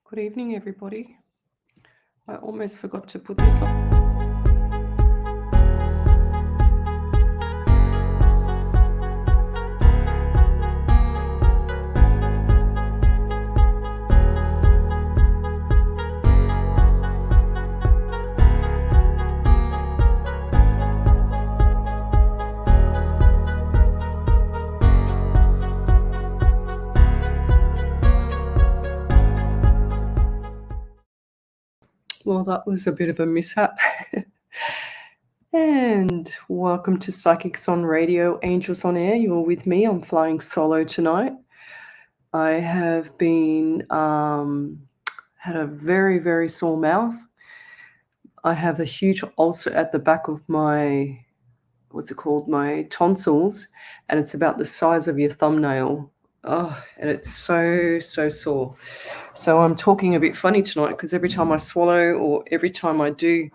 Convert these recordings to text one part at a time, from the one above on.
Good evening, everybody. I almost forgot to put this on. Well, that was a bit of a mishap. And welcome to Psychics on Radio, Angels on Air. You're with me. I'm flying solo tonight. I have been had a very, very sore mouth. I have a huge ulcer at the back of my my tonsils, and it's about the size of your thumbnail. Oh, and it's so sore. So I'm talking a bit funny tonight because every time I swallow or every time I do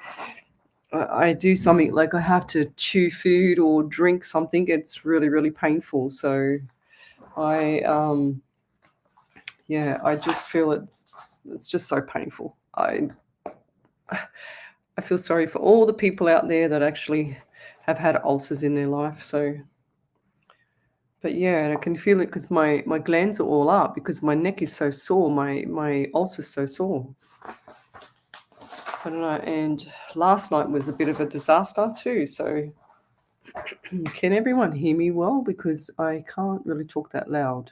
something like I have to chew food or drink something, it's really, really painful. So I I just feel it's just so painful. I feel sorry for all the people out there that actually have had ulcers in their life. So but yeah, and I can feel it because my glands are all up because my neck is so sore. My ulcer's so sore. I don't know. And last night was a bit of a disaster too. So can everyone hear me well? Because I can't really talk that loud.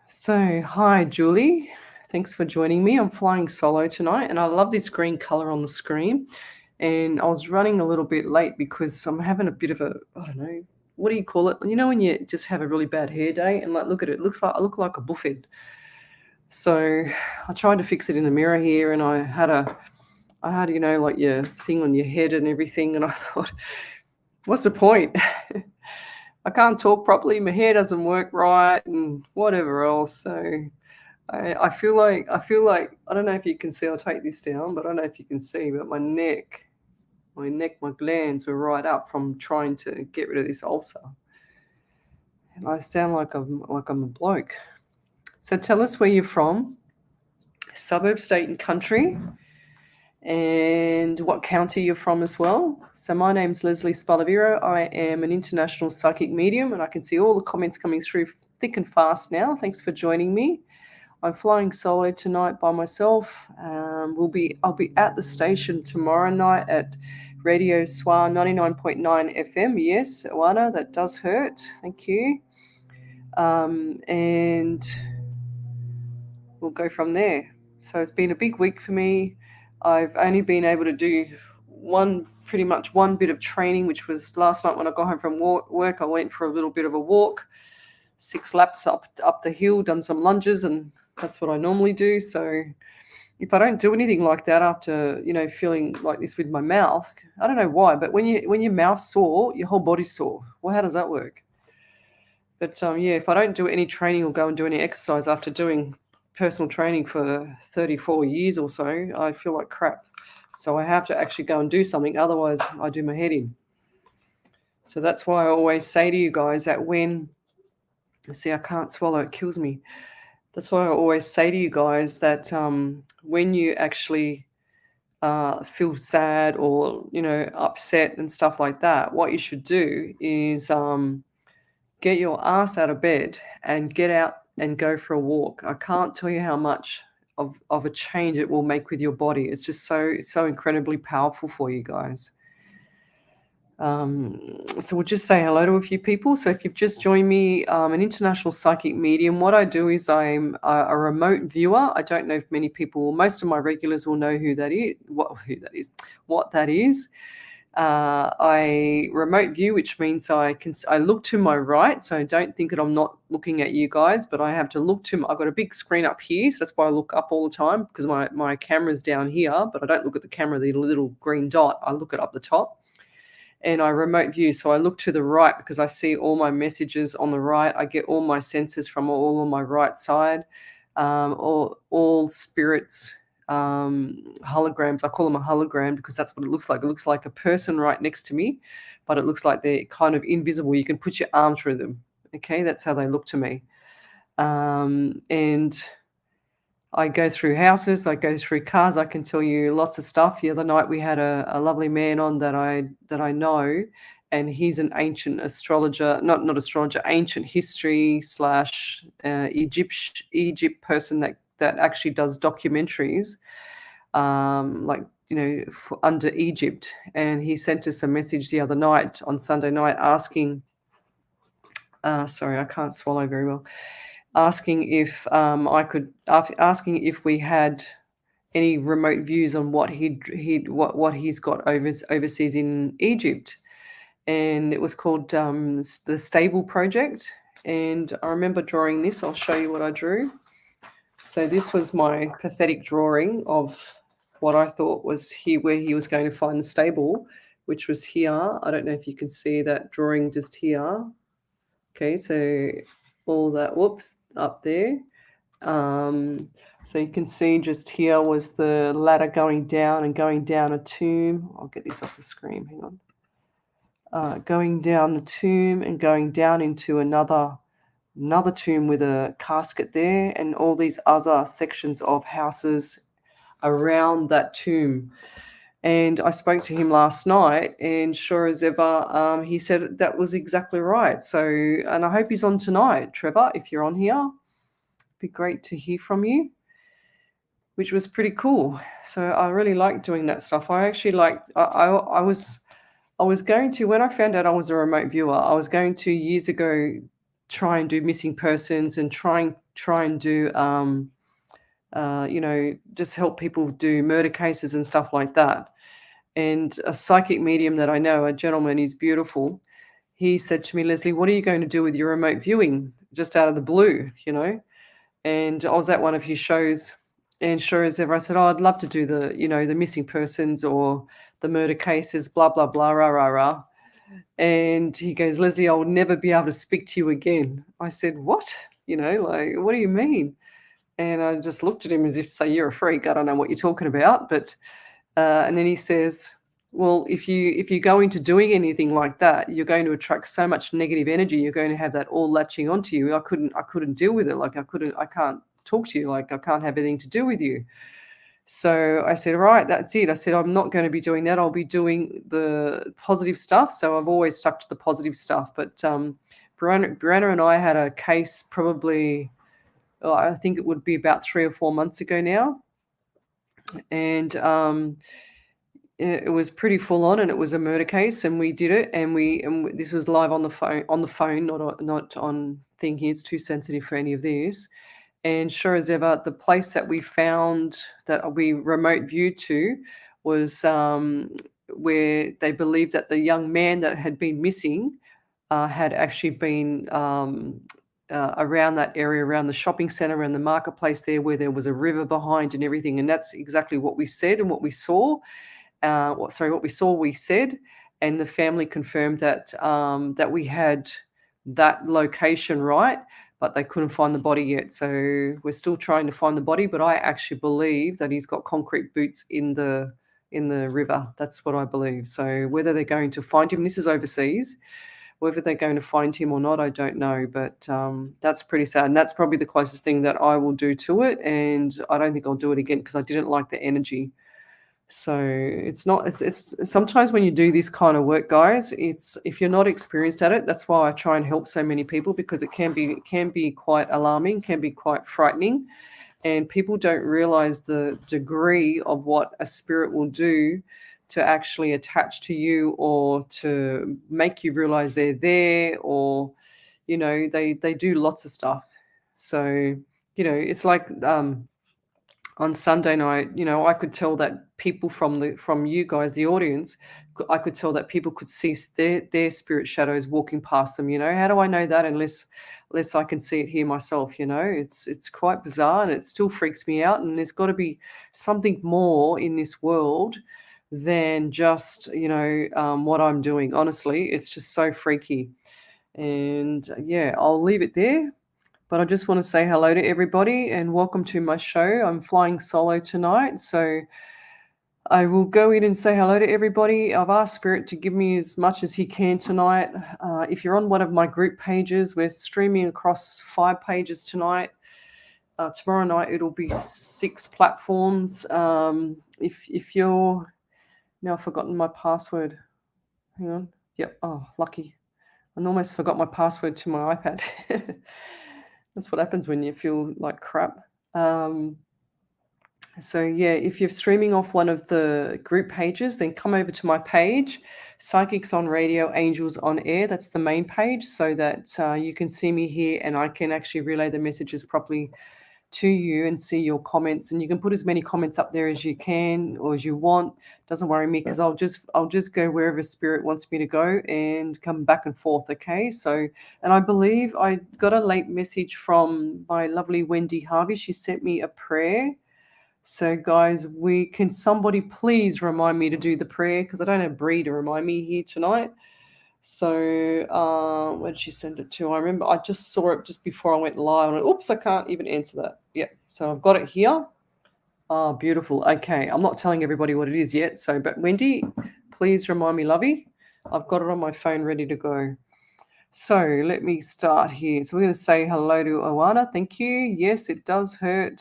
So hi, Julie. Thanks for joining me. I'm flying solo tonight, and I love this green color on the screen. And I was running a little bit late because I'm having a bit of I don't know, what do you call it? You know when you just have a really bad hair day and like look at it, looks like I look like a buffet. So I tried to fix it in the mirror here, and I had like your thing on your head and everything, and I thought, what's the point? I can't talk properly, my hair doesn't work right, and whatever else. So I feel like I don't know if you can see. I'll take this down, but I don't know if you can see, but my glands were right up from trying to get rid of this ulcer. And I sound like I'm a bloke. So tell us where you're from, suburb, state, and country, and what county you're from as well. So my name's Leslie Spalaviro. I am an international psychic medium, and I can see all the comments coming through thick and fast now. Thanks for joining me. I'm flying solo tonight by myself. I'll be at the station tomorrow night at Radio Soir 99.9 FM. Yes, Oana, that does hurt. Thank you. And we'll go from there. So it's been a big week for me. I've only been able to do pretty much one bit of training, which was last night when I got home from work. I went for a little bit of a walk, 6 laps up the hill, done some lunges, and that's what I normally do. So if I don't do anything like that after, feeling like this with my mouth, I don't know why, but when your mouth's sore, your whole body's sore. Well, how does that work? But if I don't do any training or go and do any exercise after doing personal training for 34 years or so, I feel like crap. So I have to actually go and do something. Otherwise, I do my head in. So that's why I always say to you guys that I can't swallow, it kills me. That's why I always say to you guys that when you actually feel sad or, upset and stuff like that, what you should do is get your ass out of bed and get out and go for a walk. I can't tell you how much of a change it will make with your body. It's just so incredibly powerful for you guys. So we'll just say hello to a few people. So if you've just joined me, an international psychic medium, what I do is I'm a remote viewer. I don't know if most of my regulars will know what that is. I remote view, which means I look to my right. So don't think that I'm not looking at you guys, but I have to look I've got a big screen up here. So that's why I look up all the time, because my camera's down here, but I don't look at the camera, the little green dot. I look it up the top. And I remote view. So I look to the right because I see all my messages on the right. I get all my senses from all on my right side. All spirits, holograms. I call them a hologram because that's what it looks like. It looks like a person right next to me, but it looks like they're kind of invisible. You can put your arm through them. Okay, that's how they look to me. And I go through houses, I go through cars, I can tell you lots of stuff. The other night we had a lovely man on that I know, and he's an ancient astrologer, not astrologer, ancient history slash Egypt person that actually does documentaries, like under Egypt. And he sent us a message the other night on Sunday night asking, sorry, I can't swallow very well, asking if asking if we had any remote views on what he's got overseas in Egypt. And it was called the Stable Project. And I remember drawing this. I'll show you what I drew. So this was my pathetic drawing of what I thought was where he was going to find the stable, which was here. I don't know if you can see that drawing just here. Okay, so all that, whoops, up there. So you can see just here was the ladder going down a tomb. I'll get this off the screen, hang on. Going down the tomb and going down into another tomb with a casket there, and all these other sections of houses around that tomb. And I spoke to him last night, and sure as ever, he said that was exactly right. So, and I hope he's on tonight, Trevor, if you're on here. It'd be great to hear from you, which was pretty cool. So I really like doing that stuff. I actually I was going to, when I found out I was a remote viewer, I was going to years ago try and do missing persons and try and do just help people do murder cases and stuff like that. And a psychic medium that I know, a gentleman, he's beautiful. He said to me, Leslie, what are you going to do with your remote viewing? Just out of the blue, And I was at one of his shows, and sure as ever, I said, I'd love to do the missing persons or the murder cases, blah, blah, blah, rah, rah, rah. And he goes, Leslie, I'll never be able to speak to you again. I said, what? What do you mean? And I just looked at him as if to say, you're a freak. I don't know what you're talking about. But and then he says, well, if you go into doing anything like that, you're going to attract so much negative energy. You're going to have that all latching onto you. I couldn't deal with it. Like I can't talk to you. Like I can't have anything to do with you. So I said, right, that's it. I said, I'm not going to be doing that. I'll be doing the positive stuff. So I've always stuck to the positive stuff. But Brianna and I had a case probably, I think it would be about 3 or 4 months ago now. And it was pretty full on, and it was a murder case, and we did it, and this was live on the phone, not on thinking it's too sensitive for any of this. And sure as ever, the place that we found that we remote viewed to was where they believed that the young man that had been missing had actually been around that area, around the shopping centre, around the marketplace there, where there was a river behind and everything. And that's exactly what we said and what we saw. What we saw, we said, and the family confirmed that that we had that location right, but they couldn't find the body yet. So we're still trying to find the body, but I actually believe that he's got concrete boots in the river. That's what I believe. So whether they're going to find him, this is overseas, whether they're going to find him or not, I don't know. But that's pretty sad, and that's probably the closest thing that I will do to it. And I don't think I'll do it again because I didn't like the energy. So it's sometimes when you do this kind of work, guys, it's if you're not experienced at it, that's why I try and help so many people, because it can be quite alarming, can be quite frightening, and people don't realize the degree of what a spirit will do to actually attach to you or to make you realize they're there, or they do lots of stuff. So it's like on Sunday night, I could tell that people from you guys, the audience, I could tell that people could see their spirit shadows walking past them. How do I know that unless I can see it here myself? It's quite bizarre, and it still freaks me out. And there's got to be something more in this world than just what I'm doing. Honestly, it's just so freaky. And yeah, I'll leave it there. But I just want to say hello to everybody and welcome to my show. I'm flying solo tonight, so I will go in and say hello to everybody. I've asked Spirit to give me as much as he can tonight. If you're on one of my group pages, we're streaming across 5 pages tonight. Tomorrow night it'll be 6 platforms. If you're now, I've forgotten my password. Hang on. Yep. Oh, lucky. I almost forgot my password to my iPad. That's what happens when you feel like crap. So yeah, if you're streaming off one of the group pages, then come over to my page, Psychics on Radio, Angels on Air. That's the main page, so that you can see me here and I can actually relay the messages properly to you and see your comments. And you can put as many comments up there as you can or as you want. Doesn't worry me, because I'll just go wherever spirit wants me to go and come back and forth. Okay. So, and I believe I got a late message from my lovely Wendy Harvey. She sent me a prayer. So, guys, can somebody please remind me to do the prayer, because I don't have Bree to remind me here tonight. So, where did she send it to? I remember I just saw it just before I went live. And oops, I can't even answer that. Yeah, so I've got it here. Oh, beautiful. Okay, I'm not telling everybody what it is yet. So, but Wendy, please remind me, lovey. I've got it on my phone ready to go. So let me start here. So we're going to say hello to Oana. Thank you. Yes, it does hurt.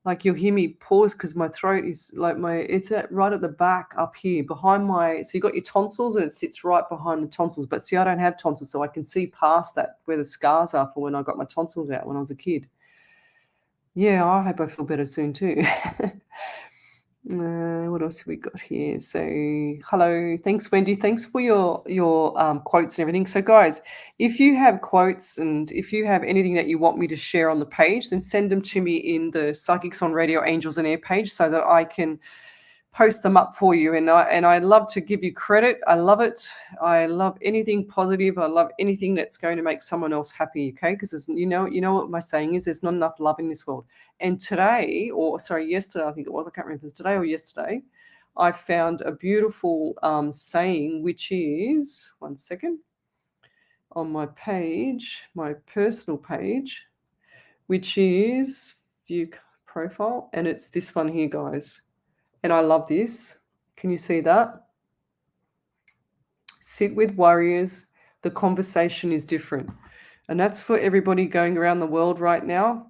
Like, you'll hear me pause because my throat is like it's right at the back up here behind so you got your tonsils and it sits right behind the tonsils. But see, I don't have tonsils, so I can see past that where the scars are for when I got my tonsils out when I was a kid. Yeah, I hope I feel better soon too. What else have we got here? So, hello, thanks, Wendy. Thanks for your quotes and everything. So, guys, if you have quotes and if you have anything that you want me to share on the page, then send them to me in the Psychics on Radio, Angels on Air page, so that I can post them up for you. And I love to give you credit. I love it. I love anything positive. I love anything that's going to make someone else happy. Okay, because you know what my saying is. There's not enough love in this world. And today, or sorry, yesterday, I think it was. I can't remember if it was today or yesterday. I found a beautiful saying, which is, one second, on my page, my personal page, which is view profile, and it's this one here, guys. And I love this. Can you see that? Sit with warriors. The conversation is different. And that's for everybody going around the world right now.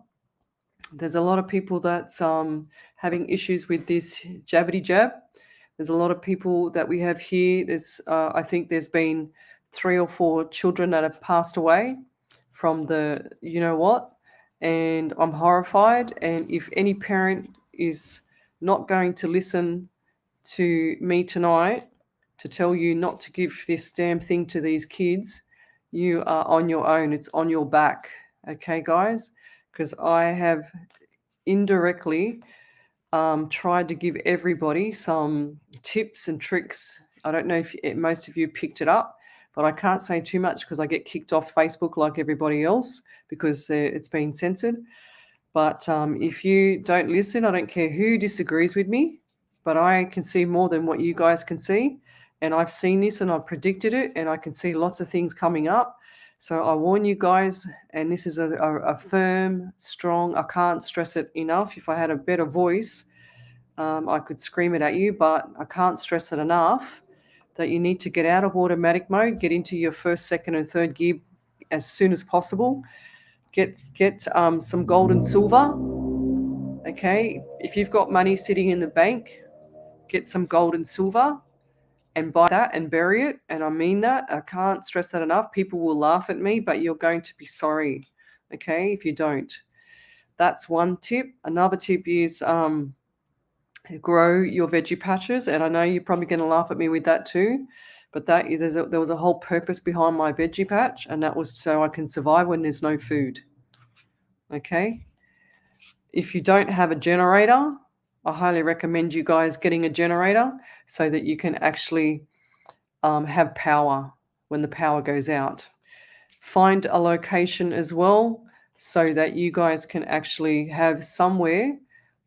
There's a lot of people that's having issues with this jabbity jab. There's a lot of people that we have here. I think there's been 3 or 4 children that have passed away from the you know what. And I'm horrified. And if any parent is not going to listen to me tonight to tell you not to give this damn thing to these kids, you are on your own. It's on your back. Okay, guys? Because I have indirectly tried to give everybody some tips and tricks. I don't know if most of you picked it up, but I can't say too much because I get kicked off Facebook like everybody else because it's been censored. But if you don't listen, I don't care who disagrees with me, but I can see more than what you guys can see. And I've seen this and I've predicted it, and I can see lots of things coming up. So I warn you guys, and this is a firm, strong, I can't stress it enough. If I had a better voice, I could scream it at you, but I can't stress it enough that you need to get out of automatic mode, get into your first, second, and third gear as soon as possible. Get some gold and silver. Okay, if you've got money sitting in the bank, get some gold and silver and buy that and bury it. And I mean that. I can't stress that enough. People will laugh at me, but you're going to be sorry, okay, if you don't. That's one tip. Another tip is grow your veggie patches. And I know you're probably going to laugh at me with that too, but there was a whole purpose behind my veggie patch, and that was so I can survive when there's no food. Okay. If you don't have a generator, I highly recommend you guys getting a generator so that you can actually have power when the power goes out. Find a location as well so that you guys can actually have somewhere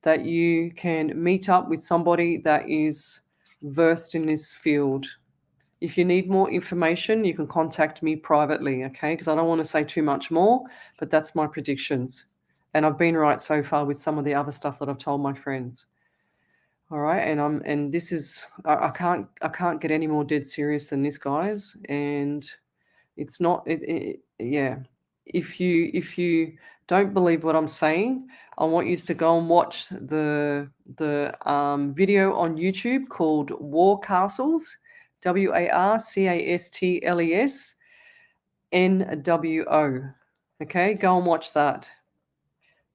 that you can meet up with somebody that is versed in this field. If you need more information, you can contact me privately, okay? Because I don't want to say too much more, but that's my predictions. And I've been right so far with some of the other stuff that I've told my friends. All right, and this is I can't get any more dead serious than this, guys. And it's not yeah. if you don't believe what I'm saying, I want you to go and watch the video on YouTube called War Castles, WARCASTLES Okay, go and watch that.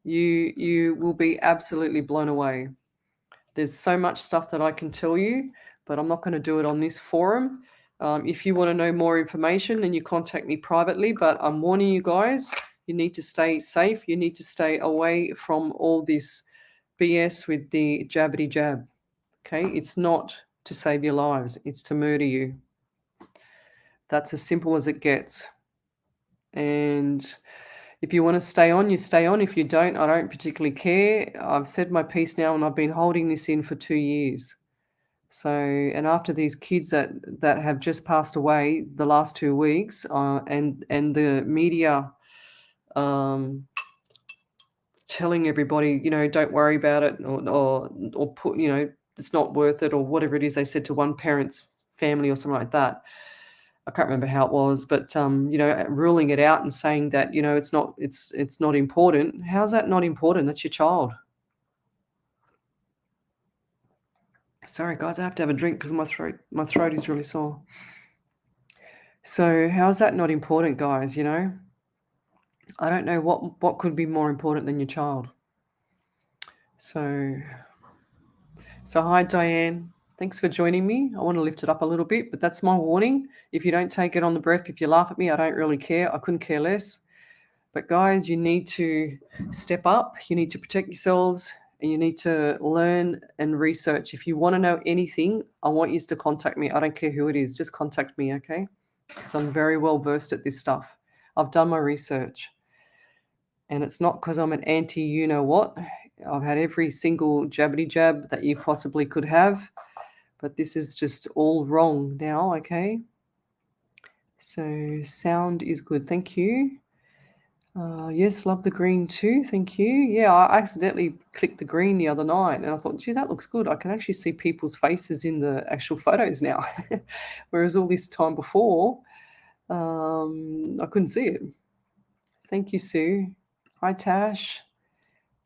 You will be absolutely blown away. There's so much stuff that I can tell you, but I'm not going to do it on this forum. If you want to know more information, then you contact me privately. But I'm warning you guys, you need to stay safe. You need to stay away from all this BS with the jabbity jab. Okay, it's not to save your lives, it's to murder you. That's as simple as it gets. And if you want to stay on, you stay on. If you don't, I don't particularly care. I've said my piece now, and I've been holding this in for 2 years. So, and after these kids that have just passed away the last 2 weeks, and the media telling everybody, don't worry about it, or put, it's not worth it, or whatever it is they said to one parent's family or something like that. I can't remember how it was, but ruling it out and saying that it's not important. How's that not important? That's your child. Sorry, guys, I have to have a drink because my throat is really sore. So how's that not important, guys? I don't know what could be more important than your child. So hi, Diane. Thanks for joining me. I want to lift it up a little bit, but that's my warning. If you don't take it on the breath, if you laugh at me, I don't really care. I couldn't care less. But guys, you need to step up. You need to protect yourselves, and you need to learn and research. If you want to know anything, I want you to contact me. I don't care who it is. Just contact me, okay? Because I'm very well versed at this stuff. I've done my research. And it's not because I'm an anti-you-know-what. I've had every single jabbity jab that you possibly could have. But this is just all wrong now, okay? So sound is good. Thank you. Yes, love the green too. Thank you. Yeah, I accidentally clicked the green the other night and I thought, gee, that looks good. I can actually see people's faces in the actual photos now. Whereas all this time before, I couldn't see it. Thank you, Sue. Hi, Tash.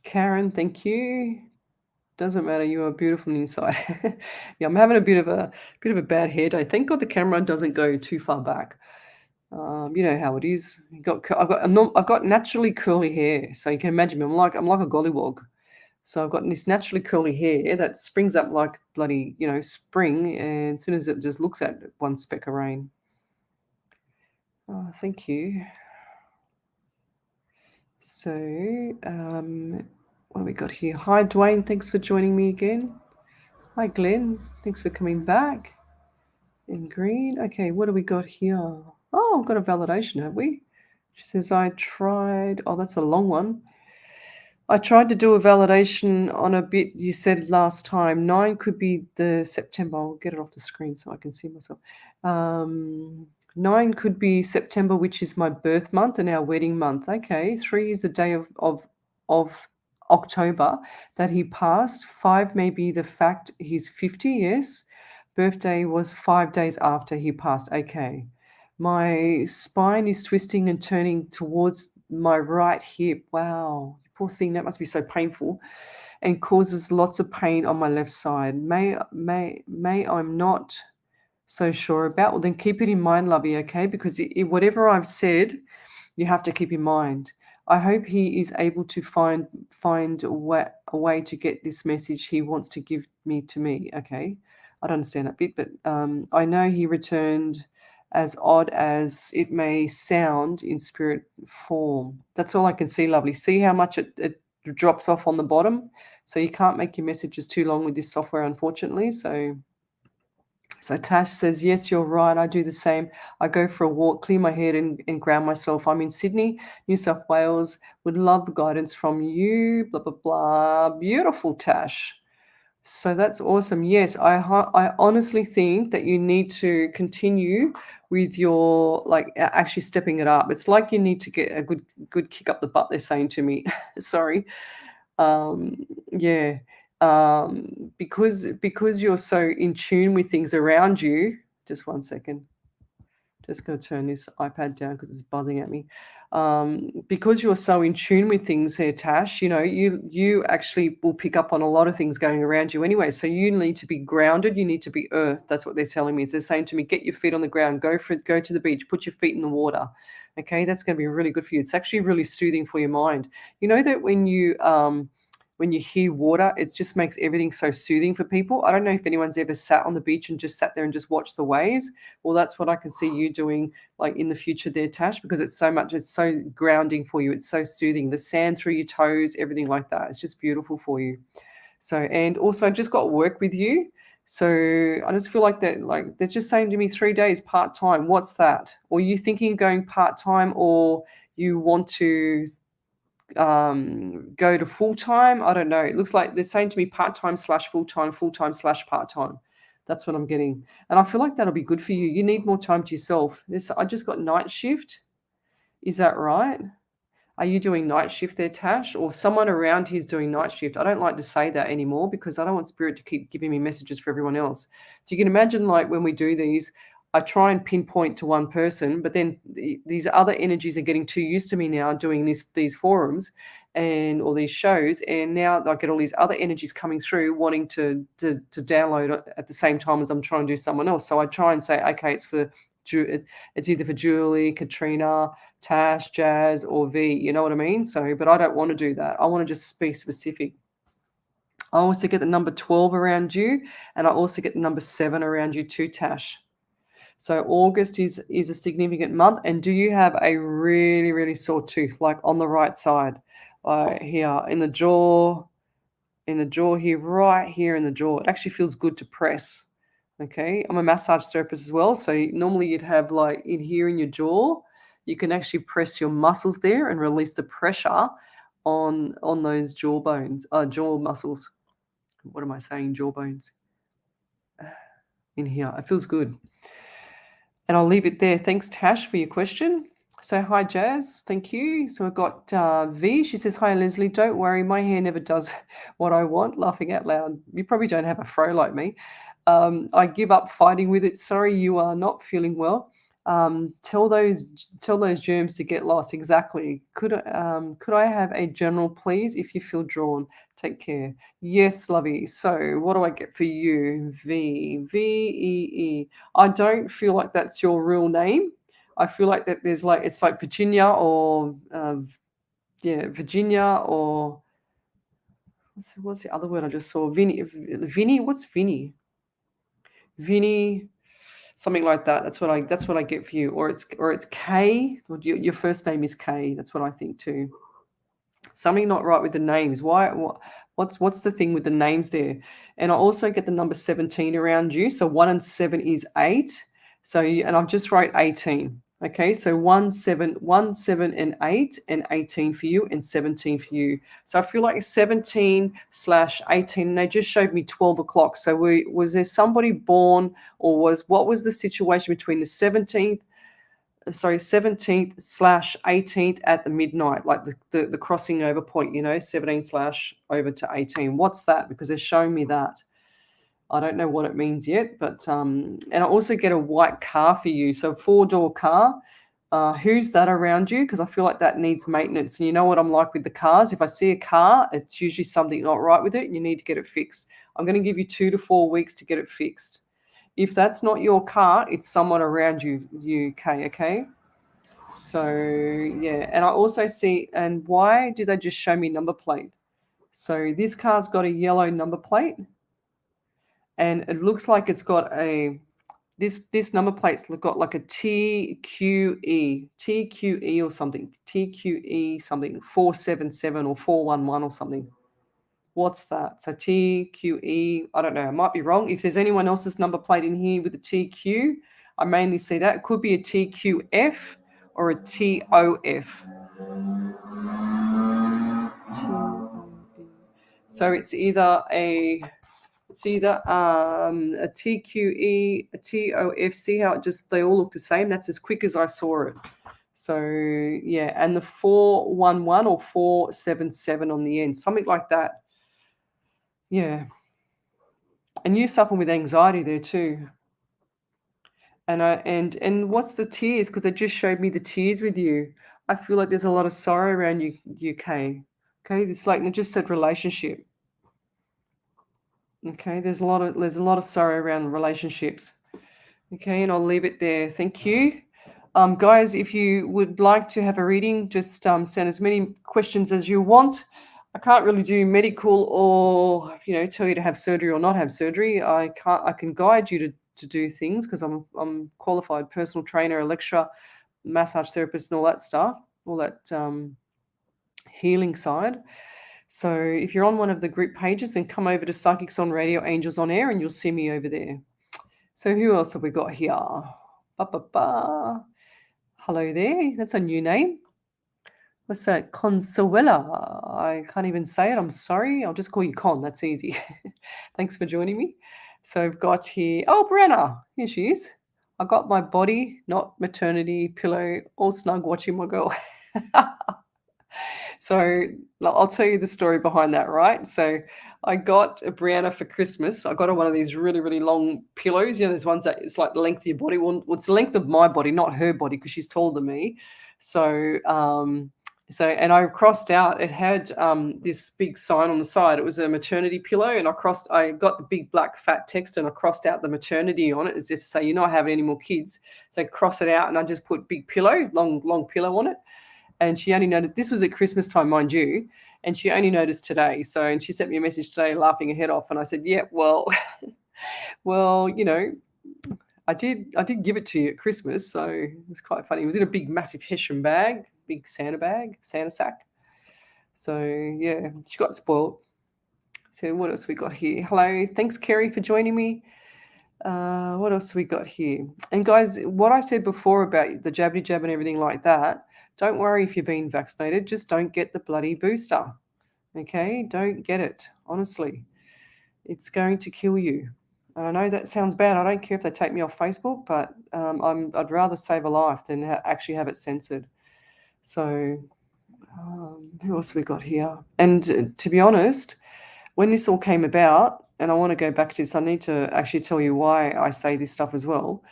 Karen, thank you. Doesn't matter. You are beautiful inside. Yeah, I'm having a bit of a bad hair day. Thank God the camera doesn't go too far back. You know how it is. I've got naturally curly hair, so you can imagine me. I'm like a gollywog. So I've got this naturally curly hair that springs up like bloody spring, and as soon as it just looks at one speck of rain. Oh, thank you. So what have we got here? Hi, Dwayne. Thanks for joining me again. Hi, Glenn. Thanks for coming back. In green. Okay, what do we got here? Oh, we've got a validation, have we? She says, I tried. Oh, that's a long one. I tried to do a validation on a bit you said last time. 9 could be the September. I'll get it off the screen so I can see myself. 9 could be September, which is my birth month and our wedding month. Okay, 3 is the day of October that he passed. 5 may be the fact he's 50, yes. Birthday was 5 days after he passed. Okay. My spine is twisting and turning towards my right hip. Wow, poor thing, that must be so painful, and causes lots of pain on my left side. May I'm not so sure about. Well, then keep it in mind, lovey, okay? Because whatever I've said, you have to keep in mind. I hope he is able to find a way to get this message he wants to give to me. Okay, I don't understand that bit, but I know he returned, as odd as it may sound, in spirit form. That's all I can see, lovely. See how much it drops off on the bottom? So you can't make your messages too long with this software, unfortunately. So Tash says, yes, you're right. I do the same. I go for a walk, clear my head and ground myself. I'm in Sydney, New South Wales. Would love guidance from you, blah, blah, blah. Beautiful, Tash. So that's awesome. Yes, I honestly think that you need to continue with your, actually stepping it up. It's like you need to get a good kick up the butt, they're saying to me. Sorry. Yeah. Because you're so in tune with things around you. Just one second. Just going to turn this iPad down because it's buzzing at me. because you're so in tune with things there, Tash, you actually will pick up on a lot of things going around you anyway. So you need to be grounded. You need to be earth. That's what they're telling me. They're saying to me, get your feet on the ground, go for it, go to the beach, put your feet in the water. Okay, that's going to be really good for you. It's actually really soothing for your mind. You know that when you hear water, it just makes everything so soothing for people. I don't know if anyone's ever sat on the beach and just sat there and just watched the waves. Well, that's what I can see you doing like in the future there, Tash, because it's so grounding for you. It's so soothing. The sand through your toes, everything like that. It's just beautiful for you. So, and also I just got work with you. So I just feel like they're just saying to me 3 days part-time. What's that? Or you thinking of going part-time, or you want to go to full-time? I don't know. It looks like they're saying to me part-time slash full-time, full-time slash part-time. That's what I'm getting. And I feel like that'll be good for you. You need more time to yourself. I just got night shift. Is that right? Are you doing night shift there, Tash? Or someone around here is doing night shift? I don't like to say that anymore because I don't want Spirit to keep giving me messages for everyone else. So you can imagine, like, when we do these, I try and pinpoint to one person, but then these other energies are getting too used to me now doing these forums and all these shows, and now I get all these other energies coming through wanting to download at the same time as I'm trying to do someone else. So I try and say, okay, it's either for Julie, Katrina, Tash, Jazz, or V. You know what I mean? So, but I don't want to do that. I want to just be specific. I also get the number 12 around you, and I also get the number 7 around you too, Tash. So August is a significant month. And do you have a really, really sore tooth, like on the right side, here in the jaw, here, right here in the jaw? It actually feels good to press. Okay, I'm a massage therapist as well. So normally you'd have like in here in your jaw, you can actually press your muscles there and release the pressure on those jaw muscles. What am I saying? Jaw bones. In here. It feels good. And I'll leave it there. Thanks, Tash, for your question. So, hi, Jazz. Thank you. So, I've got V. She says, hi, Leslie. Don't worry. My hair never does what I want. Laughing out loud. You probably don't have a fro like me. I give up fighting with it. Sorry, you are not feeling well. Tell those germs to get lost. Exactly. Could I have a general, please, if you feel drawn? Take care. Yes, lovey. So, what do I get for you? V-E-E. I don't feel like that's your real name. I feel like that it's like Virginia or Virginia, or what's the other word I just saw? Vinny. What's Vinny? Vinny, something like that. That's what I get for you. Or it's K. Or your first name is K. That's what I think too. Something not right with the names. What's the thing with the names there? And I also get the number 17 around you. So 1 and 7 is 8. So and I've just wrote 18. Okay, so 1, 7, and 8, and 18 for you, and 17 for you. So I feel like 17/18, and they just showed me 12 o'clock. So was there somebody born, or what was the situation between the 17th /18th at the midnight, like the crossing over point, 17/over to 18. What's that? Because they're showing me that. I don't know what it means yet, but and I also get a white car for you. So 4-door car. Who's that around you? Because I feel like that needs maintenance. And you know what I'm like with the cars. If I see a car, it's usually something not right with it, and you need to get it fixed. I'm going to give you 2 to 4 weeks to get it fixed. If that's not your car, it's someone around you, Kay, okay? So, yeah. And I also see, and why do they just show me number plate? So this car's got a yellow number plate, and it looks like it's got this number plate's got like a TQE or something, TQE something, 477 or 411 or something. What's that? So TQE, I don't know, I might be wrong. If there's anyone else's number plate in here with a TQ, I mainly see that. It could be a TQF or a TOF. So it's either a TQE, a TOF. See how they all look the same? That's as quick as I saw it. So yeah, and the 411 or 477 on the end, something like that. Yeah. And you suffer with anxiety there too. And what's the tears? Because they just showed me the tears with you. I feel like there's a lot of sorrow around UK. Okay, it's like I just said relationship. Okay, there's a lot of sorrow around relationships. Okay, and I'll leave it there. Thank you. Guys, if you would like to have a reading, just send as many questions as you want. I can't really do medical or tell you to have surgery or not have surgery. I can guide you to do things because I'm qualified personal trainer, a lecturer, massage therapist, and all that stuff, all that healing side. So if you're on one of the group pages, then come over to Psychics on Radio, Angels on Air, and you'll see me over there. So who else have we got here? Ba. Hello there. That's a new name. What's that? Consuela. I can't even say it. I'm sorry. I'll just call you Con. That's easy. Thanks for joining me. So I've got here. Oh, Brenna. Here she is. I got my body, not maternity pillow, all snug watching my girl. So I'll tell you the story behind that, right? So I got a Brianna for Christmas. I got her one of these really, really long pillows. There's ones that it's like the length of your body. Well, it's the length of my body, not her body, because she's taller than me. So, and I crossed out. It had this big sign on the side. It was a maternity pillow, and I got the big black fat text, and I crossed out the maternity on it, as if to say you're not having any more kids. So I cross it out, and I just put big pillow, long pillow on it. And she only noticed, this was at Christmas time, mind you, and she only noticed today. So, and she sent me a message today laughing her head off. And I said, yeah, well, well, I did give it to you at Christmas. So it's quite funny. It was in a big, massive Hessian bag, big Santa sack. So yeah, she got spoiled. So what else we got here? Hello. Thanks, Kerry, for joining me. What else we got here? And guys, what I said before about the jabbity jab and everything like that, don't worry if you're being vaccinated, just don't get the bloody booster. Okay? Don't get it. Honestly. It's going to kill you. And I know that sounds bad. I don't care if they take me off Facebook, but I'd rather save a life than actually have it censored. So who else we got here? And to be honest, when this all came about, and I want to go back to this, I need to actually tell you why I say this stuff as well.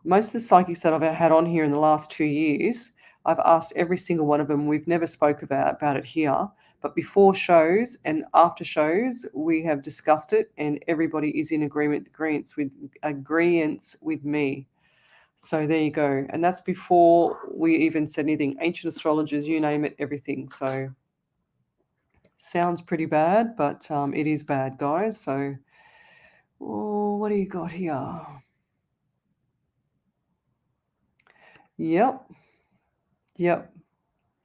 Most of the psychics that I've had on here in the last 2 years, I've asked every single one of them. We've never spoke about it here, but before shows and after shows, we have discussed it, and everybody is in agreement with me. So there you go. And that's before we even said anything. Ancient astrologers, you name it, everything. So sounds pretty bad, but it is bad, guys. So what do you got here? Yep.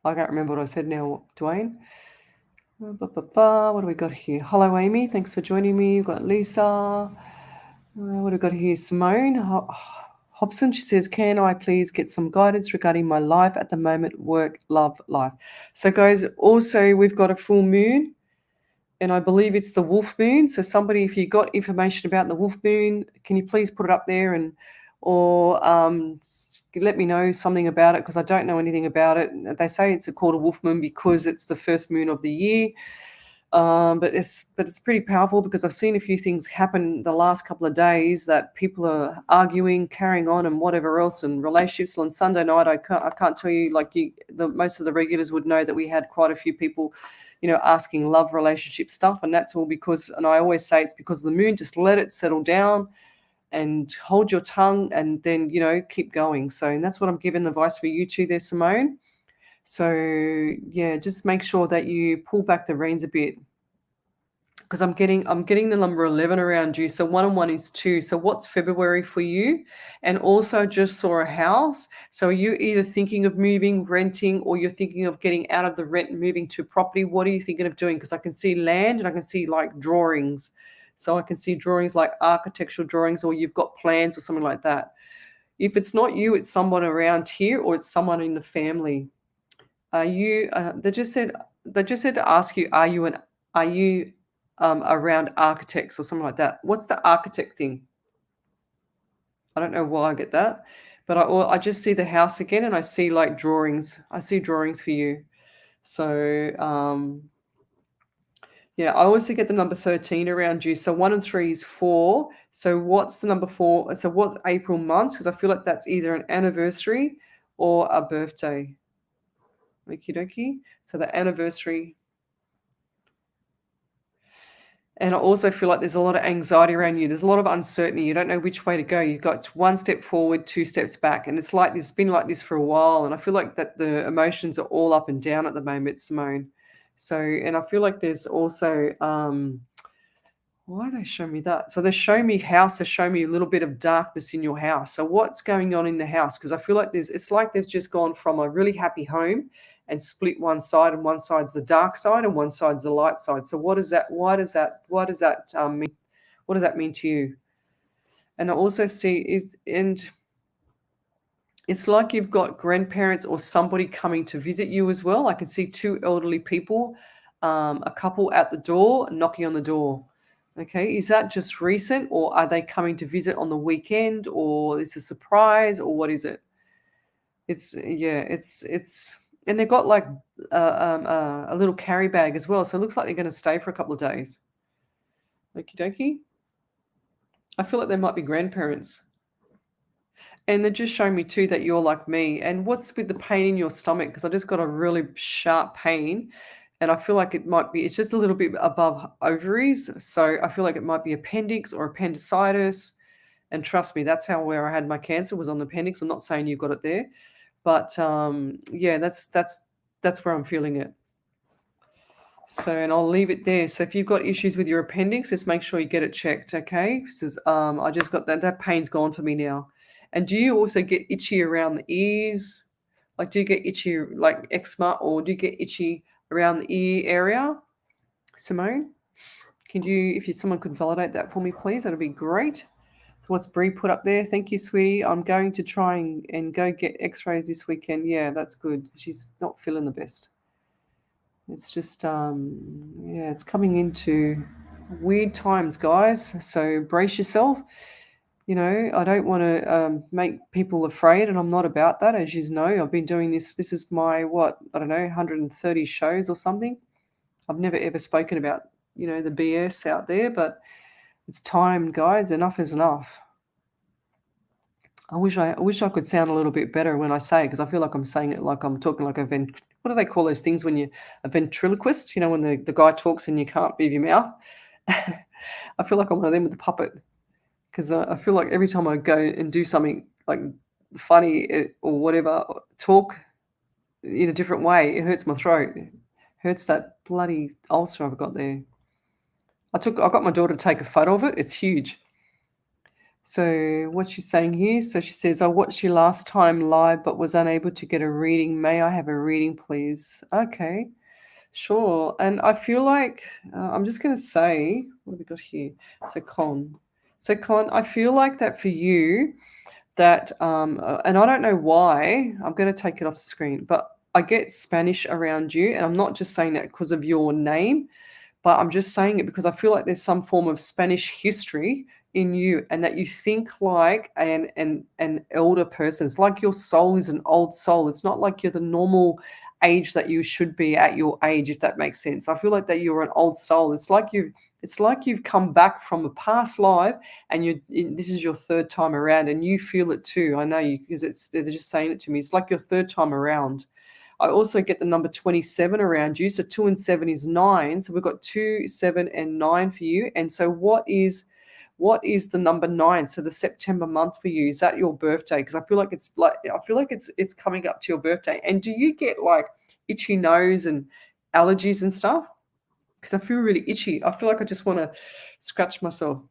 I can't remember what I said now, Dwayne. What do we got here? Hello, Amy. Thanks for joining me. We've got Lisa. What do we got here? Simone Hobson. She says, can I please get some guidance regarding my life at the moment, work, love, life? So, guys, also we've got a full moon, and I believe it's the wolf moon. So somebody, if you got information about the wolf moon, can you please put it up there or let me know something about it, because I don't know anything about it. They say it's called a wolf moon because it's the first moon of the year. But it's pretty powerful, because I've seen a few things happen the last couple of days that people are arguing, carrying on, and whatever else, and relationships. On Sunday night, I can't tell you, like most of the regulars would know that we had quite a few people, asking love relationship stuff, and that's all because, and I always say it's because of the moon. Just let it settle down and hold your tongue, and then keep going. So, and that's what I'm giving the advice for you too there, Simone. So yeah, just make sure that you pull back the reins a bit, because I'm getting the number 11 around you. So 1 and 1 is 2. So what's February for you? And also just saw a house. So are you either thinking of moving, renting, or you're thinking of getting out of the rent and moving to property? What are you thinking of doing? Because I can see land and I can see like drawings. So I can see drawings like architectural drawings, or you've got plans or something like that. If it's not you, it's someone around here, or it's someone in the family. Are you? They just said to ask you, are you around architects or something like that? What's the architect thing? I don't know why I get that, but I just see the house again, and I see like drawings. I see drawings for you. So yeah, I also get the number 13 around you. So 1 and 3 is 4. So what's the number 4? So what's April month? Because I feel like that's either an anniversary or a birthday. Okie dokie. So the anniversary. And I also feel like there's a lot of anxiety around you. There's a lot of uncertainty. You don't know which way to go. You've got one step forward, two steps back. And it's like this, been like this for a while. And I feel like that the emotions are all up and down at the moment, Simone. So, and I feel like there's also, why they show me that? So they show me house, they show me a little bit of darkness in your house. So what's going on in the house? Because I feel like it's like they've just gone from a really happy home and split one side, and one side's the dark side and one side's the light side. So what is that? Why does that mean? What does that mean to you? And I also see and it's like you've got grandparents or somebody coming to visit you as well. I can see two elderly people, a couple at the door, knocking on the door. Okay, is that just recent, or are they coming to visit on the weekend, or is it a surprise, or what is it? It's yeah, and they've got like a little carry bag as well, so it looks like they're going to stay for a couple of days. Okie dokie. I feel like they might be grandparents. And they're just showing me too that you're like me. And what's with the pain in your stomach? Because I just got a really sharp pain, and I feel like it might be, it's just a little bit above ovaries. So I feel like it might be appendix or appendicitis. And trust me, that's how where I had my cancer was on the appendix. I'm not saying you got it there, but yeah, that's where I'm feeling it. So, and I'll leave it there. So if you've got issues with your appendix, just make sure you get it checked, okay? Because I just got that pain's gone for me now. And do you also get itchy around the ears? Like, do you get itchy like eczema, or do you get itchy around the ear area? Simone, if someone could validate that for me, please, that'd be great. So what's Bree put up there? Thank you, sweetie. I'm going to try and go get x-rays this weekend. Yeah, that's good. She's not feeling the best. It's just, yeah, it's coming into weird times, guys. So brace yourself. You know, I don't want to make people afraid, and I'm not about that. As you know, I've been doing this. This is my, what, I don't know, 130 shows or something. I've never ever spoken about, the BS out there, but it's time, guys. Enough is enough. I wish I could sound a little bit better when I say it, because I feel like I'm saying it like I'm talking like what do they call those things when you're a ventriloquist? When the guy talks and you can't move your mouth. I feel like I'm one of them with the puppet, because I feel like every time I go and do something like funny or whatever, or talk in a different way, it hurts my throat. It hurts that bloody ulcer I've got there. I got my daughter to take a photo of it. It's huge. So what's she saying here? So she says, I watched you last time live but was unable to get a reading. May I have a reading, please? Okay, sure. And I feel like I'm just going to say, what have we got here? So Con, I feel like that for you, that, and I don't know why, I'm going to take it off the screen, but I get Spanish around you. And I'm not just saying that because of your name, but I'm just saying it because I feel like there's some form of Spanish history in you, and that you think like an elder person. It's like your soul is an old soul. It's not like you're the normal age that you should be at your age, if that makes sense. I feel like that you're an old soul. It's like you've come back from a past life, and this is your third time around, and you feel it too. I know you, because they're just saying it to me. It's like your third time around. I also get the number 27 around you. So 2 and 7 is 9. So we've got 2, 7, and 9 for you. And so what is the number 9? So the September month for you, is that your birthday? Because I feel like it's coming up to your birthday. And do you get like itchy nose and allergies and stuff? Because I feel really itchy. I feel like I just want to scratch myself.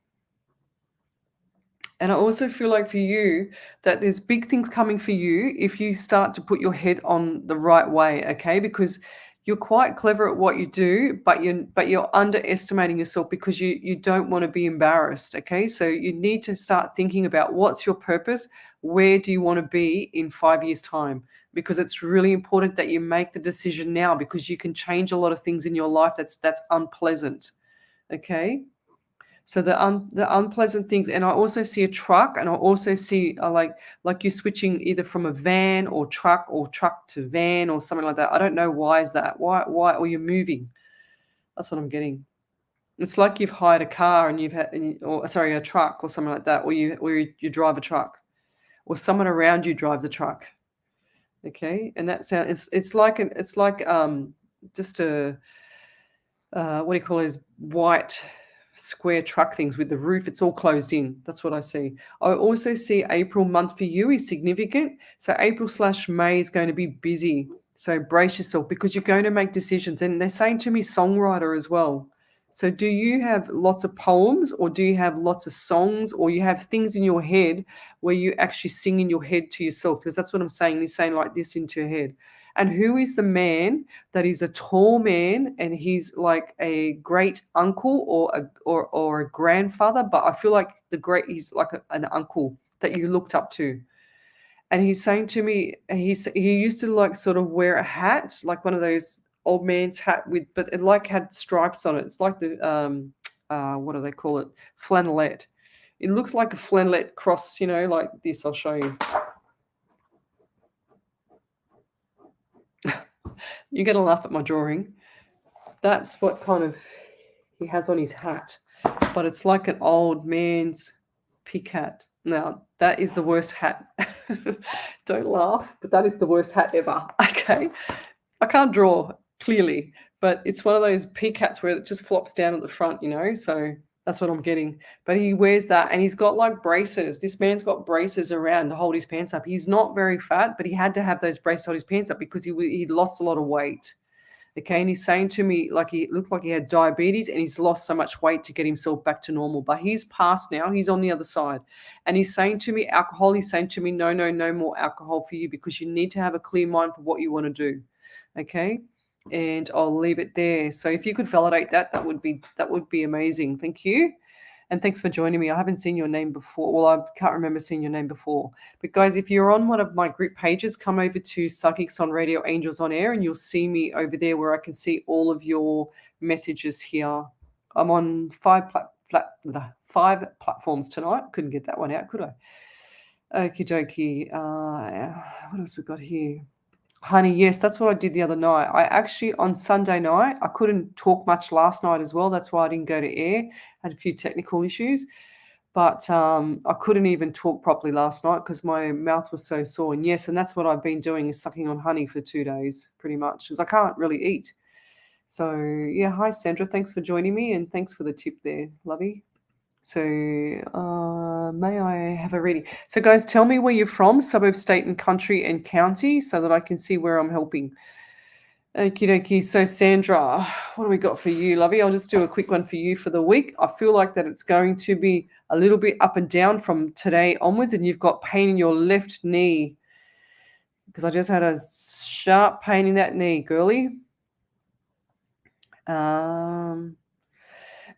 And I also feel like for you that there's big things coming for you if you start to put your head on the right way, okay? Because you're quite clever at what you do, but you're underestimating yourself because you don't want to be embarrassed, okay? So you need to start thinking about what's your purpose, where do you want to be in 5 years' time? Because it's really important that you make the decision now, because you can change a lot of things in your life that's unpleasant, okay? So the unpleasant things, and I also see a truck, and I also see like you're switching either from a van or truck to van or something like that. I don't know why is that. Why or you're moving. That's what I'm getting. It's like you've hired a car and a truck or something like that, or you drive a truck, or someone around you drives a truck. Okay, and that sound it's like just a what do you call those white square truck things with the roof? It's all closed in. That's what I see. I also see April month for you is significant. So April/May is going to be busy. So brace yourself because you're going to make decisions. And they're saying to me songwriter as well. So do you have lots of poems or do you have lots of songs or you have things in your head where you actually sing in your head to yourself? Because that's what I'm saying. He's saying like this into your head. And who is the man that is a tall man and he's like a great uncle or a grandfather, but I feel like he's like an uncle that you looked up to. And he's saying to me, he used to like sort of wear a hat, like one of those old man's hat with, but it like had stripes on it. It's like the what do they call it? Flannelette. It looks like a flannelette cross, like this. I'll show you. You're gonna laugh at my drawing. That's what kind of he has on his hat, but it's like an old man's pig hat. Now, that is the worst hat. Don't laugh, but that is the worst hat ever. Okay. I can't draw clearly, but it's one of those pig hats where it just flops down at the front. So that's what I'm getting. But he wears that and he's got like braces. This man's got braces around to hold his pants up. He's not very fat, but he had to have those braces on his pants up because he'd lost a lot of weight. Okay, and he's saying to me like he looked like he had diabetes and he's lost so much weight to get himself back to normal. But he's past now, he's on the other side. And he's saying to me, alcohol, he's saying to me, no, no, no more alcohol for you because you need to have a clear mind for what you want to do. Okay. And I'll leave it there. So if you could validate that, that would be amazing. Thank you. And thanks for joining me. I haven't seen your name before. Well, I can't remember seeing your name before. But guys, if you're on one of my group pages, come over to Psychics on Radio, Angels on Air, and you'll see me over there where I can see all of your messages here. I'm on five platforms tonight. Couldn't get that one out, could I? Okie dokie. What else we got here? Honey, yes, that's what I did the other night. I actually, on Sunday night, I couldn't talk much last night as well. That's why I didn't go to air. I had a few technical issues. But I couldn't even talk properly last night because my mouth was so sore. And yes, and that's what I've been doing is sucking on honey for 2 days, pretty much, because I can't really eat. So, yeah, hi, Sandra. Thanks for joining me, and thanks for the tip there, lovey. So, may I have a reading? So, guys, tell me where you're from, suburb, state, and country and county, so that I can see where I'm helping. Okie dokie. So, Sandra, what do we got for you, lovey? I'll just do a quick one for you for the week. I feel like that it's going to be a little bit up and down from today onwards, and you've got pain in your left knee because I just had a sharp pain in that knee, girly.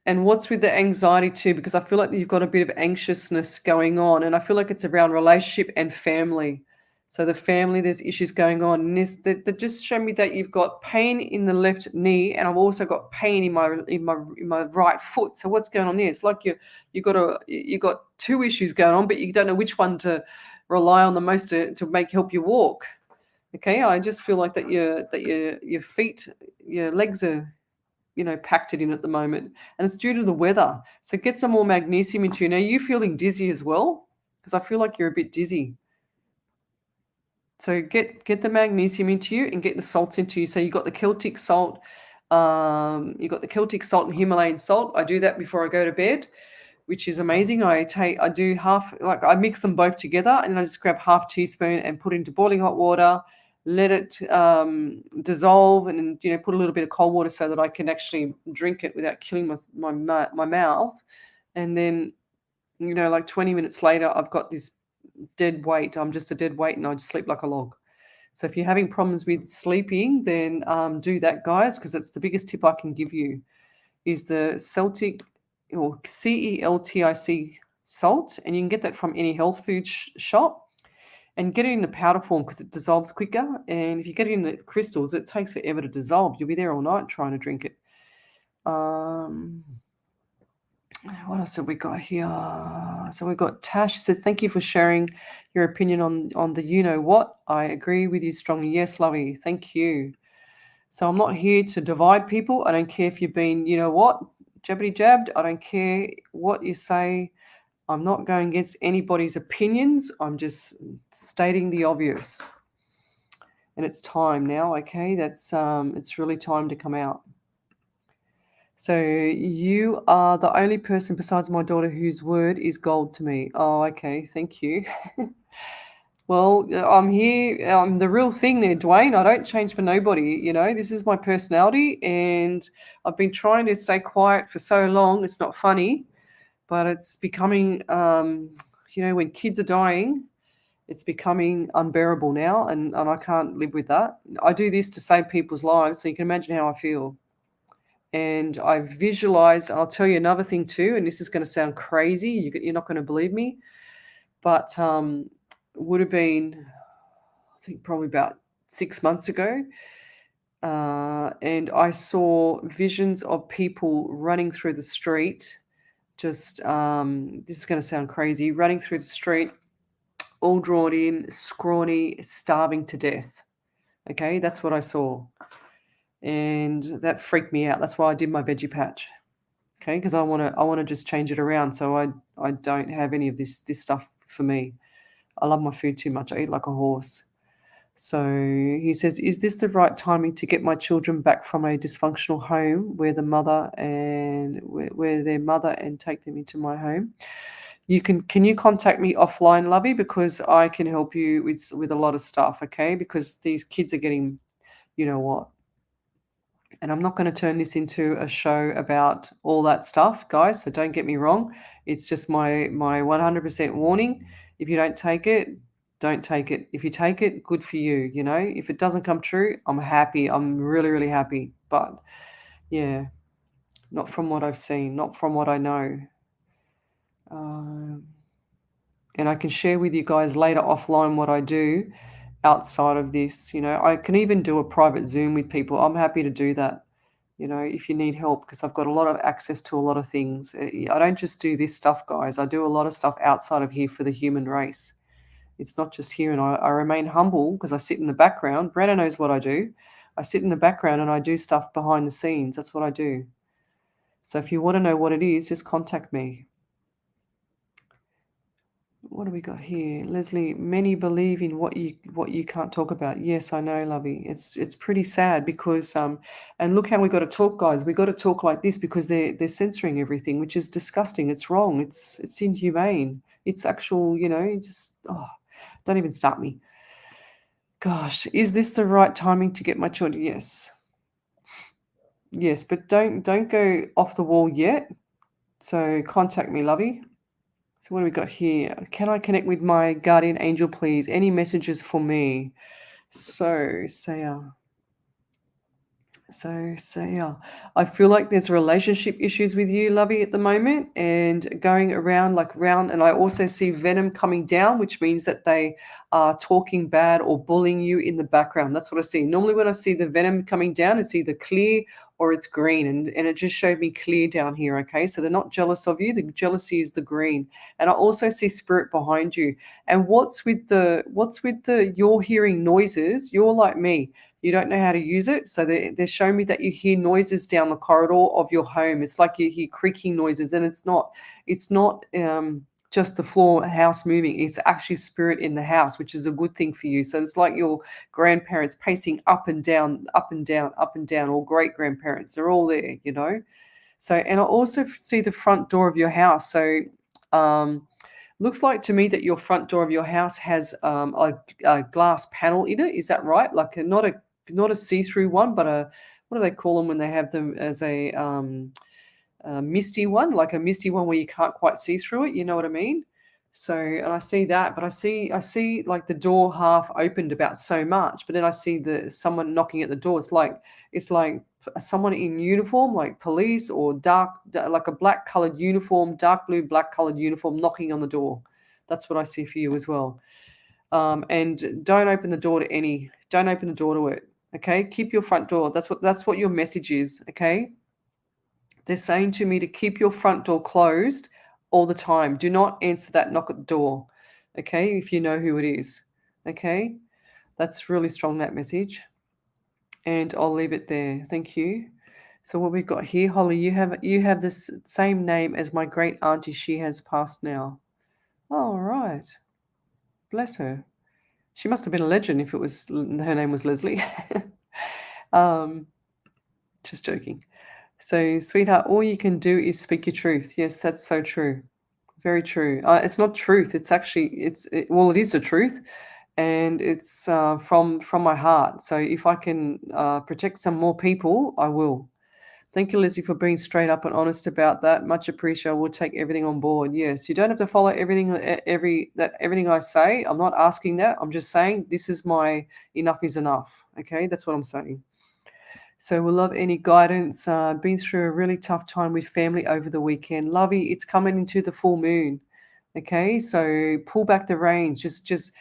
And what's with the anxiety too? Because I feel like you've got a bit of anxiousness going on, and I feel like it's around relationship and family. So the family, there's issues going on, and that just show me that you've got pain in the left knee, and I've also got pain in my right foot. So what's going on there? It's like you got two issues going on, but you don't know which one to rely on the most to help you walk. Okay, I just feel like that your feet, your legs are packed it in at the moment, and it's due to the weather. So get some more magnesium into you. Now, are you feeling dizzy as well? Because I feel like you're a bit dizzy. So get the magnesium into you and get the salts into you. So you got the Celtic salt, you got the Celtic salt and Himalayan salt. I do that before I go to bed, which is amazing. I do half, like I mix them both together, and I just grab half teaspoon and put it into boiling hot water, let it dissolve, and put a little bit of cold water so that I can actually drink it without killing my mouth. And then like 20 minutes later, I've got this dead weight. I'm just a dead weight, and I just sleep like a log. So if you're having problems with sleeping, then do that, guys, because it's the biggest tip I can give you is the Celtic or CELTIC salt, and you can get that from any health food shop. And get it in the powder form because it dissolves quicker. And if you get it in the crystals, it takes forever to dissolve. You'll be there all night trying to drink it. What else have we got here? So we've got Tash. She said, thank you for sharing your opinion on the you-know-what. I agree with you strongly. Yes, lovey. Thank you. So I'm not here to divide people. I don't care if you've been, you-know-what, jabbity-jabbed. I don't care what you say. I'm not going against anybody's opinions. I'm just stating the obvious. and it's time now. Okay, that's it's really time to come out. So you are the only person besides my daughter whose word is gold to me. Oh, okay, thank you. Well, I'm here. I'm the real thing there, Dwayne. I don't change for nobody. This is my personality, and I've been trying to stay quiet for so long. It's not funny, but it's becoming, when kids are dying, it's becoming unbearable now, and I can't live with that. I do this to save people's lives, so you can imagine how I feel. And I visualized, I'll tell you another thing too, and this is going to sound crazy. You're not going to believe me, but would have been, I think, probably about 6 months ago. And I saw visions of people running through the street. Just, this is going to sound crazy, running through the street, all drawn in, scrawny, starving to death. Okay, that's what I saw. And that freaked me out. That's why I did my veggie patch. Okay, because I want to just change it around so I don't have any of this stuff for me. I love my food too much. I eat like a horse. So he says, is this the right timing to get my children back from a dysfunctional home where their mother and take them into my home? Can you contact me offline, Lovey, because I can help you with a lot of stuff, okay? Because these kids are getting, you know what? And I'm not going to turn this into a show about all that stuff, guys. So don't get me wrong. It's just my 100% warning. If you don't take it, don't take it. If you take it, good for you. If it doesn't come true, I'm happy. I'm really, really happy. But yeah, not from what I've seen, not from what I know. Um, and I can share with you guys later offline what I do outside of this. I can even do a private Zoom with people. I'm happy to do that. If you need help, because I've got a lot of access to a lot of things. I don't just do this stuff, guys. I do a lot of stuff outside of here for the human race. It's not just here, and I remain humble because I sit in the background. Brenna knows what I do. I sit in the background and I do stuff behind the scenes. That's what I do. So if you want to know what it is, just contact me. What do we got here? Leslie, many believe in what you can't talk about. Yes, I know, Lovey. It's pretty sad because and look how we got to talk, guys. We got to talk like this because they're censoring everything, which is disgusting. It's wrong. It's inhumane. It's actual, just don't even start me. Gosh, is this the right timing to get my children? Yes. Yes, but don't go off the wall yet. So contact me, Lovey. So what do we got here? Can I connect with my guardian angel, please? Any messages for me? So, Saya, I feel like there's relationship issues with you, Lovey, at the moment, and going around like round. And I also see venom coming down, which means that they are talking bad or bullying you in the background. That's what I see. Normally, when I see the venom coming down, it's either clear or it's green, and it just showed me clear down here. Okay, so they're not jealous of you. The jealousy is the green, and I also see spirit behind you. And what's with the you're hearing noises? You're like me. You don't know how to use it. So they're showing me that you hear noises down the corridor of your home. It's like you hear creaking noises, and it's not just the floor house moving. It's actually spirit in the house, which is a good thing for you. So it's like your grandparents pacing up and down, up and down, up and down, or great grandparents. They're all there. So, and I also see the front door of your house. So, looks like to me that your front door of your house has a glass panel in it. Is that right? Like not a see-through one, but what do they call them when they have them as a misty one, like a misty one where you can't quite see through it. You know what I mean? So, and I see that, but I see like the door half opened about so much, but then I see someone knocking at the door. It's like someone in uniform, like police or like a black colored uniform, dark blue, black colored uniform, knocking on the door. That's what I see for you as well. And don't open the door to it. Okay, keep your front door. That's what your message is. Okay, they're saying to me to keep your front door closed all the time. Do not answer that knock at the door. Okay, if you know who it is. Okay, that's really strong, that message. And I'll leave it there. Thank you. So what we've got here, Holly, you have this same name as my great auntie. She has passed now. All right. Bless her. She must have been a legend if her name was Leslie. um, just joking. So, sweetheart, all you can do is speak your truth. Yes, that's so true. Very true. It's not truth. It's actually well, it is the truth, and it's from my heart. So if I can protect some more people, I will. Thank you, Lizzie, for being straight up and honest about that. Much appreciated. We'll take everything on board. Yes, you don't have to follow everything I say. I'm not asking that. I'm just saying this is my enough is enough. Okay, that's what I'm saying. So we'll love any guidance. Been through a really tough time with family over the weekend. Lovey, it's coming into the full moon. Okay, so pull back the reins. Just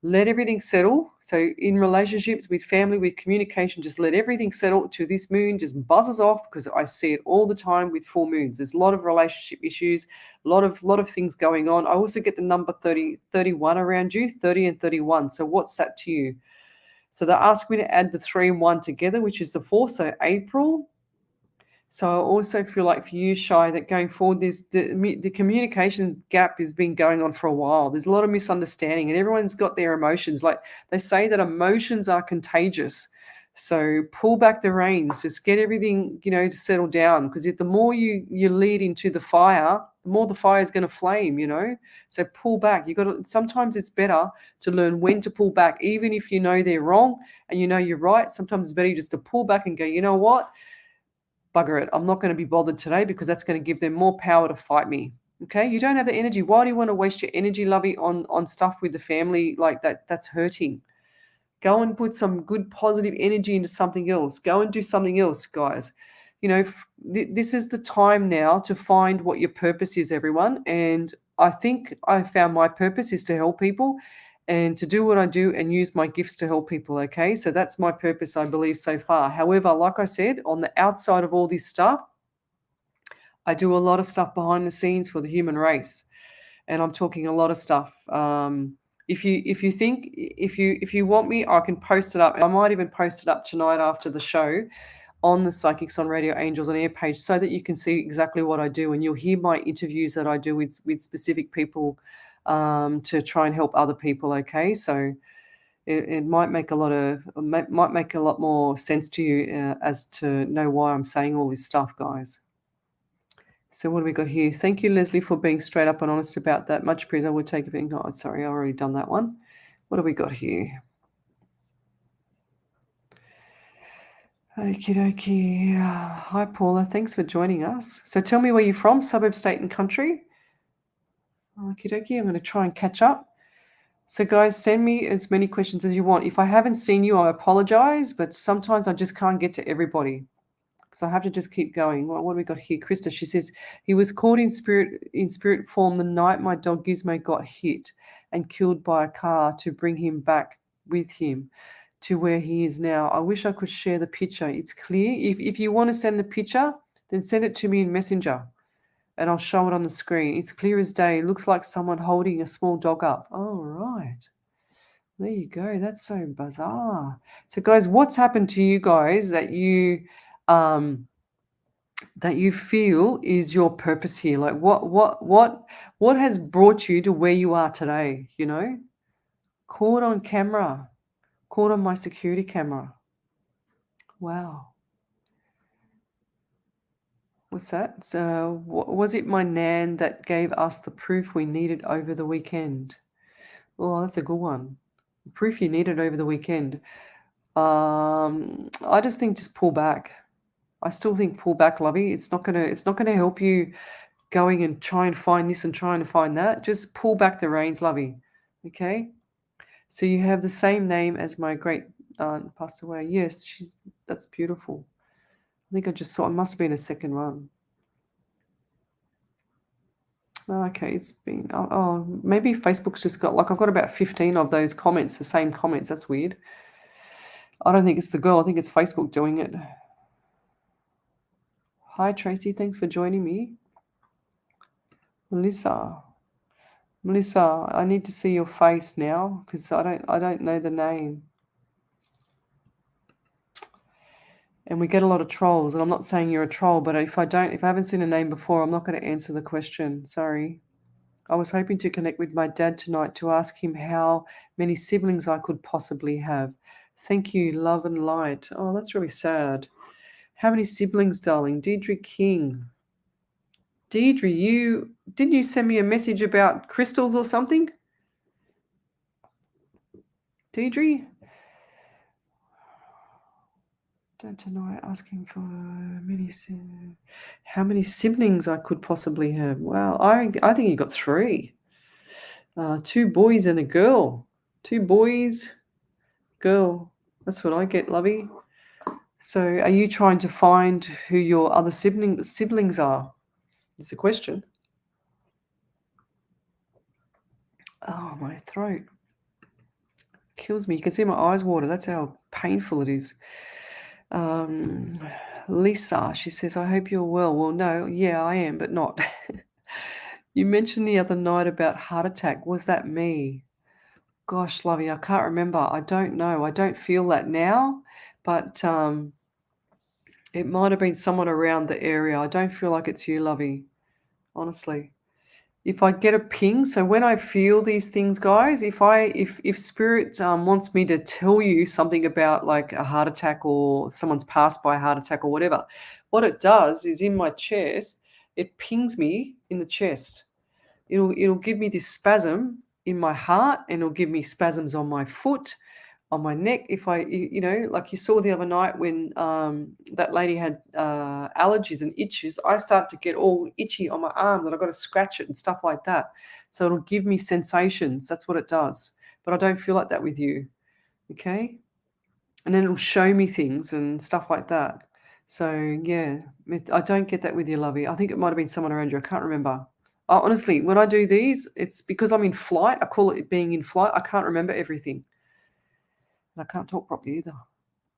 let everything settle. So in relationships, with family, with communication, just let everything settle to this moon. Just buzzes off because I see it all the time with full moons. There's a lot of relationship issues, a lot of things going on. I also get the number 30, 31 around you, 30 and 31. So what's that to you? So they asked me to add the 3 and 1 together, which is the 4, so April. So I also feel like for you, Shy, that going forward, the communication gap has been going on for a while. There's a lot of misunderstanding, and everyone's got their emotions. Like they say that emotions are contagious. So pull back the reins, just get everything, to settle down. Because if the more you lead into the fire, the more the fire is going to flame. So pull back. You got to. Sometimes it's better to learn when to pull back, even if you know they're wrong and you know you're right. Sometimes it's better just to pull back and go, you know what? Bugger it. I'm not going to be bothered today because that's going to give them more power to fight me. Okay. You don't have the energy. Why do you want to waste your energy, Lovey, on stuff with the family like that? That's hurting. Go and put some good positive energy into something else. Go and do something else, guys. This is the time now to find what your purpose is, everyone. And I think I found my purpose is to help people and to do what I do and use my gifts to help people. Okay. So that's my purpose, I believe, so far. However, like I said, on the outside of all this stuff, I do a lot of stuff behind the scenes for the human race, and I'm talking a lot of stuff. If you want me, I can post it up. I might even post it up tonight after the show on the Psychics on Radio Angels on Air page, so that you can see exactly what I do, and you'll hear my interviews that I do with specific people to try and help other people. Okay, so it might make might make a lot more sense to you as to know why I'm saying all this stuff, guys. So what do we got here? Thank you, Leslie, for being straight up and honest about that. Much appreciated. I would take it. Oh, sorry, I've already done that one. What do we got here? Okie dokie. Hi, Paula. Thanks for joining us. So tell me where you're from, suburb, state, and country. Okie dokie. I'm going to try and catch up. So, guys, send me as many questions as you want. If I haven't seen you, I apologize, but sometimes I just can't get to everybody. So I have to just keep going. What do we got here? Krista, she says, he was caught in spirit form the night my dog Gizmo got hit and killed by a car to bring him back with him to where he is now. I wish I could share the picture. It's clear. If you want to send the picture, then send it to me in Messenger and I'll show it on the screen. It's clear as day. It looks like someone holding a small dog up. Oh, right. There you go. That's so bizarre. So, guys, what's happened to you guys that you feel is your purpose here? Like what has brought you to where you are today? Caught on camera, caught on my security camera. Wow. What's that? So was it my nan that gave us the proof we needed over the weekend? Oh, that's a good one. Proof you needed over the weekend. I just think just pull back. I still think pull back, Lovey. It's not gonna help you going and try and find this and trying to find that. Just pull back the reins, Lovey. Okay? So you have the same name as my great aunt passed away. Yes, that's beautiful. I think I just saw it must have been a second one. Okay, it's been maybe Facebook's just got I've got about 15 of those comments, the same comments. That's weird. I don't think it's the girl, I think it's Facebook doing it. Hi Tracy, thanks for joining me. Melissa, I need to see your face now because I don't know the name. And we get a lot of trolls, and I'm not saying you're a troll, but if I haven't seen a name before, I'm not going to answer the question. Sorry. I was hoping to connect with my dad tonight to ask him how many siblings I could possibly have. Thank you, love and light. Oh, that's really sad. How many siblings, darling? Deirdre King. Deirdre, didn't you send me a message about crystals or something? Deirdre? Dad tonight asking for how many siblings I could possibly have. Wow, I think you got three. 2 boys and a girl. 2 boys, girl. That's what I get, lovey. So, are you trying to find who your other siblings are? Is the question. Oh, my throat kills me. You can see my eyes water. That's how painful it is. Lisa, she says, I hope you're well. Well, no, yeah, I am, but not. You mentioned the other night about heart attack. Was that me? Gosh, lovey, I can't remember. I don't know. I don't feel that now, but it might have been someone around the area. I don't feel like it's you, lovey, honestly. If I get a ping, so when I feel these things, guys, if spirit wants me to tell you something about like a heart attack or someone's passed by a heart attack or whatever, what it does is in my chest, it pings me in the chest. It'll give me this spasm in my heart, and it'll give me spasms on my foot, on my neck. If like you saw the other night when that lady had allergies and itches, I start to get all itchy on my arm and I've got to scratch it and stuff like that. So it'll give me sensations. That's what it does. But I don't feel like that with you. Okay. And then it'll show me things and stuff like that. So yeah, I don't get that with you, lovey. I think it might have been someone around you. I can't remember. Honestly, when I do these, it's because I'm in flight. I call it being in flight. I can't remember everything. And I can't talk properly either.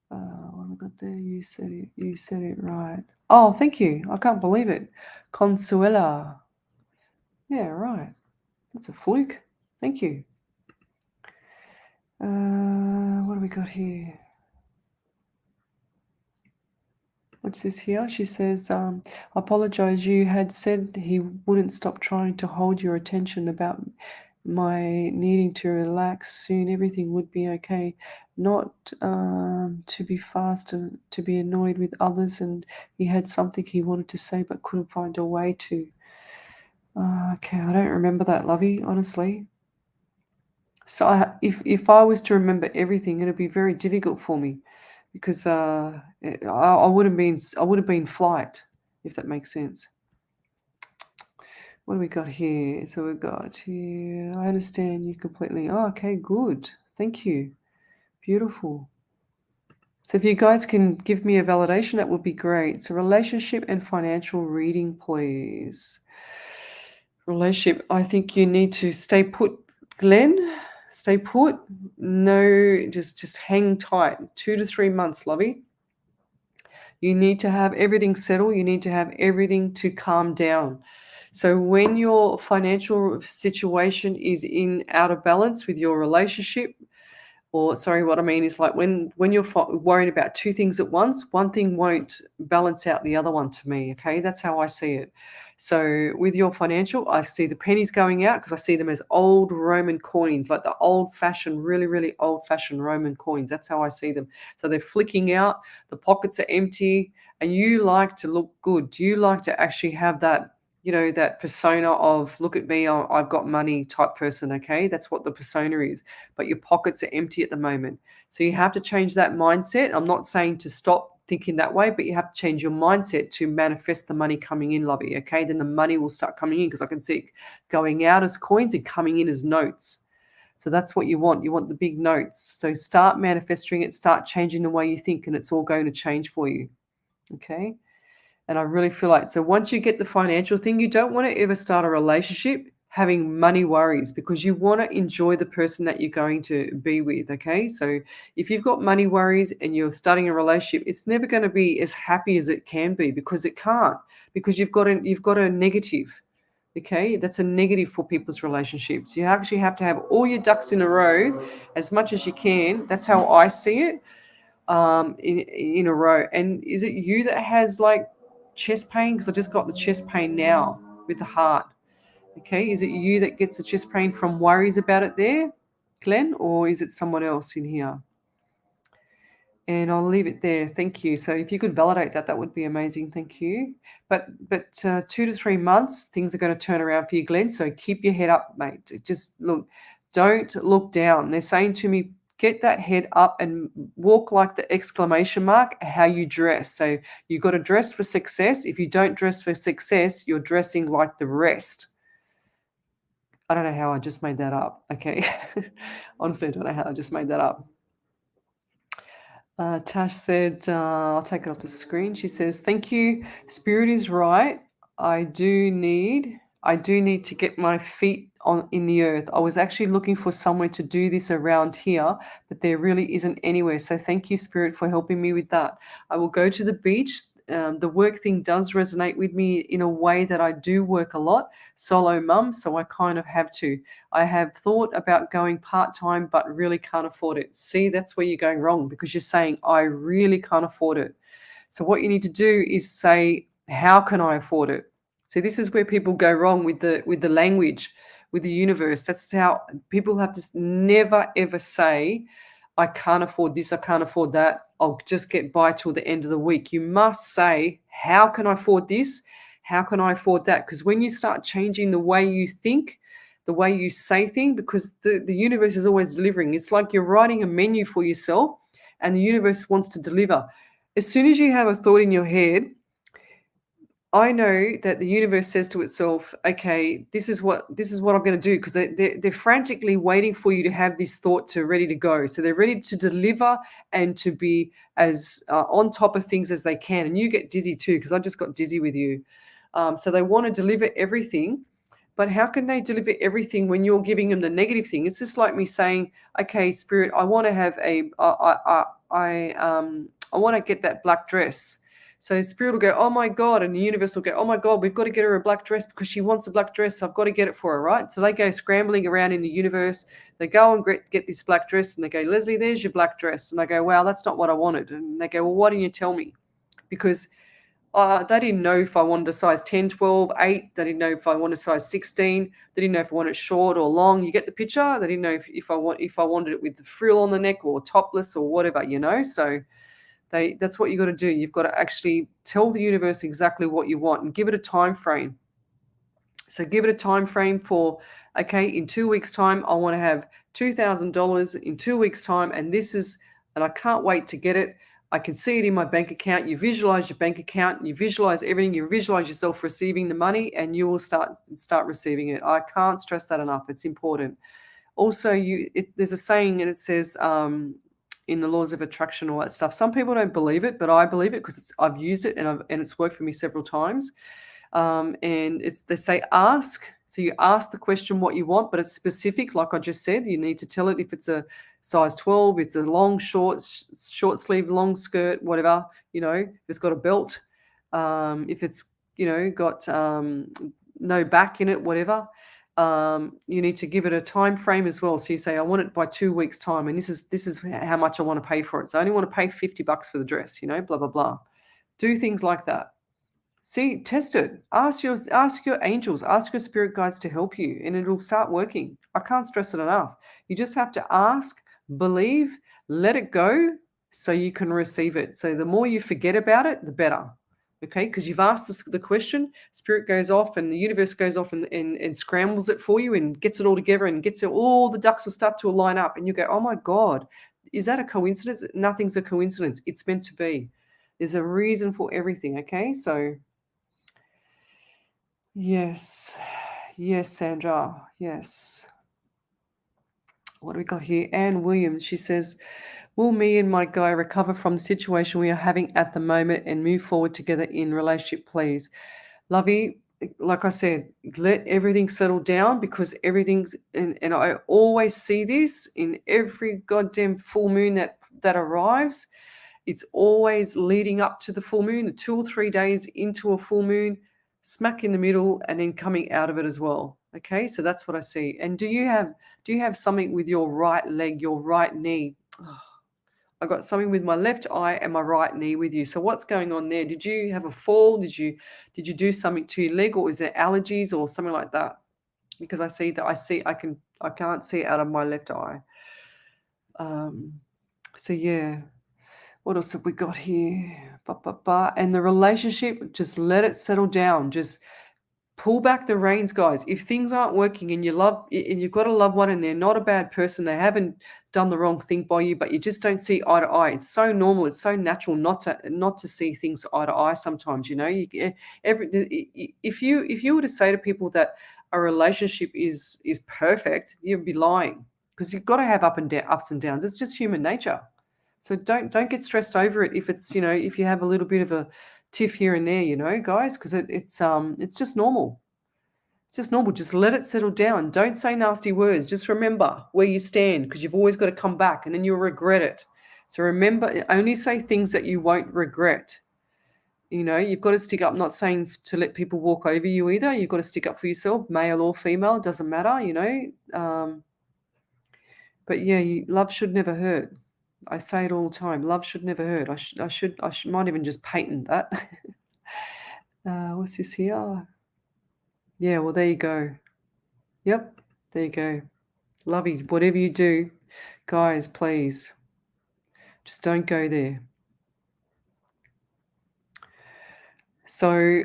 What have I got there? You said it. You said it right. Oh, thank you. I can't believe it. Consuela. Yeah, right. That's a fluke. Thank you. What do we got here? What's this here? She says, I apologize. You had said he wouldn't stop trying to hold your attention about my needing to relax soon. Everything would be okay. Not to be fast and to be annoyed with others. And he had something he wanted to say but couldn't find a way to. Okay, I don't remember that, lovey, honestly. So if I was to remember everything, it'd be very difficult for me because I would have been flight, if that makes sense. What do we got here? So we got here. I understand you completely. Oh, okay, good. Thank you. Beautiful. So if you guys can give me a validation, that would be great. So relationship and financial reading, please. Relationship. I think you need to stay put, Glenn. Stay put. No, just hang tight. 2 to 3 months, lovey. You need to have everything settled. You need to have everything to calm down. So when your financial situation is out of balance with your relationship, or sorry, what I mean is like when you're worrying about two things at once, one thing won't balance out the other one to me. Okay, that's how I see it. So with your financial, I see the pennies going out because I see them as old Roman coins, like the old-fashioned, really, really old-fashioned Roman coins. That's how I see them. So they're flicking out, the pockets are empty, and you like to look good. Do you like to actually have that, that persona of look at me, I've got money type person, okay? That's what the persona is. But your pockets are empty at the moment. So you have to change that mindset. I'm not saying to stop thinking that way, but you have to change your mindset to manifest the money coming in, lovey, okay? Then the money will start coming in because I can see it going out as coins and coming in as notes. So that's what you want. You want the big notes. So start manifesting it, start changing the way you think, and it's all going to change for you, okay? And I really feel like, so once you get the financial thing, you don't want to ever start a relationship having money worries because you want to enjoy the person that you're going to be with. Okay. So if you've got money worries and you're starting a relationship, it's never going to be as happy as it can be because it can't, because you've got a negative. Okay. That's a negative for people's relationships. You actually have to have all your ducks in a row as much as you can. That's how I see it. In a row. And is it you that has like chest pain? Because I just got the chest pain now with the heart. Okay, is it you that gets the chest pain from worries about it there, Glenn, or is it someone else in here? And I'll leave it there. Thank you. So if you could validate that, that would be amazing. Thank you. But 2 to 3 months, things are going to turn around for you, Glenn. So keep your head up, mate. Just look, don't look down. They're saying to me, get that head up and walk like the exclamation mark, how you dress. So you've got to dress for success. If you don't dress for success, you're dressing like the rest. I don't know how I just made that up. Okay. Honestly, I don't know how I just made that up. Tash said, I'll take it off the screen. She says, thank you. Spirit is right. I do need to get my feet on in the earth. I was actually looking for somewhere to do this around here, but there really isn't anywhere. So thank you, Spirit, for helping me with that. I will go to the beach. The work thing does resonate with me in a way that I do work a lot, solo mum, so I kind of have to. I have thought about going part-time, but really can't afford it. See, that's where you're going wrong, because you're saying, I really can't afford it. So what you need to do is say, how can I afford it? So this is where people go wrong with the language, with the universe. That's how people have to never ever say, I can't afford this, I can't afford that. I'll just get by till the end of the week. You must say, how can I afford this? How can I afford that? Because when you start changing the way you think, the way you say things, because the universe is always delivering. It's like you're writing a menu for yourself and the universe wants to deliver. As soon as you have a thought in your head, I know that the universe says to itself, okay, this is what I'm going to do, because they're frantically waiting for you to have this thought to ready to go. So they're ready to deliver and to be as on top of things as they can. And you get dizzy too, because I just got dizzy with you. So they want to deliver everything. But how can they deliver everything when you're giving them the negative thing? It's just like me saying, okay, Spirit, I want to have I want to get that black dress. So Spirit will go, oh my God, and the universe will go, oh my God, we've got to get her a black dress because she wants a black dress. So I've got to get it for her, right? So they go scrambling around in the universe. They go and get this black dress, and they go, Leslie, there's your black dress. And I go, wow, that's not what I wanted. And they go, well, why didn't you tell me? Because they didn't know if I wanted a size 10, 12, 8. They didn't know if I wanted a size 16. They didn't know if I wanted it short or long. You get the picture? They didn't know if I wanted it with the frill on the neck or topless or whatever, So that's what you got to do. You've got to actually tell the universe exactly what you want and give it a time frame. So give it a time frame for, okay, in 2 weeks' time, I want to have $2,000 in 2 weeks' time, and I can't wait to get it. I can see it in my bank account. You visualize your bank account, you visualize everything, you visualize yourself receiving the money, and you will start receiving it. I can't stress that enough. It's important. Also, there's a saying, and it says, in the laws of attraction, all that stuff. Some people don't believe it, but I believe it because I've used it and it's worked for me several times. And they say ask. So you ask the question what you want, but it's specific. Like I just said, you need to tell it if it's a size 12, it's a long, short sleeve, long skirt, whatever, if it's got a belt, if it's, got no back in it, whatever. You need to give it a time frame as well. So you say, I want it by 2 weeks' time, and this is how much I want to pay for it. So I only want to pay $50 for the dress, blah, blah, blah. Do things like that. See, test it. Ask your angels, ask your spirit guides to help you, and it'll start working. I can't stress it enough. You just have to ask, believe, let it go so you can receive it. So the more you forget about it, the better. Okay, because you've asked the question, spirit goes off and the universe goes off and scrambles it for you and gets it all together and all the ducks will start to line up, and you go, oh my God, is that a coincidence? Nothing's a coincidence. It's meant to be. There's a reason for everything. Okay, so yes, Sandra, yes. What do we got here? Anne Williams, she says, will me and my guy recover from the situation we are having at the moment and move forward together in relationship, please? Lovey, like I said, let everything settle down, because everything's, and I always see this in every goddamn full moon that arrives. It's always leading up to the full moon, 2 or 3 days into a full moon, smack in the middle, and then coming out of it as well. Okay, so that's what I see. And do you have something with your right leg, your right knee? Oh, I got something with my left eye and my right knee with you. So what's going on there? Did you have a fall? Did you do something to your leg, or is there allergies or something like that? because I can't see out of my left eye. So yeah, what else have we got here? And the relationship, just let it settle down. Just pull back the reins, guys. If things aren't working and you've got a loved one and they're not a bad person, they haven't done the wrong thing by you, but you just don't see eye to eye. It's so normal. It's so natural not to see things eye to eye sometimes. If you were to say to people that a relationship is perfect, you'd be lying, because you've got to have ups and downs. It's just human nature. So don't get stressed over it if if you have a little bit of a tiff here and there, guys, because it's just normal. It's just normal. Just let it settle down. Don't say nasty words. Just remember where you stand, because you've always got to come back and then you'll regret it. So remember, only say things that you won't regret. You've got to stick up. I'm not saying to let people walk over you either. You've got to stick up for yourself, male or female, doesn't matter, but yeah, love should never hurt. I say it all the time. Love should never hurt. Might even just patent that. What's this here? Yeah, well, there you go. Yep, there you go. Lovey, whatever you do, guys, please, just don't go there. So,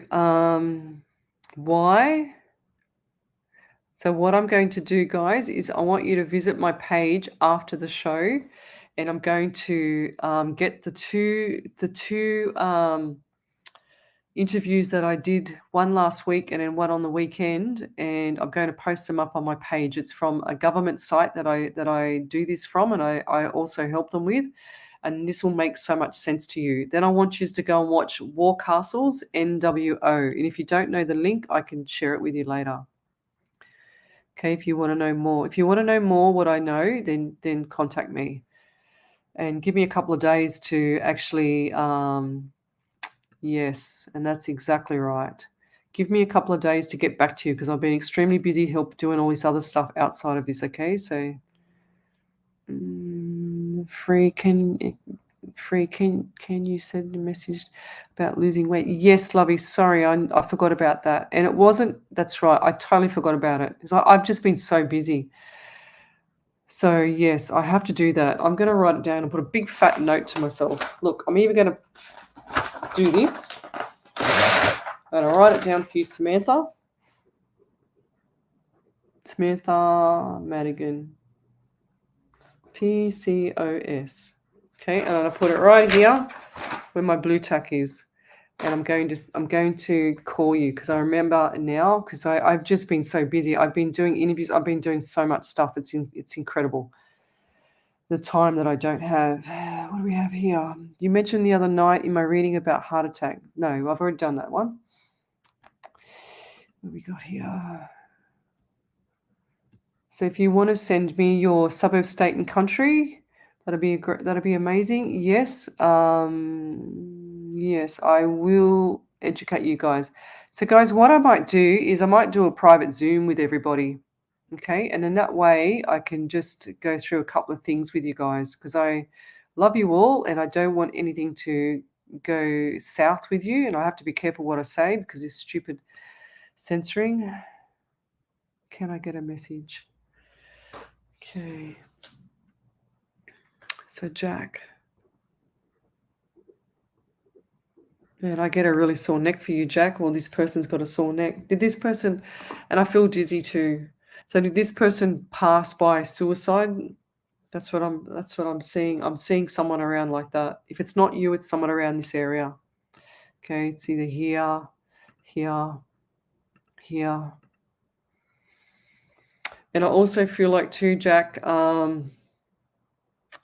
why? So what I'm going to do, guys, is I want you to visit my page after the show, and I'm going to get the two interviews that I did, one last week and then one on the weekend, and I'm going to post them up on my page. It's from a government site that I do this from, and I also help them with, and this will make so much sense to you. Then I want you to go and watch War Castles NWO, and if you don't know the link, I can share it with you later. Okay, if you want to know more. If you want to know more what I know, then contact me. And give me a couple of days to actually, yes, and that's exactly right. Give me a couple of days to get back to you, because I've been extremely busy doing all this other stuff outside of this, okay? So, can you send a message about losing weight? Yes, Lovey, sorry, I forgot about that. And it wasn't, that's right, I totally forgot about it, because I've just been so busy. So yes, I have to do that. I'm going to write it down and put a big fat note to myself. Look, I'm even going to do this. I'm going to write it down for you, Samantha. Samantha Madigan. PCOS. Okay, and I'm going to put it right here where my blue tack is. And I'm going to call you, because I remember now, because I've just been so busy. I've been doing interviews. I've been doing so much stuff. It's incredible, the time that I don't have. What do we have here? You mentioned the other night in my reading about heart attack. No, I've already done that one. What have we got here? So if you want to send me your suburb, state, and country, that'd be amazing. Yes, yes, I will educate you guys. So guys, what I might do is I might do a private Zoom with everybody. Okay, and in that way, I can just go through a couple of things with you guys, because I love you all and I don't want anything to go south with you, and I have to be careful what I say because this stupid censoring. Can I get a message? Okay. So Jack. Man, I get a really sore neck for you, Jack. Well, this person's got a sore neck. Did this person, and I feel dizzy too. So did this person pass by suicide? That's what I'm seeing. I'm seeing someone around like that. If it's not you, it's someone around this area. Okay, it's either here, here, here. And I also feel like too, Jack,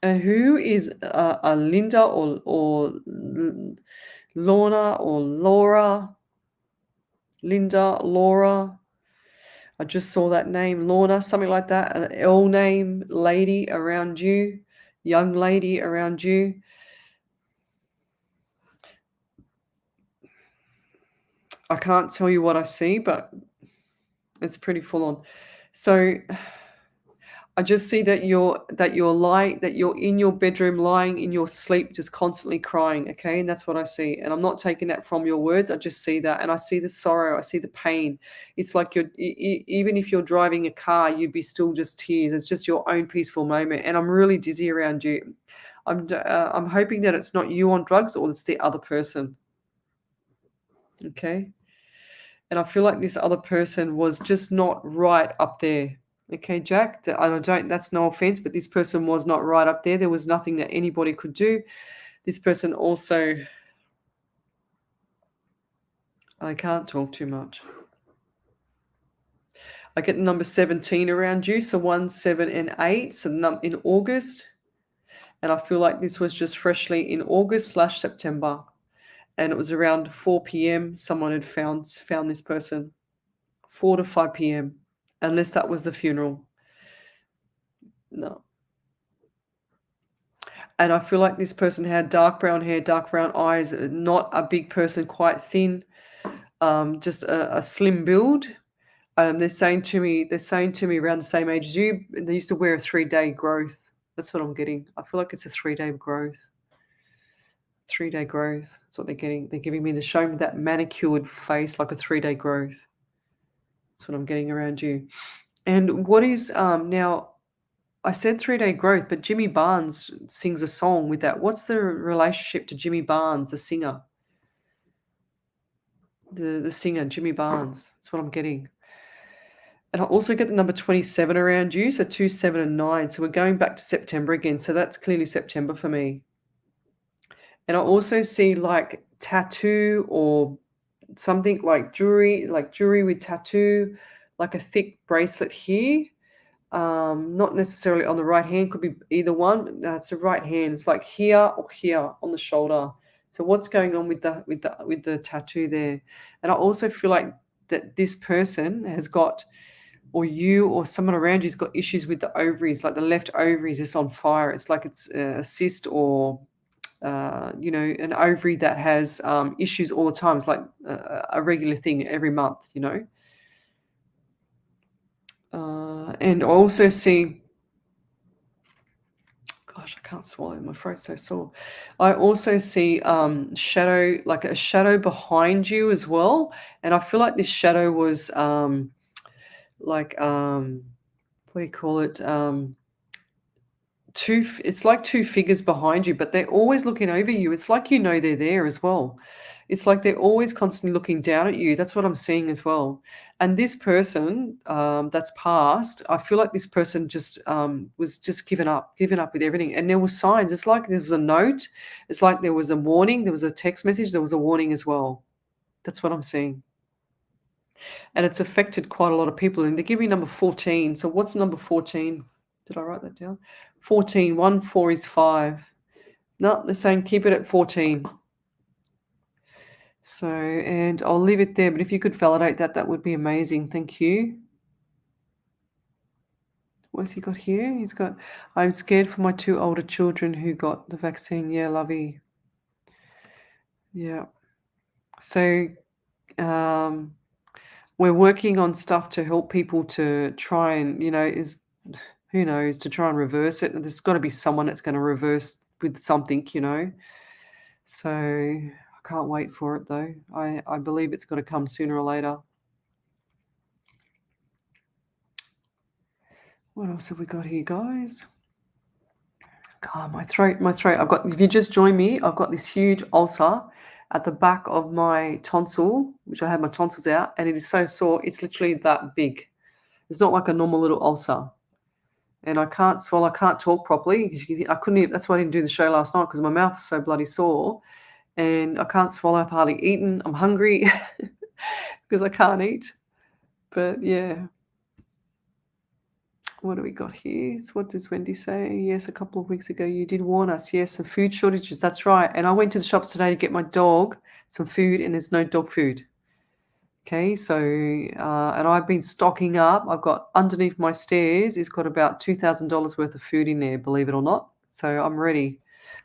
and who is a Linda or Lorna or Laura? Linda, Laura. I just saw that name, Lorna, something like that. An L name lady around you, young lady around you. I can't tell you what I see, but it's pretty full on. So I just see that you're in your bedroom lying in your sleep just constantly crying, okay? And that's what I see. And I'm not taking that from your words. I just see that and I see the sorrow, I see the pain. It's like even if you're driving a car, you'd be still just tears. It's just your own peaceful moment and I'm really dizzy around you. I'm hoping that it's not you on drugs or it's the other person, okay? And I feel like this other person was just not right up there. Okay, Jack, I don't, that's no offense, but this person was not right up there. There was nothing that anybody could do. This person also, I can't talk too much. I get the number 17 around you, so 1, 7, and 8, so in August. And I feel like this was just freshly in August/September. And it was around 4 p.m. Someone had found this person. 4 to 5 p.m. Unless that was the funeral. No. And I feel like this person had dark brown hair, dark brown eyes, not a big person, quite thin, just a slim build. They're saying to me around the same age as you, they used to wear a 3-day growth. That's what I'm getting. I feel like it's a 3-day growth. 3-day growth. That's what they're getting. They're giving me the show me that manicured face like a 3-day growth. That's what I'm getting around you. And what is now I said 3-day growth, but Jimmy Barnes sings a song with that. What's the relationship to Jimmy Barnes, the singer? The singer, Jimmy Barnes. That's what I'm getting. And I also get the number 27 around you, so 2, 7, and 9. So we're going back to September again. So that's clearly September for me. And I also see like tattoo or something like jewelry with tattoo, like a thick bracelet here. Not necessarily on the right hand, could be either one. No, it's the right hand. It's like here or here on the shoulder. So what's going on with the tattoo there? And I also feel like that this person has got, or you or someone around you's got issues with the ovaries, like the left ovaries is on fire. It's like it's a cyst or an ovary that has issues all the time. It's like a regular thing every month, and I also see, gosh, I can't swallow. My throat's so sore. I also see shadow, like a shadow behind you as well. And I feel like this shadow was like what do you call it? It's like two figures behind you, but they're always looking over you. It's like they're there as well. It's like they're always constantly looking down at you. That's what I'm seeing as well. And this person that's passed, I feel like this person just was just given up with everything. And there were signs. It's like there was a note. It's like there was a warning. There was a text message. There was a warning as well. That's what I'm seeing. And it's affected quite a lot of people. And they give me number 14. So what's number 14? Did I write that down? 14. 1, 4 is 5. No, they're saying keep it at 14. So, and I'll leave it there. But if you could validate that, that would be amazing. Thank you. What's he got here? He's got, I'm scared for my 2 older children who got the vaccine. Yeah, lovey. Yeah. So, we're working on stuff to help people to try and, who knows, to try and reverse it. And there's got to be someone that's going to reverse with something, So I can't wait for it though. I believe it's got to come sooner or later. What else have we got here, guys? God, my throat. If you just join me, I've got this huge ulcer at the back of my tonsil, which I had my tonsils out, and it is so sore. It's literally that big. It's not like a normal little ulcer. And I can't swallow, I can't talk properly. I couldn't even, that's why I didn't do the show last night, because my mouth is so bloody sore. And I can't swallow, I've hardly eaten. I'm hungry because I can't eat. But yeah. What do we got here? So what does Wendy say? Yes, a couple of weeks ago you did warn us. Yes, some food shortages. That's right. And I went to the shops today to get my dog some food, and there's no dog food. Okay, so and I've been stocking up. I've got underneath my stairs. It's got about $2,000 worth of food in there, believe it or not. So I'm ready.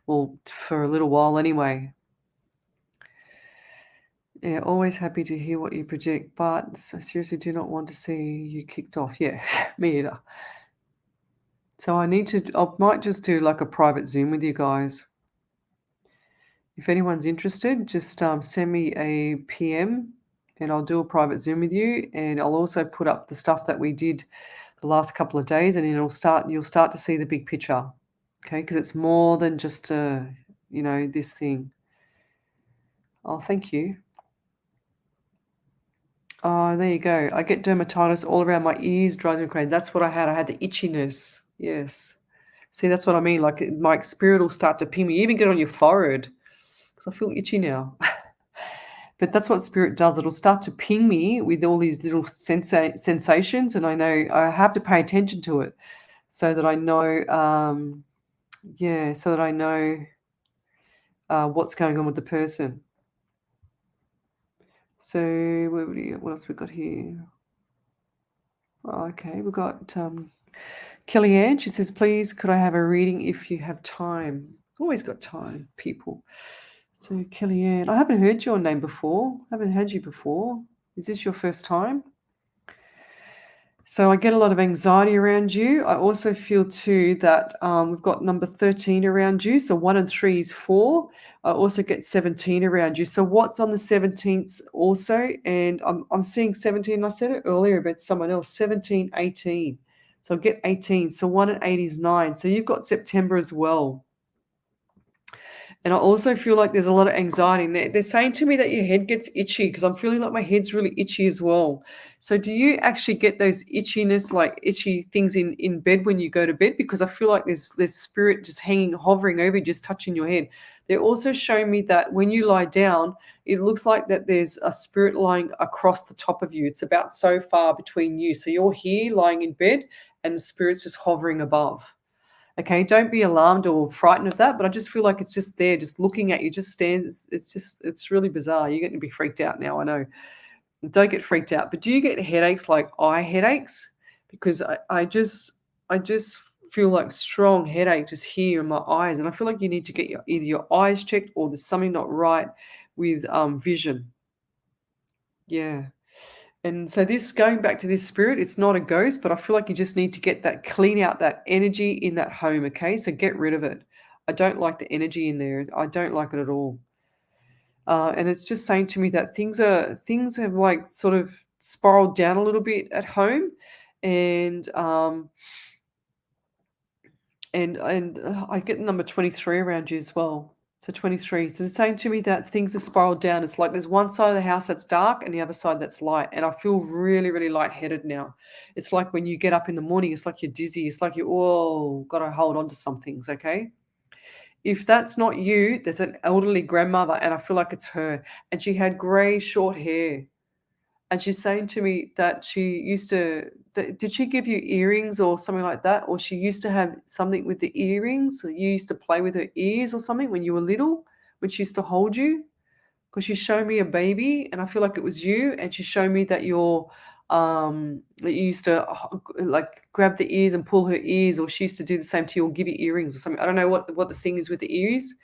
Well, for a little while anyway. Yeah, always happy to hear what you project, but I seriously do not want to see you kicked off. Yeah, me either. So I might just do like a private Zoom with you guys. If anyone's interested, just send me a PM and I'll do a private Zoom with you. And I'll also put up the stuff that we did the last couple of days, and you'll start to see the big picture. Okay, because it's more than just this thing. Oh, thank you. Oh, there you go. I get dermatitis all around my ears, drives me crazy. That's what I had. I had the itchiness. Yes. See, that's what I mean. Like my spirit will start to ping me. You even get on your forehead because I feel itchy now. But that's what spirit does. It'll start to ping me with all these little sensations, and I know I have to pay attention to it so that I know. So that I know what's going on with the person. So what else we got here? Oh, okay, we've got Kellyanne. She says, please, could I have a reading if you have time? Always got time, people. So Kellyanne, I haven't heard your name before. I haven't had you before. Is this your first time? So I get a lot of anxiety around you. I also feel too that we've got number 13 around you. So 1 and 3 is 4. I also get 17 around you. So what's on the 17th also? And I'm seeing 17. I said it earlier about someone else, 17, 18. So I get 18. So 1 and 8 is 9. So you've got September as well. And I also feel like there's a lot of anxiety. And they're saying to me that your head gets itchy because I'm feeling like my head's really itchy as well. So do you actually get those itchiness, like itchy things in bed when you go to bed? Because I feel like there's spirit just hovering over you, just touching your head. They're also showing me that when you lie down, it looks like that there's a spirit lying across the top of you. It's about so far between you. So you're here lying in bed and the spirit's just hovering above. Okay, don't be alarmed or frightened of that, but I just feel like it's just there, just looking at you, just stands. It's really bizarre. You're getting to be freaked out now, I know. Don't get freaked out. But do you get headaches like eye headaches? Because I just feel like strong headache just here in my eyes. And I feel like you need to get either your eyes checked or there's something not right with vision. Yeah. And so this going back to this spirit, it's not a ghost, but I feel like you just need to get that clean out that energy in that home, okay? So get rid of it. I don't like the energy in there. I don't like it at all. And it's just saying to me that things have like sort of spiraled down a little bit at home, and I get number 23 around you as well. So 23. So it's saying to me that things have spiraled down. It's like there's one side of the house that's dark and the other side that's light. And I feel really, really lightheaded now. It's like when you get up in the morning, it's like you're dizzy. It's like got to hold on to some things, okay? If that's not you, there's an elderly grandmother, and I feel like it's her. And she had grey, short hair. And she's saying to me that she used to did she give you earrings or something like that? Or she used to have something with the earrings, or you used to play with her ears or something when you were little, when she used to hold you? Because she showed me a baby, and I feel like it was you, and she showed me that that you used to like grab the ears and pull her ears, or she used to do the same to you or give you earrings or something. I don't know what this thing is with the ears.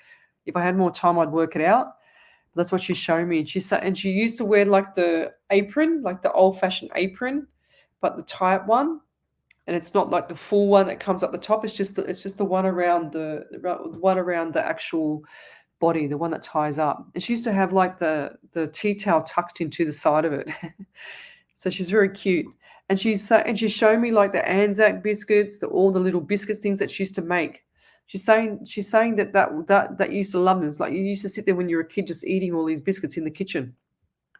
If I had more time, I'd work it out. That's what she's showing me. And she used to wear like the apron, like the old-fashioned apron, but the tight one. And it's not like the full one that comes up the top. It's just the one around the one around the actual body, the one that ties up. And she used to have like the tea towel tucked into the side of it. So she's very cute. And she's showing me like the Anzac biscuits, all the little biscuits things that she used to make. She's saying that you used to love them. It's like you used to sit there when you were a kid just eating all these biscuits in the kitchen.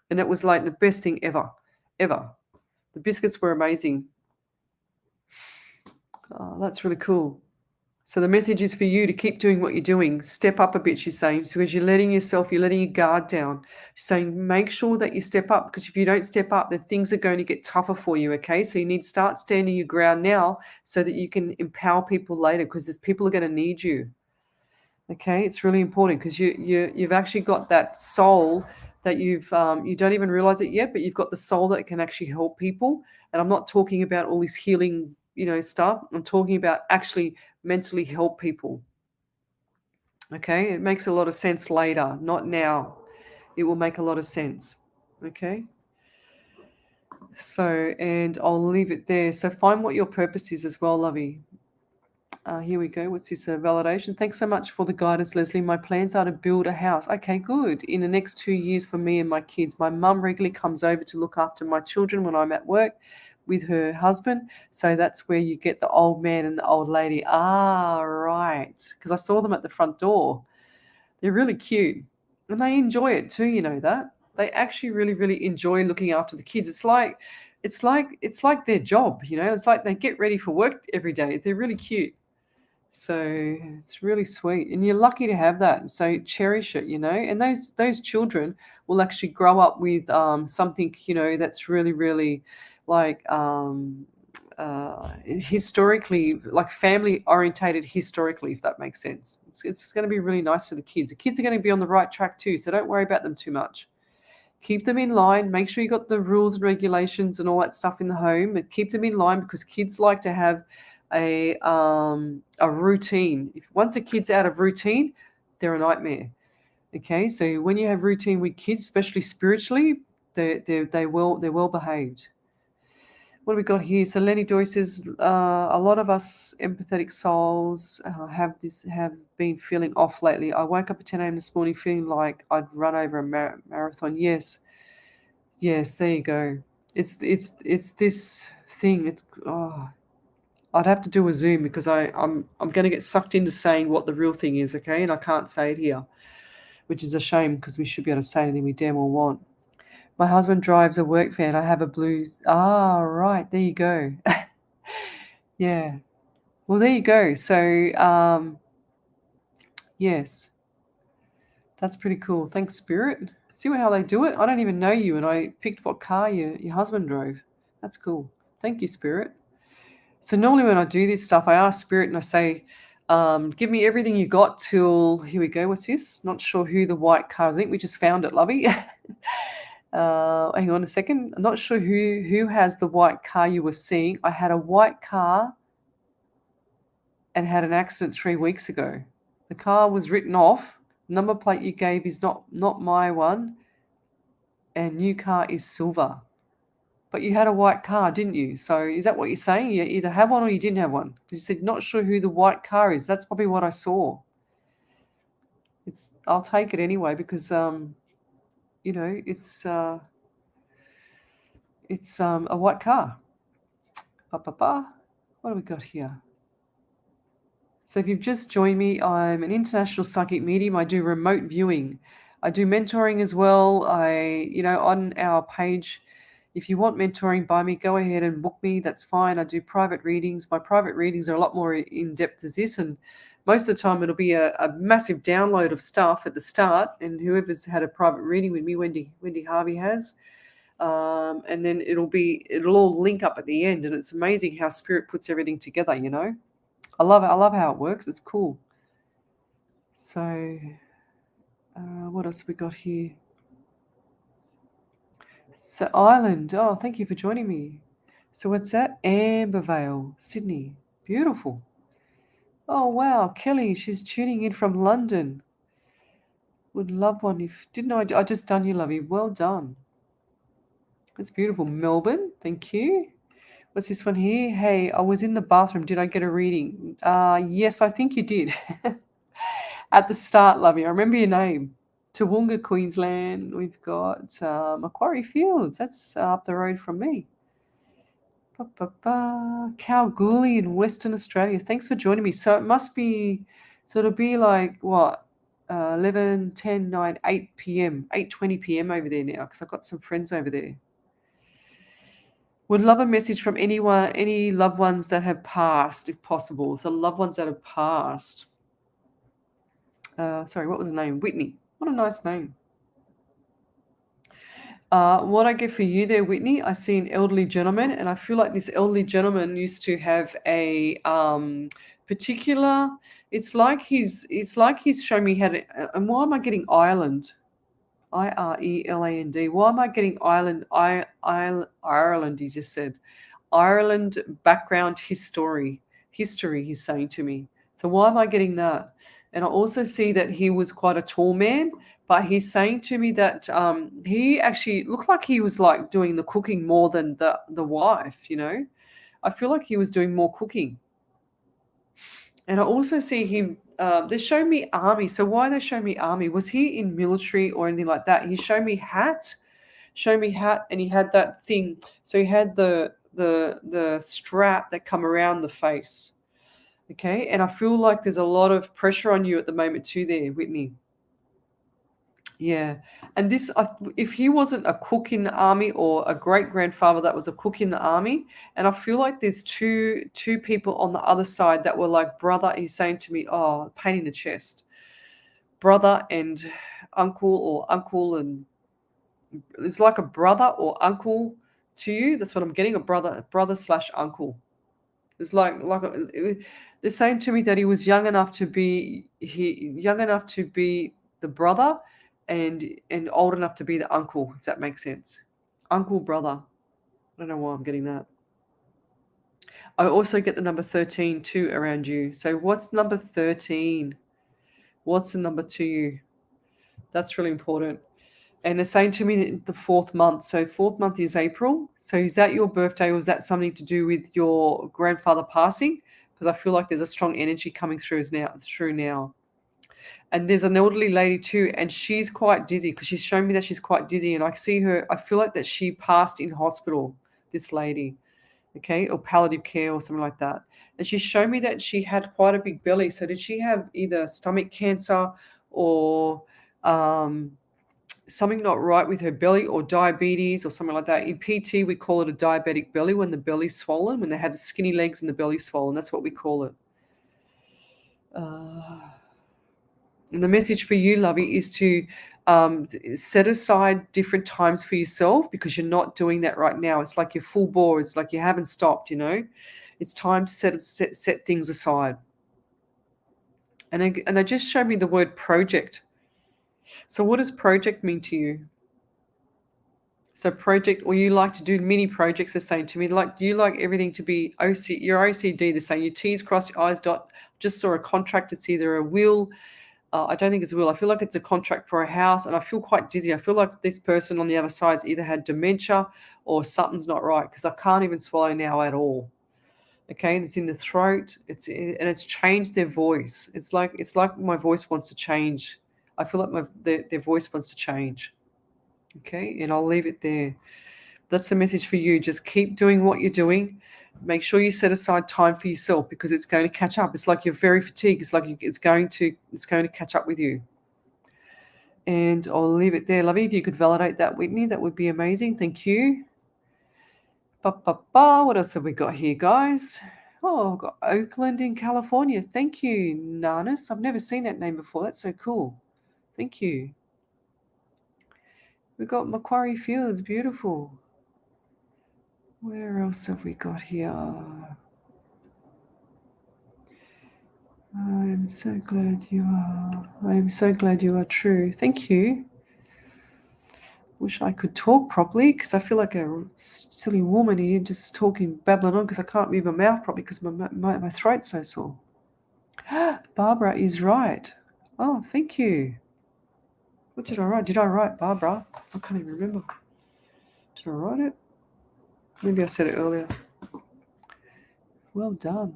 And it was like the best thing ever. Ever. The biscuits were amazing. Oh, that's really cool. So the message is for you to keep doing what you're doing. Step up a bit, she's saying, because you're letting your guard down. She's saying, make sure that you step up, because if you don't step up, then things are going to get tougher for you, okay? So you need to start standing your ground now so that you can empower people later, because there's people are going to need you. Okay, it's really important because you've actually got that soul that you don't even realize it yet, but you've got the soul that can actually help people. And I'm not talking about all this healing, stuff. I'm talking about actually mentally help people. Okay, it makes a lot of sense later, not now. It will make a lot of sense. Okay. So, and I'll leave it there. So find what your purpose is as well, lovey. Here we go. What's this validation? Thanks so much for the guidance, Leslie. My plans are to build a house. Okay, good. In the next 2 years for me and my kids. My mum regularly comes over to look after my children when I'm at work with her husband. So that's where you get the old man and the old lady. Ah, right. Because I saw them at the front door. They're really cute. And they enjoy it too, you know that. They actually really, really enjoy looking after the kids. It's like their job, you know. It's like they get ready for work every day. They're really cute. So it's really sweet, and you're lucky to have that. So cherish it, you know. And those children will actually grow up with something, you know, that's really, really like historically, like family orientated historically, if that makes sense. It's going to be really nice for the kids. The kids are going to be on the right track too, so don't worry about them too much. Keep them in line. Make sure you got the rules and regulations and all that stuff in the home, and keep them in line because kids like to have a routine. If once a kid's out of routine, they're a nightmare. Okay, so when you have routine with kids, especially spiritually, they're well behaved. What have we got here? So Lenny Joy says, a lot of us empathetic souls have been feeling off lately. I woke up at 10 a.m. this morning feeling like I'd run over a marathon. Yes, there you go. It's this thing. I'd have to do a Zoom because I'm going to get sucked into saying what the real thing is, okay? And I can't say it here, which is a shame because we should be able to say anything we damn well want. My husband drives a work van. I have a blue. Ah, right. There you go. Yeah. Well, there you go. So, yes, that's pretty cool. Thanks, Spirit. See how they do it? I don't even know you, and I picked what car your husband drove. That's cool. Thank you, Spirit. So normally when I do this stuff, I ask Spirit and I say, give me everything you got till, here we go, what's this? Not sure who the white car is. I think we just found it, Lovey. Hang on a second. I'm not sure who has the white car you were seeing. I had a white car and had an accident 3 weeks ago. The car was written off. Number plate you gave is not my one. And new car is silver. But you had a white car, didn't you? So is that what you're saying? You either have one or you didn't have one. Because you said not sure who the white car is. That's probably what I saw. I'll take it anyway because you know, it's a white car. What have we got here? So if you've just joined me, I'm an international psychic medium. I do remote viewing. I do mentoring as well. On our page, if you want mentoring by me, go ahead and book me. That's fine. I do private readings. My private readings are a lot more in depth as this, and most of the time it'll be a massive download of stuff at the start. And whoever's had a private reading with me, Wendy Harvey has, and then it'll all link up at the end. And it's amazing how Spirit puts everything together. You know, I love how it works. It's cool. So, what else have we got here? So Ireland. Oh, thank you for joining me. So what's that? Ambervale, Sydney. Beautiful. Oh, wow. Kelly, she's tuning in from London. Would love one if... Didn't I just done you, lovey. Well done. That's beautiful. Melbourne. Thank you. What's this one here? Hey, I was in the bathroom. Did I get a reading? Yes, I think you did. At the start, lovey. I remember your name. Toowoomba, Queensland. We've got Macquarie Fields. That's up the road from me. Kalgoorlie in Western Australia. Thanks for joining me. So it must be, so it'll be like what, 11, 10, 9, 8 p.m., 8:20 p.m. over there now because I've got some friends over there. Would love a message from anyone, any loved ones that have passed, if possible. So loved ones that have passed. Sorry, what was the name? Whitney. What a nice name. What I get for you there, Whitney, I see an elderly gentleman, and I feel like this elderly gentleman used to have a particular. It's like he's showing me how to. And why am I getting Ireland? Ireland. Why am I getting Ireland? Ireland. He just said Ireland background history. History. He's saying to me. So why am I getting that? And I also see that he was quite a tall man. But he's saying to me that he actually looked like he was like doing the cooking more than the wife, you know. I feel like he was doing more cooking. And I also see him. They show me army. So why they show me army? Was he in military or anything like that? He showed me hat, and he had that thing. So he had the strap that come around the face. Okay, and I feel like there's a lot of pressure on you at the moment too, there, Whitney. Yeah, and this, if he wasn't a cook in the army or a great grandfather that was a cook in the army, and I feel like there's two people on the other side that were like brother. He's saying to me, "Oh, pain in the chest, brother and uncle, and it's like a brother or uncle to you." That's what I'm getting, a brother slash uncle. It's they're saying to me that he was young enough to be the brother, and old enough to be the uncle, if that makes sense. Uncle, brother. I don't know why I'm getting that. I also get the number 13 too around you. So what's number 13? What's the number to you? That's really important. And they're saying to me the fourth month. So fourth month is April. So is that your birthday, or is that something to do with your grandfather passing? Because I feel like there's a strong energy coming through now. And there's an elderly lady too, and she's quite dizzy, because she's shown me that she's quite dizzy, and I see her. I feel like that she passed in hospital. This lady, okay, or palliative care or something like that. And she showed me that she had quite a big belly. So did she have either stomach cancer or something not right with her belly, or diabetes or something like that? In PT, we call it a diabetic belly, when the belly's swollen, when they have the skinny legs and the belly swollen. That's what we call it. Uh, and the message for you, lovey, is to set aside different times for yourself, because you're not doing that right now. It's like you're full bore. It's like you haven't stopped, It's time to set things aside. And they just showed me the word project. So what does project mean to you? So project, or you like to do mini projects, they're saying to me. Like, do you like everything to be your OCD? They're saying your T's cross, your I's dot. Just saw a contract. It's either a will. I don't think it's a will. I feel like it's a contract for a house, and I feel quite dizzy. I feel like this person on the other side's either had dementia or something's not right, because I can't even swallow now at all. Okay, and it's in the throat. It's changed their voice. It's like my voice wants to change. I feel like their voice wants to change. Okay, and I'll leave it there. That's the message for you. Just keep doing what you're doing. Make sure you set aside time for yourself, because it's going to catch up. It's like you're very fatigued. It's like it's going to catch up with you. And I'll leave it there, lovey. If you could validate that, Whitney, that would be amazing. Thank you. What else have we got here, guys? Oh, I've got Oakland in California. Thank you, Nanas. I've never seen that name before. That's so cool. Thank you. We've got Macquarie Fields. Beautiful. Where else have we got here? I'm so glad you are. I am so glad you are true. Thank you. Wish I could talk properly, because I feel like a silly woman here, just talking, babbling on, because I can't move my mouth properly because my throat's so sore. Barbara is right. Oh, thank you. What did I write? Did I write Barbara? I can't even remember. Did I write it? Maybe I said it earlier. Well done.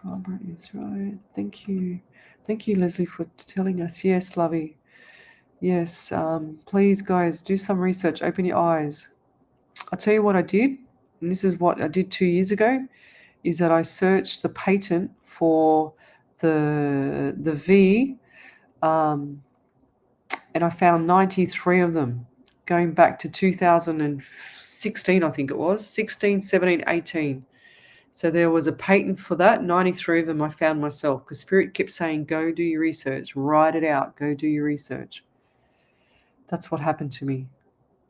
Barbara is right. Thank you. Thank you, Leslie, for telling us. Yes, lovey. Yes. Please, guys, do some research. Open your eyes. I'll tell you what I did, and this is what I did 2 years ago, is that I searched the patent for the V, and I found 93 of them, going back to 2016, I think it was, 16, 17, 18. So there was a patent for that. 93 of them I found myself, because Spirit kept saying, go do your research, write it out, go do your research. That's what happened to me.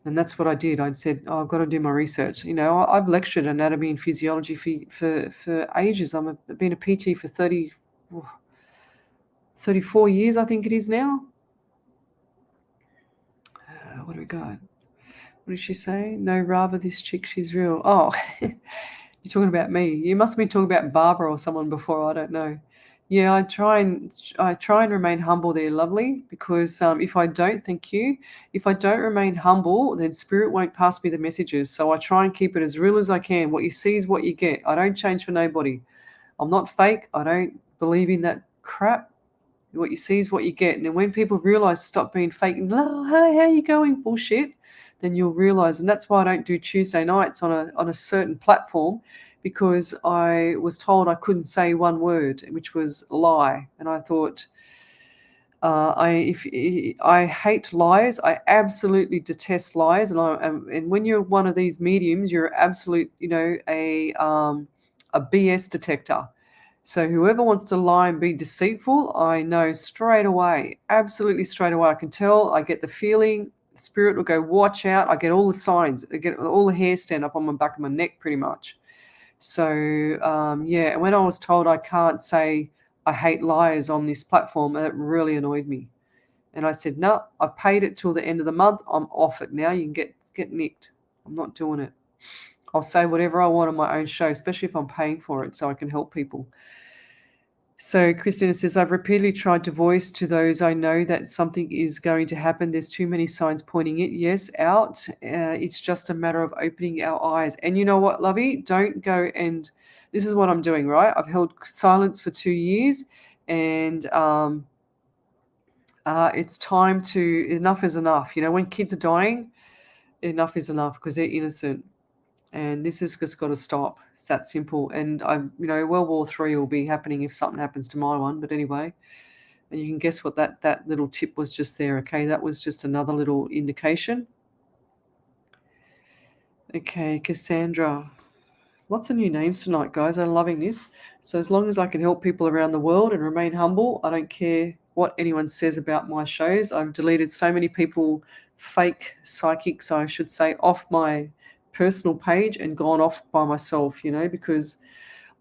And that's what I did. I said, oh, I've got to do my research. I've lectured anatomy and physiology for ages. I've been a PT for 34 years, I think it is now. What do we got? What did she say? No, rather this chick, she's real. Oh, you're talking about me. You must have been talking about Barbara or someone before. I don't know. Yeah, I try and remain humble there, lovely, because if I don't, thank you, if I don't remain humble, then Spirit won't pass me the messages. So I try and keep it as real as I can. What you see is what you get. I don't change for nobody. I'm not fake. I don't believe in that crap. What you see is what you get. And then when people realize to stop being fake and, oh, hey, how you going? Bullshit, then you'll realize. And that's why I don't do Tuesday nights on a certain platform, because I was told I couldn't say one word, which was lie. And I thought, I hate lies. I absolutely detest lies. And when you're one of these mediums, you're absolute, a BS detector. So whoever wants to lie and be deceitful, I know straight away, absolutely straight away. I can tell. I get the feeling. The spirit will go, watch out. I get all the signs. I get all the hair stand up on my back of my neck, pretty much. So yeah. And when I was told I can't say I hate liars on this platform, it really annoyed me. And I said, no, I've paid it till the end of the month. I'm off it now. You can get nicked. I'm not doing it. I'll say whatever I want on my own show, especially if I'm paying for it, so I can help people. So Christina says, I've repeatedly tried to voice to those I know that something is going to happen. There's too many signs pointing it, yes, out. It's just a matter of opening our eyes. And you know what, Lovey? Don't go and this is what I'm doing, right? I've held silence for 2 years, and it's time to, enough is enough. When kids are dying, enough is enough because they're innocent. And this has just got to stop. It's that simple. And World War III will be happening if something happens to my one. But anyway, and you can guess what that little tip was just there. Okay, that was just another little indication. Okay, Cassandra. Lots of new names tonight, guys. I'm loving this. So as long as I can help people around the world and remain humble, I don't care what anyone says about my shows. I've deleted so many people, fake psychics, I should say, off my personal page and gone off by myself, because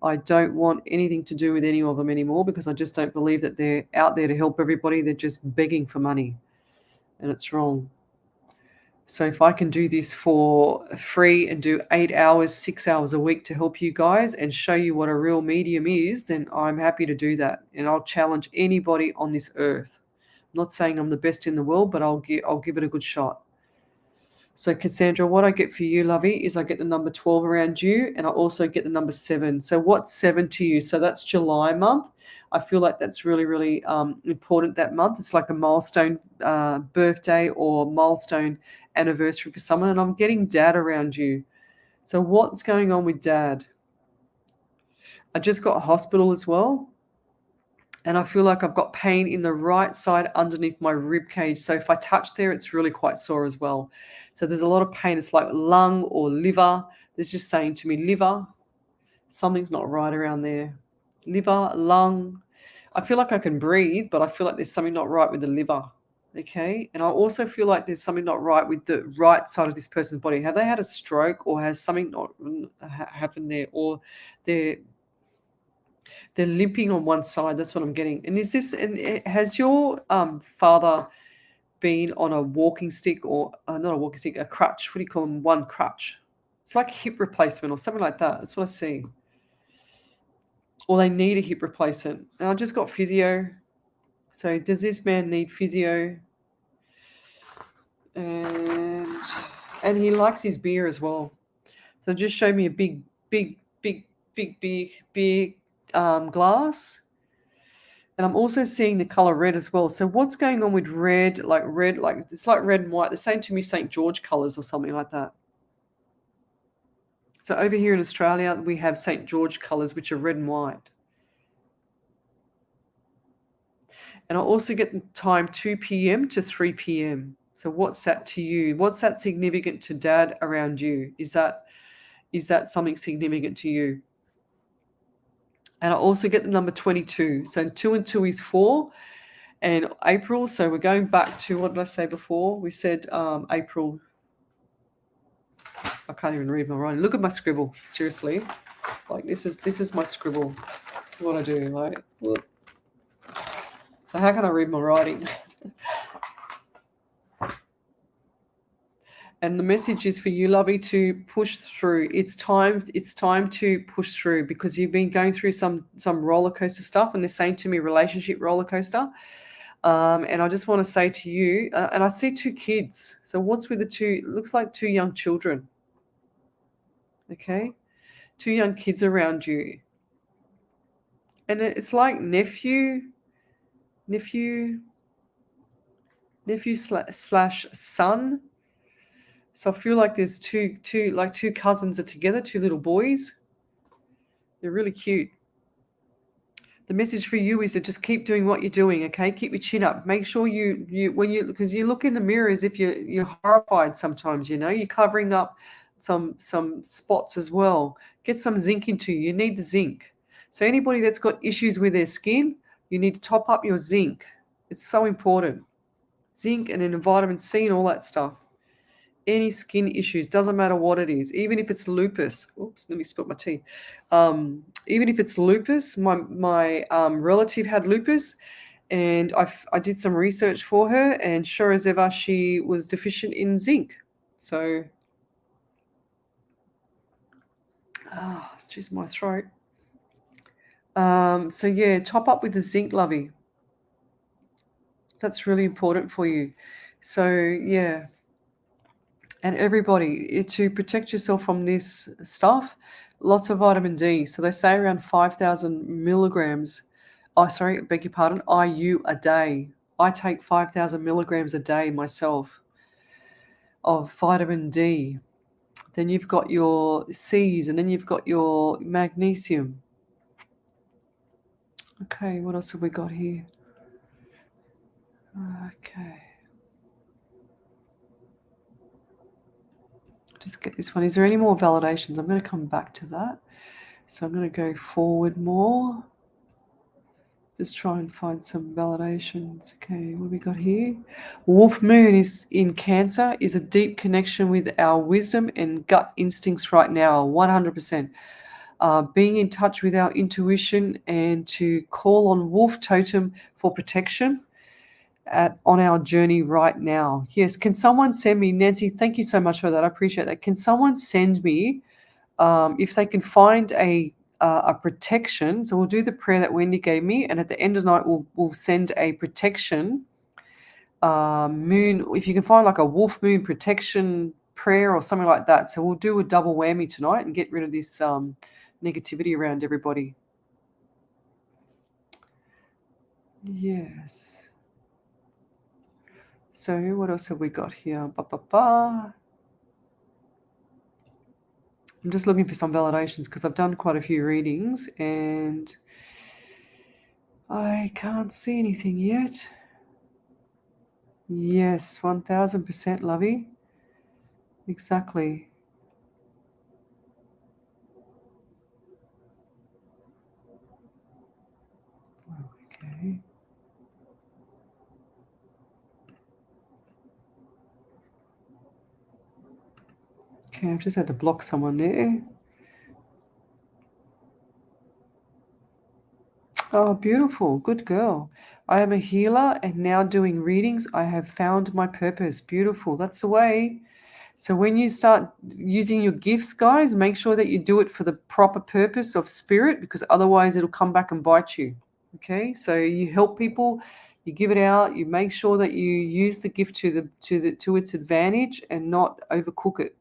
I don't want anything to do with any of them anymore, because I just don't believe that they're out there to help everybody. They're just begging for money, and it's wrong. So if I can do this for free and do 8 hours, 6 hours a week to help you guys and show you what a real medium is, then I'm happy to do that. And I'll challenge anybody on this earth. I'm not saying I'm the best in the world, but I'll give it a good shot. So Cassandra, what I get for you, lovey, is I get the number 12 around you, and I also get the number 7. So what's 7 to you? So that's July month. I feel like that's really, really important that month. It's like a milestone birthday or milestone anniversary for someone, and I'm getting dad around you. So what's going on with dad? I just got hospital as well. And I feel like I've got pain in the right side underneath my rib cage. So if I touch there, it's really quite sore as well. So there's a lot of pain. It's like lung or liver. There's just saying to me, liver, something's not right around there. Liver, lung. I feel like I can breathe, but I feel like there's something not right with the liver. Okay. And I also feel like there's something not right with the right side of this person's body. Have they had a stroke, or has something not happened there, or they're limping on one side? That's what I'm getting. And has your father been on a walking stick, or not a walking stick, a crutch? What do you call them? One crutch. It's like a hip replacement or something like that. That's what I see. Or they need a hip replacement. And I just got physio. So does this man need physio? And he likes his beer as well. So just show me a big glass. And I'm also seeing the color red as well. So what's going on with red? Like it's like red and white. The same to me, St. George colors or something like that. So over here in Australia, we have St. George colors, which are red and white. And I also get the time 2 p.m. to 3 p.m. So what's that to you? What's that significant to dad around you? Is that something significant to you? And I also get the number 22. So 2 and 2 is 4. And April, so we're going back to, what did I say before? We said April. I can't even read my writing. Look at my scribble, seriously. Like this is my scribble. This is what I do. Like, look. So how can I read my writing? And the message is for you, Lovey, to push through. It's time to push through, because you've been going through some roller coaster stuff, and they're saying to me relationship roller coaster. And I just want to say to you, and I see 2 kids. So what's with the 2? It looks like 2 young children. Okay, 2 young kids around you. And it's like nephew, slash son. So I feel like there's two cousins are together, two little boys. They're really cute. The message for you is to just keep doing what you're doing, okay? Keep your chin up. Make sure because you look in the mirror as if you're horrified sometimes, you're covering up some spots as well. Get some zinc into you. You need the zinc. So anybody that's got issues with their skin, you need to top up your zinc. It's so important. Zinc and then vitamin C and all that stuff. Any skin issues, doesn't matter what it is, even if it's lupus. Oops, let me spill my tea. Even if it's lupus, my relative had lupus, and I did some research for her, and sure as ever, she was deficient in zinc. So, geez, my throat. So yeah, top up with the zinc, lovey. That's really important for you. So yeah, and everybody, to protect yourself from this stuff, lots of vitamin D. So they say around 5,000 milligrams. Oh, sorry, beg your pardon, IU a day. I take 5,000 milligrams a day myself of vitamin D. Then you've got your C's, and then you've got your magnesium. Okay, what else have we got here? Okay. Just get this one. Is there any more validations? I'm going to come back to that. So I'm going to go forward more. Just try and find some validations. Okay, what have we got here? Wolf Moon is in Cancer, is a deep connection with our wisdom and gut instincts right now, 100%. Being in touch with our intuition and to call on Wolf Totem for protection on our journey right now. Yes, can someone send me, Nancy, thank you so much for that. I appreciate that. Can someone send me, if they can find a protection? So we'll do the prayer that Wendy gave me, and at the end of the night, we'll send a protection moon. If you can find like a wolf moon protection prayer or something like that. So we'll do a double whammy tonight and get rid of this negativity around everybody. Yes. So what else have we got here? I'm just looking for some validations because I've done quite a few readings and I can't see anything yet. Yes, 1000%, lovey. Exactly. Okay. Okay, I've just had to block someone there. Oh, beautiful. Good girl. I am a healer and now doing readings. I have found my purpose. Beautiful. That's the way. So when you start using your gifts, guys, make sure that you do it for the proper purpose of spirit, because otherwise it'll come back and bite you. Okay? So you help people, you give it out, you make sure that you use the gift to its advantage and not overcook it.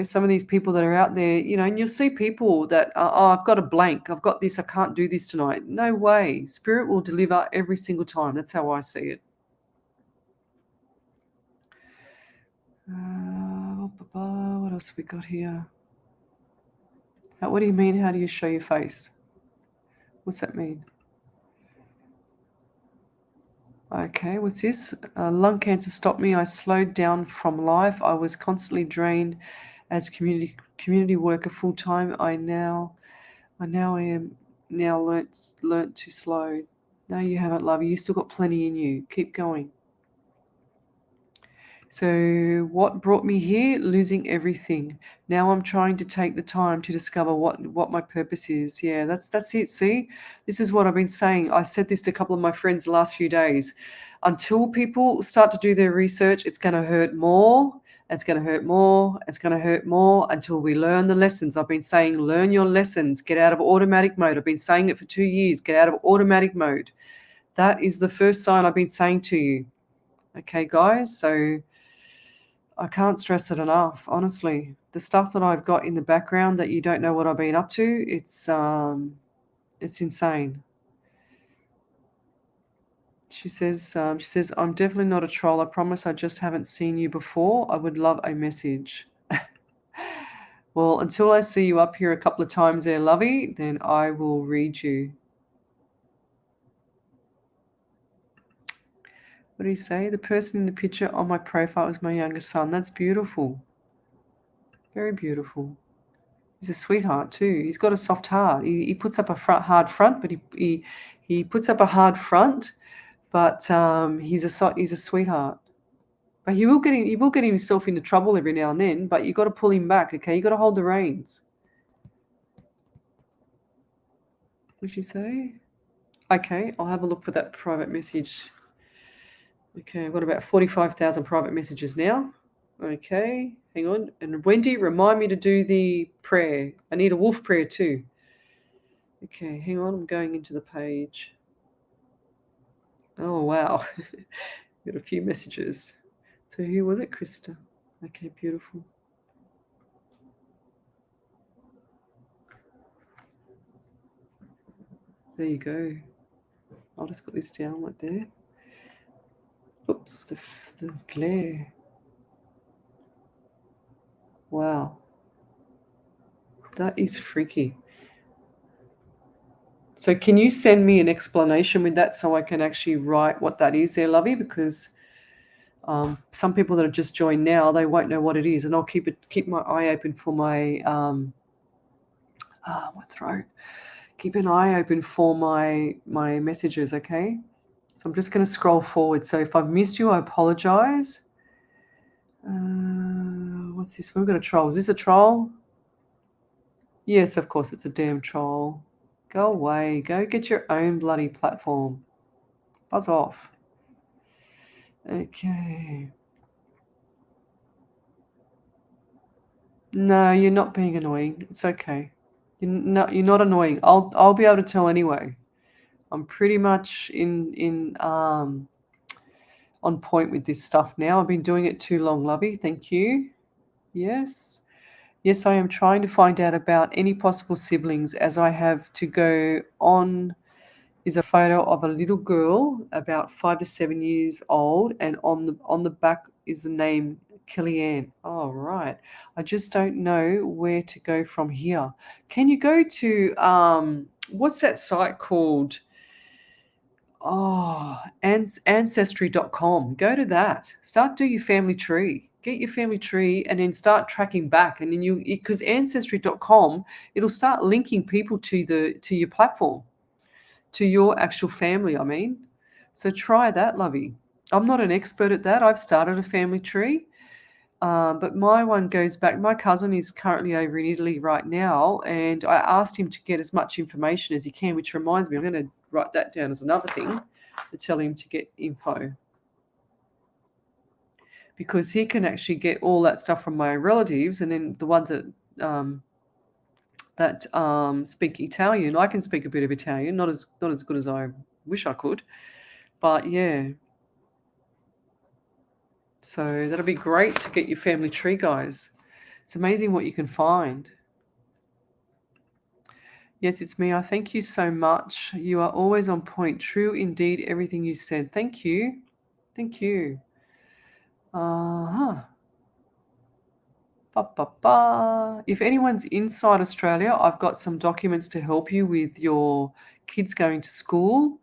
Some of these people that are out there, and you'll see people that, oh, I've got a blank, I've got this, I can't do this tonight. No way. Spirit will deliver every single time. That's how I see it. What else have we got here? What do you mean? How do you show your face? What's that mean? Okay, what's this? Lung cancer stopped me. I slowed down from life. I was constantly drained as community worker full time. I am now learnt to slow. No, you haven't, love. You still got plenty in you. Keep going. So what brought me here? Losing everything. Now I'm trying to take the time to discover what my purpose is. Yeah, that's it. See, this is what I've been saying. I said this to a couple of my friends the last few days. Until people start to do their research, it's going to hurt more. It's going to hurt more. It's going to hurt more until we learn the lessons. I've been saying, learn your lessons. Get out of automatic mode. I've been saying it for 2 years. Get out of automatic mode. That is the first sign I've been saying to you. Okay, guys. So I can't stress it enough, honestly. The stuff that I've got in the background that you don't know what I've been up to, it's It's insane. She says, I'm definitely not a troll. I promise I just haven't seen you before. I would love a message. Well, until I see you up here a couple of times there, Lovey, then I will read you. What do you say? The person in the picture on my profile is my youngest son. That's beautiful. Very beautiful. He's a sweetheart too. He's got a soft heart. He puts up a hard front, but he puts up a hard front, but he's a sweetheart. But he will get himself into trouble every now and then. But you got to pull him back. Okay, you got to hold the reins. What'd you say? Okay, I'll have a look for that private message. Okay, I've got about 45,000 private messages now. Okay, hang on. And Wendy, remind me to do the prayer. I need a wolf prayer too. Okay, hang on. I'm going into the page. Oh, wow. Got a few messages. So who was it? Krista. Okay, beautiful. There you go. I'll just put this down right there. Oops, the glare. Wow. That is freaky. So can you send me an explanation with that so I can actually write what that is there, Lovey? Because some people that have just joined now, they won't know what it is, and I'll keep my eye open for my my throat. Keep an eye open for my messages, okay? So I'm just going to scroll forward. So if I've missed you, I apologize. What's this? We've got a troll. Is this a troll? Yes, of course, it's a damn troll. Go away. Go get your own bloody platform. Buzz off. Okay. No, you're not being annoying. It's okay. You're not annoying. I'll be able to tell anyway. I'm pretty much on point with this stuff now. I've been doing it too long, Lovey. Thank you. Yes. Yes, I am trying to find out about any possible siblings, as I have to go on is a photo of a little girl about 5 to 7 years old, and on the back is the name Kellyanne. Oh, right. I just don't know where to go from here. Can you go to what's that site called? Oh, ancestry.com. Go to that. Start do your family tree. Get your family tree and then start tracking back. And then because ancestry.com, it'll start linking people to your platform, to your actual family, I mean. So try that, Lovey. I'm not an expert at that. I've started a family tree. But my one goes back. My cousin is currently over in Italy right now, and I asked him to get as much information as he can, which reminds me, I'm going to write that down as another thing to tell him to get info. Because he can actually get all that stuff from my relatives, and then the ones that speak Italian. I can speak a bit of Italian, not as good as I wish I could, but yeah. So that'll be great to get your family tree, guys. It's amazing what you can find. Yes, it's me. I thank you so much. You are always on point. True indeed, everything you said. Thank you. Thank you. Uh-huh. If anyone's inside Australia, I've got some documents to help you with your kids going to school.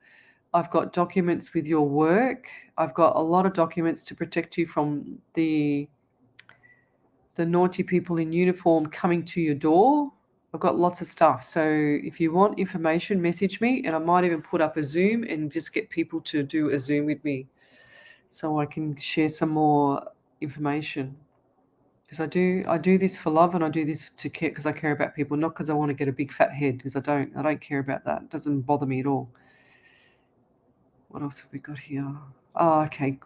I've got documents with your work. I've got a lot of documents to protect you from the naughty people in uniform coming to your door. I've got lots of stuff. So if you want information, message me, and I might even put up a Zoom and just get people to do a Zoom with me so I can share some more information. Because I do this for love, and I do this to care because I care about people, not because I want to get a big fat head, because I don't care about that. It doesn't bother me at all. What else have we got here? Oh, okay.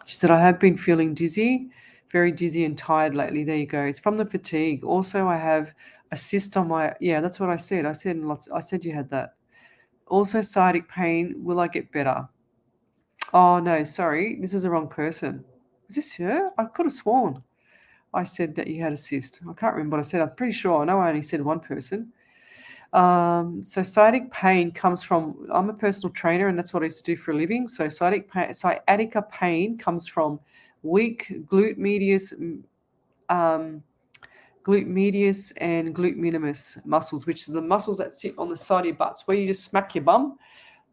She said, I have been feeling dizzy, very dizzy and tired lately. There you go. It's from the fatigue. Also, I have a cyst on my, yeah, that's what I said. I said you had that. Also, sciatic pain. Will I get better? Oh, no, sorry. This is the wrong person. Is this her? I could have sworn I said that you had a cyst. I can't remember what I said. I'm pretty sure. I know I only said one person. So sciatic pain comes from, I'm a personal trainer and that's what I used to do for a living. So sciatica pain comes from weak glute medius, um, glute medius and glute minimus muscles, which are the muscles that sit on the side of your butts where you just smack your bum.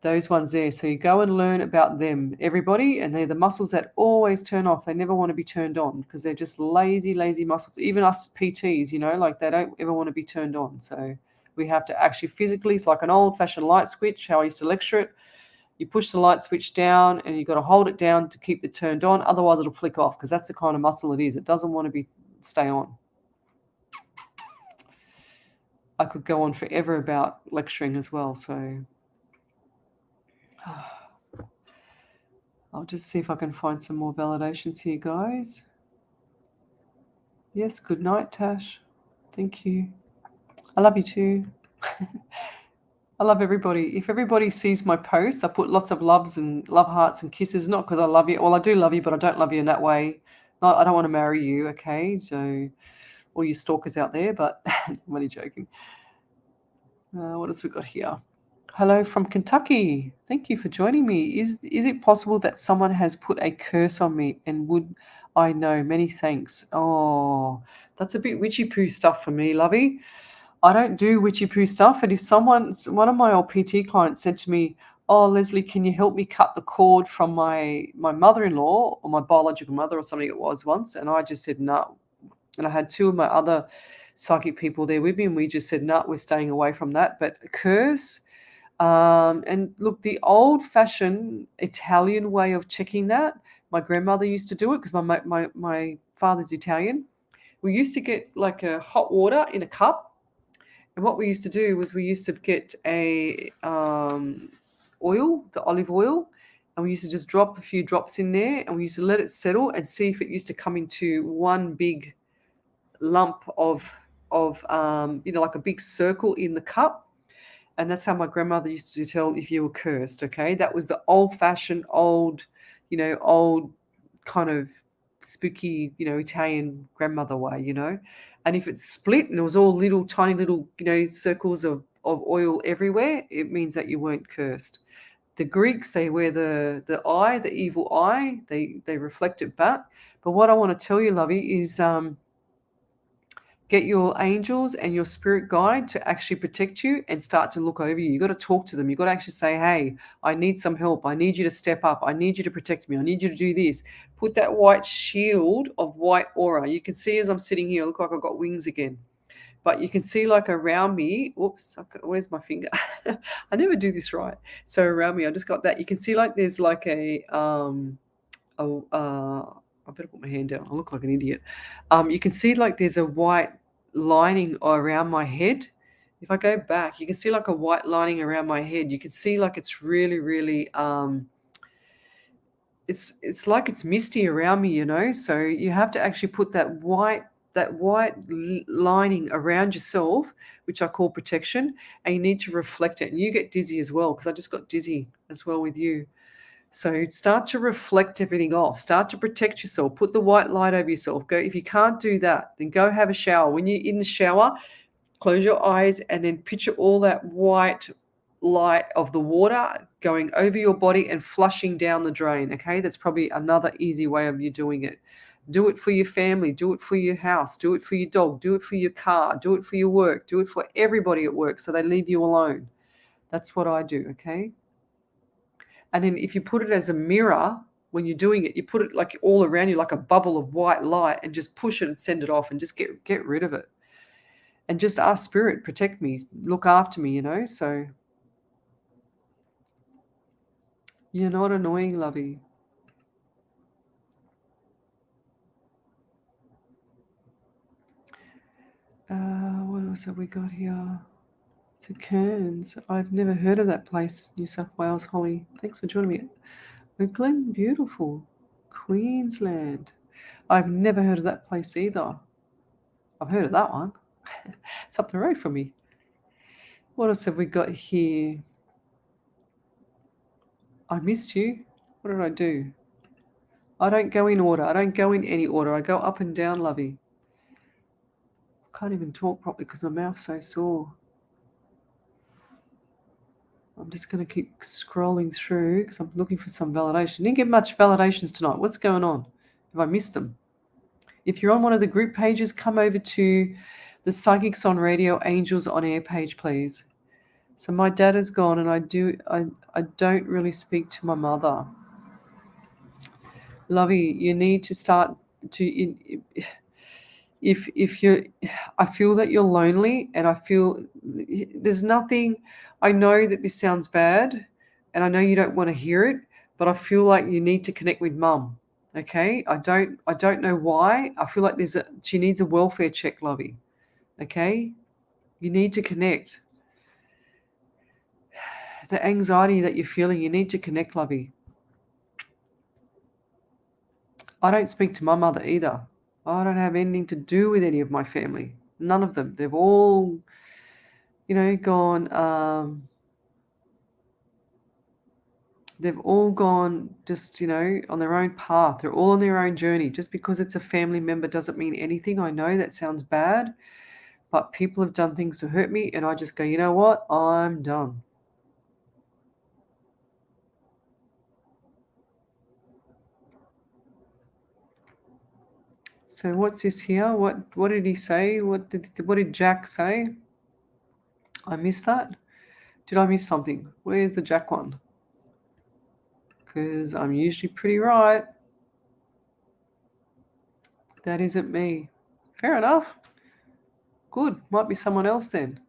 Those ones there. So you go and learn about them, everybody, and they're the muscles that always turn off. They never want to be turned on because they're just lazy, lazy muscles. Even us PTs, like they don't ever want to be turned on. So we have to actually physically, it's like an old-fashioned light switch, how I used to lecture it. You push the light switch down and you've got to hold it down to keep it turned on. Otherwise, it'll flick off because that's the kind of muscle it is. It doesn't want to stay on. I could go on forever about lecturing as well, so I'll just see if I can find some more validations here, guys. Yes, good night, Tash. Thank you. I love you too. I love everybody. If everybody sees my posts, I put lots of loves and love hearts and kisses, not because I love you. Well, I do love you, but I don't love you in that way. I don't want to marry you, okay? So, all you stalkers out there, but I'm only joking. What else we got here? Hello from Kentucky. Thank you for joining me. Is it possible that someone has put a curse on me, and would I know? Many thanks. Oh, that's a bit witchy poo stuff for me, lovey. I don't do witchy poo stuff. And if one of my old PT clients said to me, "Oh, Leslie, can you help me cut the cord from my mother-in-law or my biological mother or something it was once," and I just said no. And I had two of my other psychic people there with me, and we just said no, we're staying away from that. But a curse. And look, the old-fashioned Italian way of checking that, my grandmother used to do it because my father's Italian. We used to get like a hot water in a cup, and what we used to do was we used to get a oil, the olive oil, and we used to just drop a few drops in there, and we used to let it settle and see if it used to come into one big lump of like a big circle in the cup. And that's how my grandmother used to tell if you were cursed, okay? That was the old-fashioned, old kind of spooky, Italian grandmother way. And if it's split and it was all little, tiny little, circles of oil everywhere, it means that you weren't cursed. The Greeks, they wear the eye, the evil eye. They reflect it back. But what I want to tell you, lovey, is get your angels and your spirit guide to actually protect you and start to look over you. You got to talk to them. You got to actually say, "Hey, I need some help. I need you to step up. I need you to protect me. I need you to do this." Put that white shield of white aura. You can see as I'm sitting here, I look like I've got wings again. But you can see like around me, oops, where's my finger? I never do this right. So around me, I just got that. You can see like there's like I better put my hand down. I look like an idiot. You can see like there's a white lining around my head. If I go back, you can see like a white lining around my head. You can see like it's really, really it's like it's misty around me. So you have to actually put that white lining around yourself, which I call protection, and you need to reflect it. And you get dizzy as well, because I just got dizzy as well with you. So start to reflect everything off. Start to protect yourself. Put the white light over yourself. Go. If you can't do that, then go have a shower. When you're in the shower, close your eyes and then picture all that white light of the water going over your body and flushing down the drain. Okay, that's probably another easy way of you doing it. Do it for your family. Do it for your house. Do it for your dog. Do it for your car. Do it for your work. Do it for everybody at work so they leave you alone. That's what I do. Okay. And then if you put it as a mirror, when you're doing it, you put it like all around you like a bubble of white light and just push it and send it off and just get rid of it. And just ask spirit, protect me, look after me, so you're not annoying, lovey. What else have we got here? To Cairns. I've never heard of that place, New South Wales, Holly. Thanks for joining me. Oakland, beautiful. Queensland. I've never heard of that place either. I've heard of that one. It's up the road from me. What else have we got here? I missed you. What did I do? I don't go in order. I don't go in any order. I go up and down, lovey. I can't even talk properly because my mouth's so sore. I'm just going to keep scrolling through because I'm looking for some validation. Didn't get much validations tonight. What's going on? Have I missed them? If you're on one of the group pages, come over to the Psychics on Radio Angels on Air page, please. So my dad is gone, and I don't really speak to my mother. Lovey, you need to start to if you're, I feel that you're lonely, and I feel there's nothing. I know that this sounds bad, and I know you don't want to hear it, but I feel like you need to connect with mum. Okay, I don't know why. I feel like she needs a welfare check, Lovey. Okay, you need to connect. The anxiety that you're feeling, you need to connect, Lovey. I don't speak to my mother either. I don't have anything to do with any of my family. None of them. They've all, gone. They've all gone just, on their own path. They're all on their own journey. Just because it's a family member doesn't mean anything. I know that sounds bad, but people have done things to hurt me, and I just go, you know what? I'm done. So what's this here? What did he say? What did Jack say? I missed that. Did I miss something? Where's the Jack one? Because I'm usually pretty right. That isn't me. Fair enough. Good. Might be someone else then.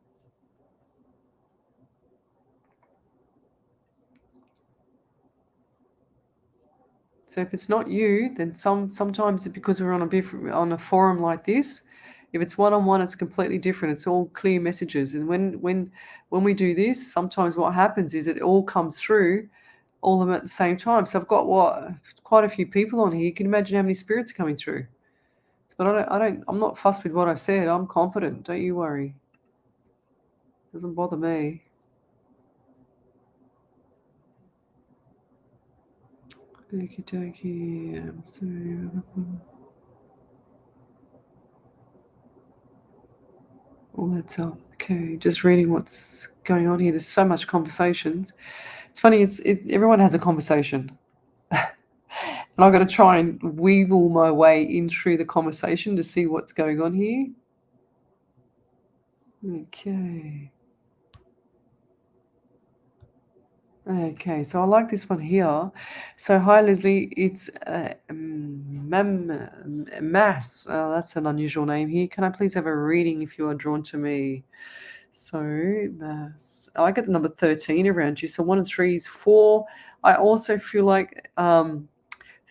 So if it's not you, then sometimes because we're on a forum like this, if it's one-on-one, it's completely different. It's all clear messages. And when we do this, sometimes what happens is it all comes through, all of them at the same time. So I've got quite a few people on here. You can imagine how many spirits are coming through. But I'm not fussed with what I've said. I'm confident. Don't you worry. Doesn't bother me. Okie dokie. All that's up. Okay, just reading what's going on here. There's so much conversations. It's funny. Everyone has a conversation, and I've got to try and weevil my way in through the conversation to see what's going on here. Okay. Okay, so I like this one here. So, hi Leslie, it's Mass. That's an unusual name here. Can I please have a reading if you are drawn to me? So, Mass. I get the number 13 around you. So, 1 and 3 is 4. I also feel like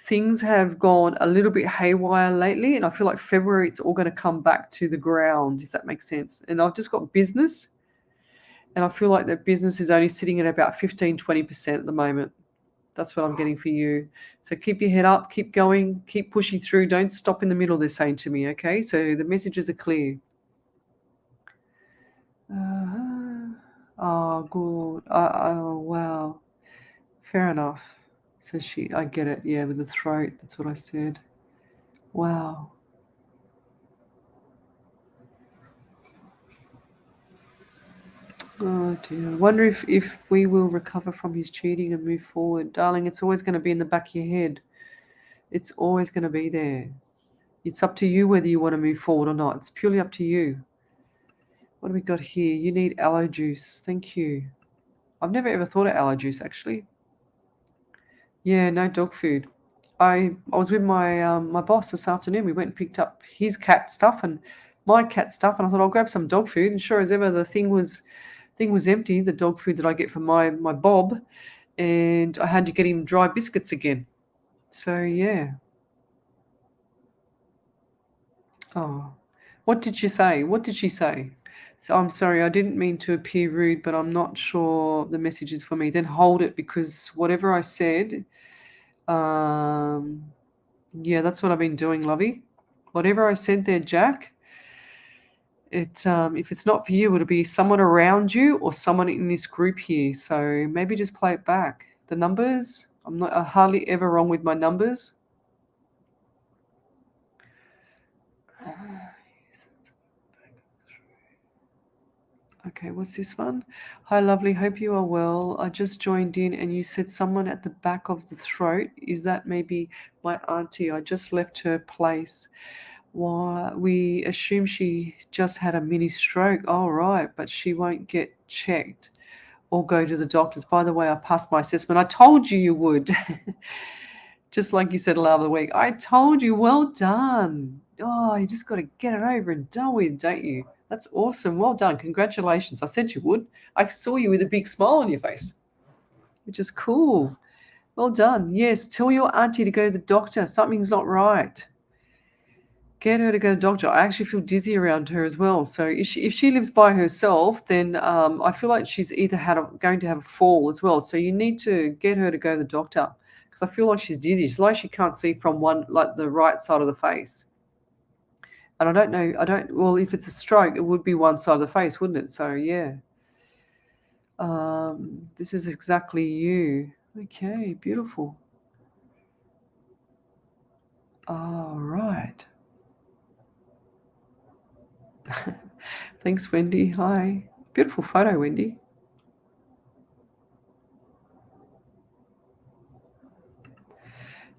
things have gone a little bit haywire lately, and I feel like February it's all going to come back to the ground, if that makes sense. And I've just got business. And I feel like that business is only sitting at about 15-20% at the moment. That's what I'm getting for you. So keep your head up, keep going, keep pushing through. Don't stop in the middle, they're saying to me, okay? So the messages are clear. Oh, good. Oh, wow. Fair enough. So I get it. Yeah, with the throat. That's what I said. Wow. Oh dear. I wonder if we will recover from his cheating and move forward. Darling, it's always going to be in the back of your head. It's always going to be there. It's up to you whether you want to move forward or not. It's purely up to you. What do we got here? You need aloe juice. Thank you. I've never ever thought of aloe juice, actually. Yeah, no dog food. I was with my boss this afternoon. We went and picked up his cat stuff and my cat stuff, and I thought I'll grab some dog food. And sure as ever, the thing was empty. The dog food that I get from my Bob, and I had to get him dry biscuits again. So yeah. Oh, what did she say? What did she say? So I'm sorry, I didn't mean to appear rude, but I'm not sure the message is for me. Then hold it, because whatever I said, yeah, that's what I've been doing, Lovey. Whatever I said there, Jack, if it's not for you, it'll be someone around you or someone in this group here. So maybe just play it back. The numbers, I'm hardly ever wrong with my numbers. Okay, what's this one? Hi, lovely. Hope you are well. I just joined in and you said someone at the back of the throat. Is that maybe my auntie? I just left her place. Why, we assume she just had a mini stroke. All right, but she won't get checked or go to the doctors. By the way, I passed my assessment. I told you you would. Just like you said last the week. I told you, well done. Oh, you just got to get it over and done with, don't you? That's awesome. Well done. Congratulations. I said you would. I saw you with a big smile on your face, which is cool. Well done. Yes, tell your auntie to go to the doctor. Something's not right. Get her to go to the doctor. I actually feel dizzy around her as well. So if she lives by herself, then I feel like she's either going to have a fall as well. So you need to get her to go to the doctor because I feel like she's dizzy. It's like she can't see from like the right side of the face. And I don't know. Well, if it's a stroke, it would be one side of the face, wouldn't it? So yeah. This is exactly you. Okay, beautiful. All right. Thanks, Wendy. Hi. Beautiful photo, Wendy.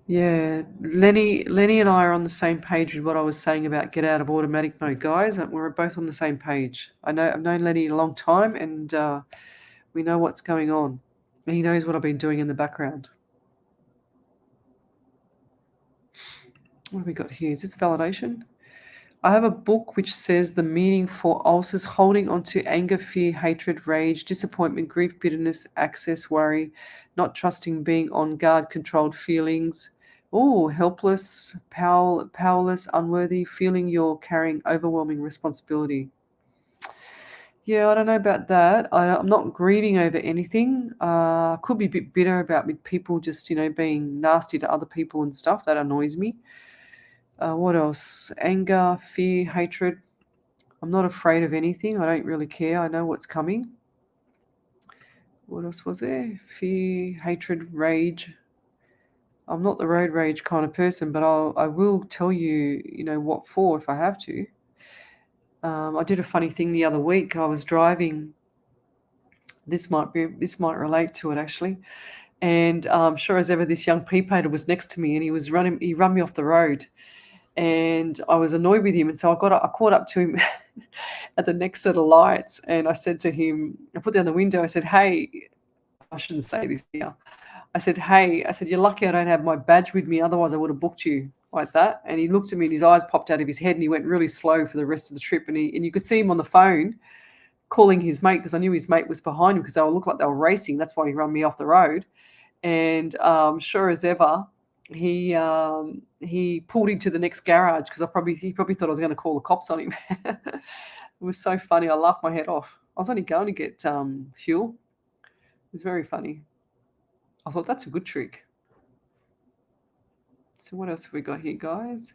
Yeah, Lenny and I are on the same page with what I was saying about get out of automatic mode, guys. We're both on the same page. I've known Lenny a long time, and we know what's going on, and he knows what I've been doing in the background. What have we got here? Is this validation? I have a book which says the meaning for ulcers: holding onto anger, fear, hatred, rage, disappointment, grief, bitterness, access, worry, not trusting, being on guard, controlled feelings. Oh, helpless, powerless, unworthy, feeling you're carrying overwhelming responsibility. Yeah, I don't know about that. I'm not grieving over anything. Could be a bit bitter about people just, being nasty to other people and stuff. That annoys me. What else? Anger, fear, hatred. I'm not afraid of anything. I don't really care. I know what's coming. What else was there? Fear, hatred, rage. I'm not the road rage kind of person, but I will tell you, what for if I have to. I did a funny thing the other week. I was driving. This might relate to it actually. And sure as ever, this young pea painter was next to me, and he run me off the road, and I was annoyed with him, and so I caught up to him at the next set of lights, and I said to him, I put down the window, I said, "Hey," I shouldn't say this here. I said, "Hey," I said, "you're lucky I don't have my badge with me, otherwise I would have booked you," like that. And he looked at me, and his eyes popped out of his head, and he went really slow for the rest of the trip, and you could see him on the phone calling his mate, because I knew his mate was behind him, because they all looked like they were racing. That's why he run me off the road. And sure as ever, he pulled into the next garage, because he probably thought I was going to call the cops on him. It was so funny. I laughed my head off. I was only going to get fuel. It was very funny. I thought that's a good trick. So what else have we got here, guys?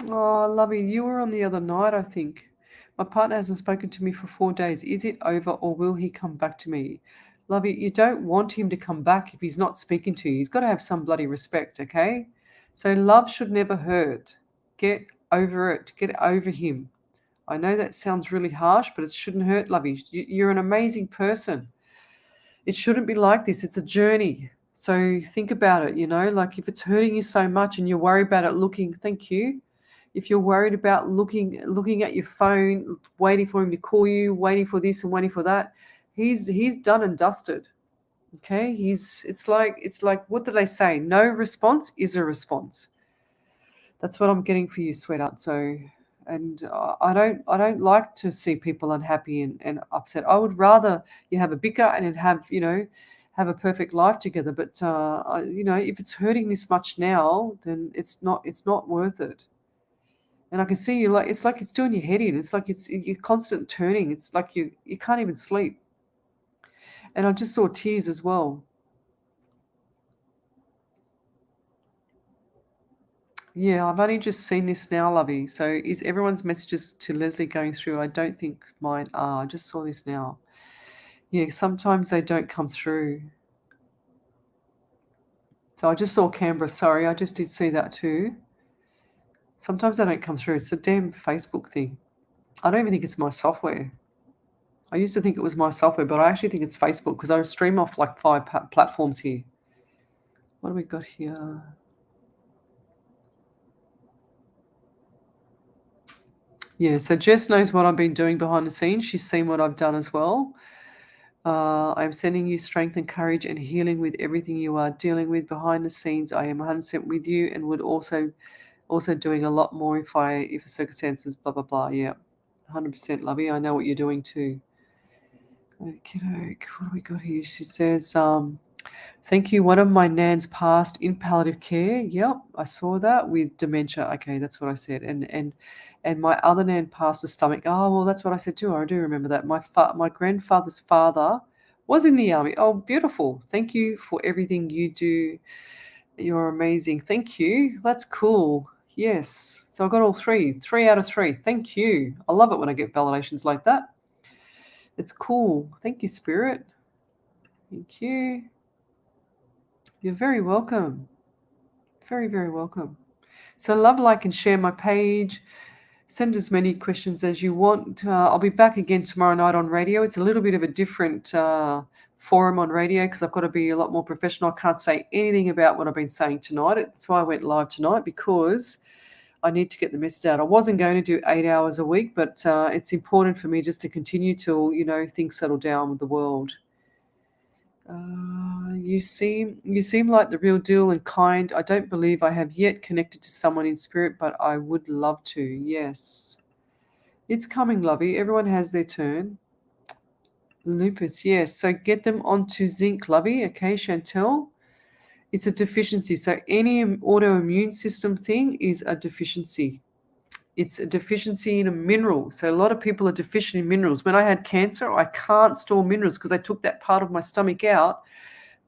Oh, Lovey, you were on the other night, I think. My partner hasn't spoken to me for 4 days. Is it over, or will he come back to me? Lovey, you don't want him to come back if he's not speaking to you. He's got to have some bloody respect, okay? So love should never hurt. Get over it. Get over him. I know that sounds really harsh, but it shouldn't hurt, Lovey. You're an amazing person. It shouldn't be like this. It's a journey. So think about it, like if it's hurting you so much and you're worried about it looking, thank you. If you're worried about looking at your phone, waiting for him to call you, waiting for this and waiting for that, he's done and dusted. Okay? It's like what do they say? No response is a response. That's what I'm getting for you, sweetheart. So and I don't like to see people unhappy and upset. I would rather you have a bicker and have a perfect life together. But if it's hurting this much now, then it's not worth it. And I can see you, like it's doing your head in. It's like you're constant turning. It's like you can't even sleep. And I just saw tears as well. Yeah, I've only just seen this now, Lovey. So is everyone's messages to Leslie going through? I don't think mine are. I just saw this now. Yeah, sometimes they don't come through. So I just saw Canberra. Sorry, I just did see that too. Sometimes they don't come through. It's a damn Facebook thing. I don't even think it's my software. I used to think it was my software, but I actually think it's Facebook because I stream off like 5 platforms here. What do we got here? Yeah, so Jess knows what I've been doing behind the scenes. She's seen what I've done as well. I'm sending you strength and courage and healing with everything you are dealing with behind the scenes. I am 100% with you and would also doing a lot more if the circumstances blah blah blah. Yeah, 100% lovey. I know what you're doing too. Okay, what do we got here? She says, thank you. One of my nans passed in palliative care. Yep, I saw that with dementia. Okay, that's what I said. And my other nan passed with stomach. Oh, well, that's what I said too. I do remember that. My grandfather's father was in the army. Oh, beautiful. Thank you for everything you do. You're amazing. Thank you. That's cool. Yes. So I got all 3. 3 out of 3. Thank you. I love it when I get validations like that. It's cool. Thank you, Spirit. Thank you. You're very welcome. Very, very welcome. So love, like, and share my page. Send as many questions as you want. I'll be back again tomorrow night on radio. It's a little bit of a different forum on radio because I've got to be a lot more professional. I can't say anything about what I've been saying tonight. That's why I went live tonight, because I need to get the message out. I wasn't going to do 8 hours a week, but it's important for me just to continue till, things settle down with the world. You seem like the real deal and kind. I don't believe I have yet connected to someone in spirit, but I would love to. Yes. It's coming, lovey. Everyone has their turn. Lupus, yes. So get them onto zinc, lovey. Okay, Chantel. It's a deficiency. So any autoimmune system thing is a deficiency. It's a deficiency in a mineral. So a lot of people are deficient in minerals. When I had cancer, I can't store minerals because I took that part of my stomach out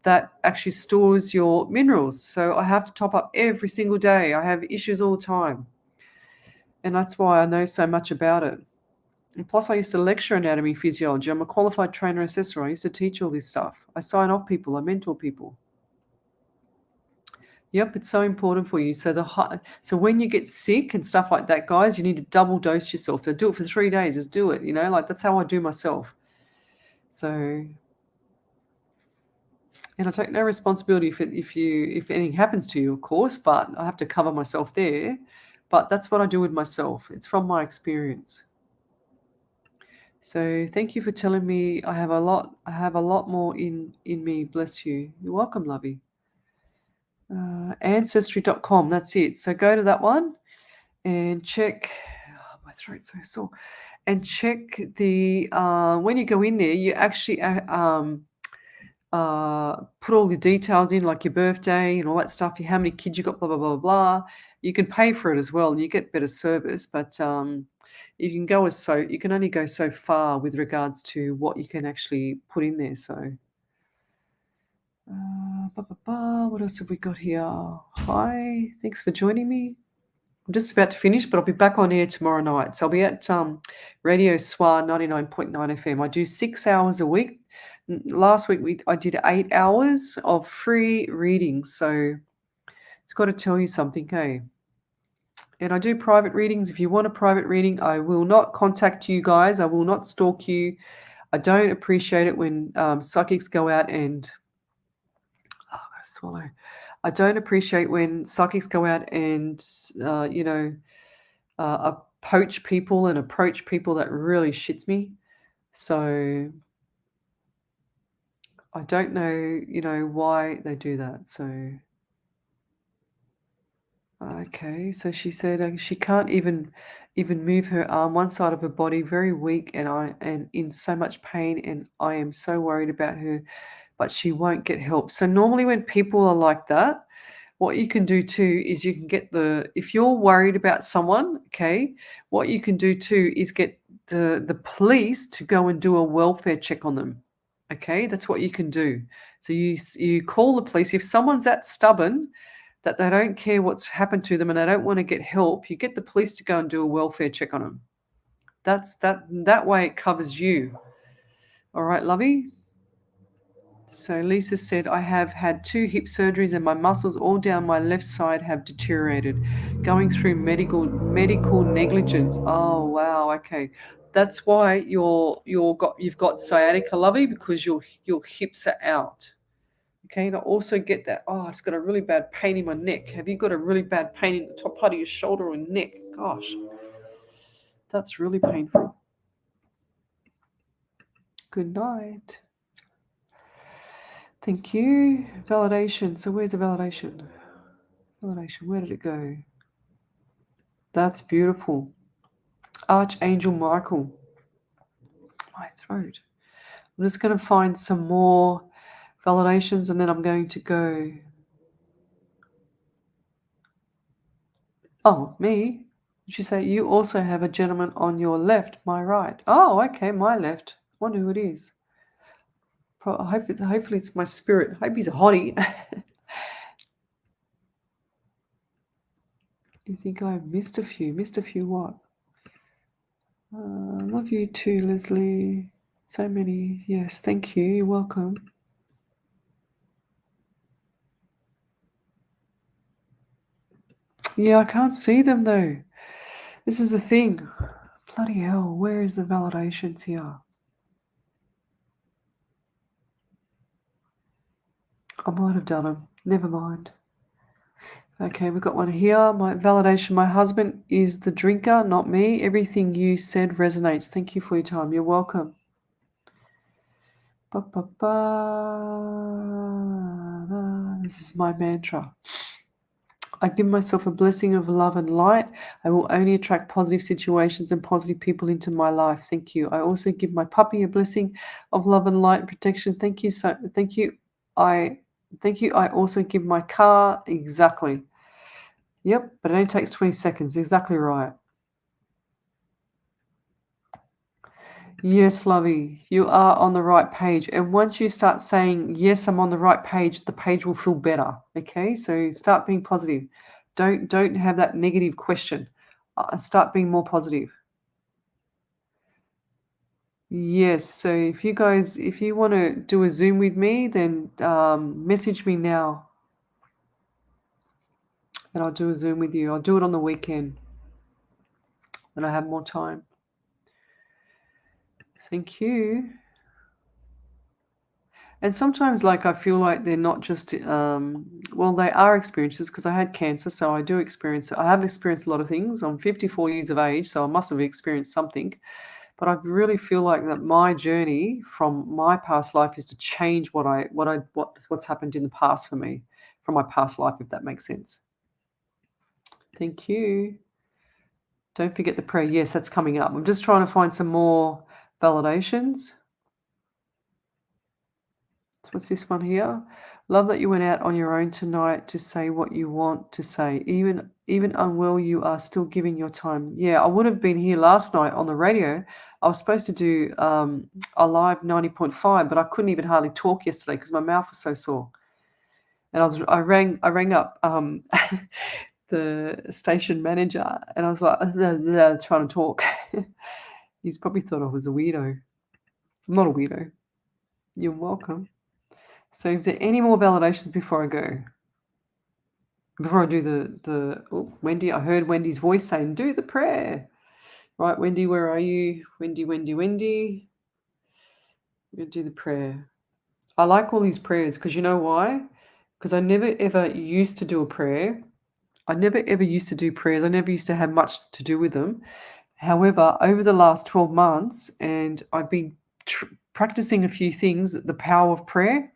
that actually stores your minerals. So I have to top up every single day. I have issues all the time. And that's why I know so much about it. And plus, I used to lecture anatomy physiology. I'm a qualified trainer assessor. I used to teach all this stuff. I sign off people. I mentor people. Yep, it's so important for you. So when you get sick and stuff like that, guys, you need to double dose yourself. So do it for 3 days. Just do it. Like that's how I do myself. So, and I take no responsibility if anything happens to you, of course. But I have to cover myself there. But that's what I do with myself. It's from my experience. So thank you for telling me I have a lot more in me. Bless you. You're welcome, lovey. Ancestry.com, that's it. So go to that one and check. Oh, my throat's so sore. And check the when you go in there, you actually put all the details in, like your birthday and all that stuff, how many kids you got, blah blah blah blah. You can pay for it as well, and you get better service. But you can only go so far with regards to what you can actually put in there. So. What else have we got here? Hi, thanks for joining me. I'm just about to finish, but I'll be back on air tomorrow night. So I'll be at Radio SWA 99.9 FM. I do 6 hours a week. Last week I did 8 hours of free readings. So it's got to tell you something, hey? And I do private readings. If you want a private reading, I will not contact you guys. I will not stalk you. I don't appreciate it when psychics go out and... swallow. I don't appreciate when psychics go out and poach people and approach people. That really shits me. So I don't know, why they do that. So okay, so she said she can't even move her arm, one side of her body, very weak, and in so much pain, and I am so worried about her, but she won't get help. So normally when people are like that, what you can do too is you can get if you're worried about someone, okay, what you can do too is get the police to go and do a welfare check on them. Okay, that's what you can do. So you call the police. If someone's that stubborn that they don't care what's happened to them and they don't want to get help, you get the police to go and do a welfare check on them. That way it covers you. All right, lovey? So Lisa said, I have had 2 hip surgeries and my muscles all down my left side have deteriorated. Going through medical negligence. Oh wow, okay. That's why you've got sciatica, lovey, because your hips are out. Okay, and I also get that. Oh, I've got a really bad pain in my neck. Have you got a really bad pain in the top part of your shoulder or neck? Gosh, that's really painful. Good night. Thank you. Validation. So where's the validation? Validation. Where did it go? That's beautiful. Archangel Michael. My throat. I'm just going to find some more validations and then I'm going to go. Oh, me? Did you say you also have a gentleman on your left, my right? Oh, okay, my left. Wonder who it is. Hopefully it's my spirit. Hope he's a hottie. You think I've missed a few? Missed a few what? Love you too, Leslie. So many. Yes, thank you. You're welcome. Yeah, I can't see them though. This is the thing. Bloody hell, where is the validations here? I might have done them. Never mind. Okay, we've got one here. My validation, my husband is the drinker, not me. Everything you said resonates. Thank you for your time. You're welcome. Ba, ba, ba. This is my mantra. I give myself a blessing of love and light. I will only attract positive situations and positive people into my life. Thank you. I also give my puppy a blessing of love and light and protection. Thank you. Thank you. I also give my car exactly. Yep, but it only takes 20 seconds. Exactly right. Yes, Lovey, you are on the right page. And once you start saying, yes, I'm on the right page, the page will feel better. Okay, so start being positive. Don't have that negative question. Start being more positive. Yes, so if you want to do a Zoom with me, then message me now and I'll do a Zoom with you. I'll do it on the weekend when I have more time. Thank you. And sometimes, like, I feel like they're not just, well, they are experiences because I had cancer, so I have experienced a lot of things. I'm 54 years of age, so I must have experienced something. But I really feel like that my journey from my past life is to change what's happened in the past for me from my past life, if that makes sense. Thank you. Don't forget the prayer. Yes, that's coming up. I'm just trying to find some more validations. What's this one here? Love that you went out on your own tonight to say what you want to say. Even unwell, you are still giving your time. Yeah, I would have been here last night on the radio. I was supposed to do a live 90.5, but I couldn't even hardly talk yesterday because my mouth was so sore. And I rang up the station manager, and I was like, trying to talk. He's probably thought I was a weirdo. I'm not a weirdo. You're welcome. So is there any more validations before I go? Before I do Wendy, I heard Wendy's voice saying, do the prayer. Right, Wendy, where are you? Wendy. We're going to do the prayer. I like all these prayers because you know why? Because I never ever used to do a prayer. I never ever used to do prayers. I never used to have much to do with them. However, over the last 12 months, and I've been practicing a few things, the power of prayer.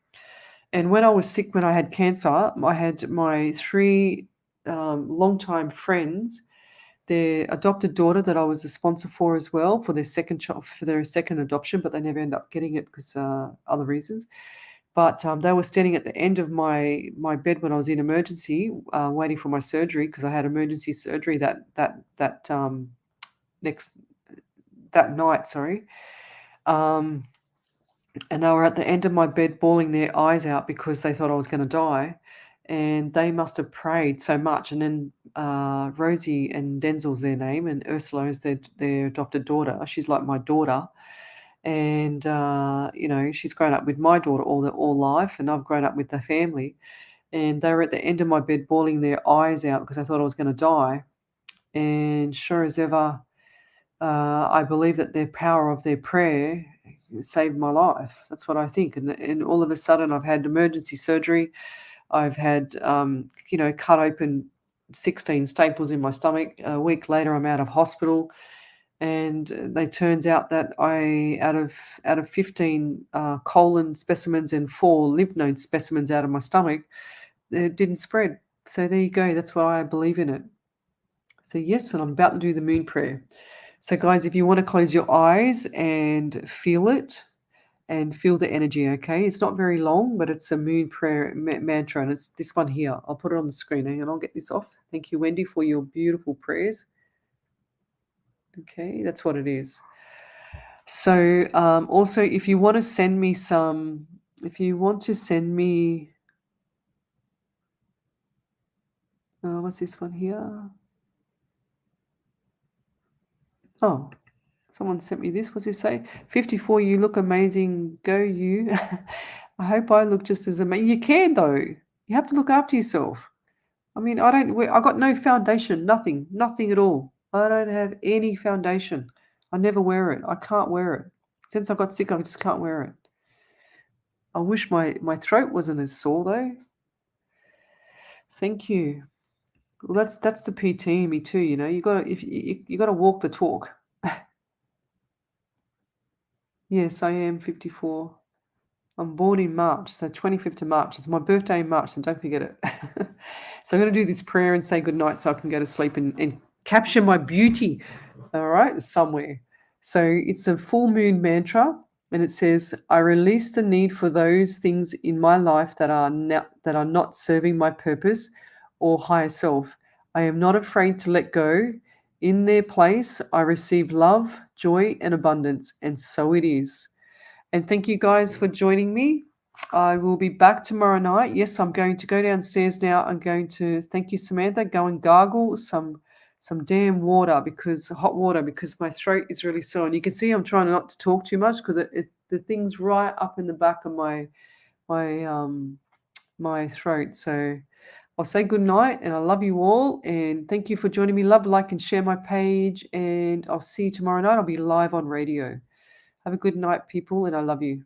And when I was sick, when I had cancer, I had my 3 longtime friends, their adopted daughter that I was a sponsor for as well for their second child, for their second adoption, but they never ended up getting it because other reasons. But they were standing at the end of my bed when I was in emergency, waiting for my surgery because I had emergency surgery that night. Sorry. And they were at the end of my bed bawling their eyes out because they thought I was going to die. And they must have prayed so much. And then Rosie and Denzel's their name, and Ursula is their adopted daughter. She's like my daughter. And she's grown up with my daughter all life, and I've grown up with the family. And they were at the end of my bed bawling their eyes out because they thought I was going to die. And sure as ever, I believe that their power of their prayer saved my life. That's what I think. And all of a sudden, I've had emergency surgery. I've had, cut open 16 staples in my stomach. A week later, I'm out of hospital. And they turns out that out of 15 colon specimens and 4 lymph node specimens out of my stomach, it didn't spread. So there you go. That's why I believe in it. So yes, and I'm about to do the moon prayer. So guys, if you want to close your eyes and feel it and feel the energy, okay? It's not very long, but it's a moon prayer mantra, and it's this one here. I'll put it on the screen, and I'll get this off. Thank you, Wendy, for your beautiful prayers. Okay, that's what it is. So also, if you want to send me what's this one here? Oh, someone sent me this. What's it say? 54, you look amazing. Go you. I hope I look just as amazing. You can though. You have to look after yourself. I mean, I got no foundation, nothing at all. I don't have any foundation. I never wear it. I can't wear it. Since I got sick, I just can't wear it. I wish my throat wasn't as sore though. Thank you. Well, that's the PT in me too. You gotta walk the talk. Yes, I am 54. I'm born in March, so 25th of March. It's my birthday in March, so don't forget it. So I'm going to do this prayer and say goodnight so I can go to sleep and capture my beauty, all right, somewhere. So it's a full moon mantra, and it says, I release the need for those things in my life that are not serving my purpose or higher self. I am not afraid to let go. In their place, I receive love, joy, and abundance, and so it is. And thank you guys for joining me. I will be back tomorrow night. Yes, I'm going to go downstairs now. I'm going to, thank you, Samantha, go and gargle some damn water, hot water, because my throat is really sore. And you can see I'm trying not to talk too much because the thing's right up in the back of my throat. So I'll say good night, and I love you all, and thank you for joining me. Love, like, and share my page, and I'll see you tomorrow night. I'll be live on radio. Have a good night, people, and I love you.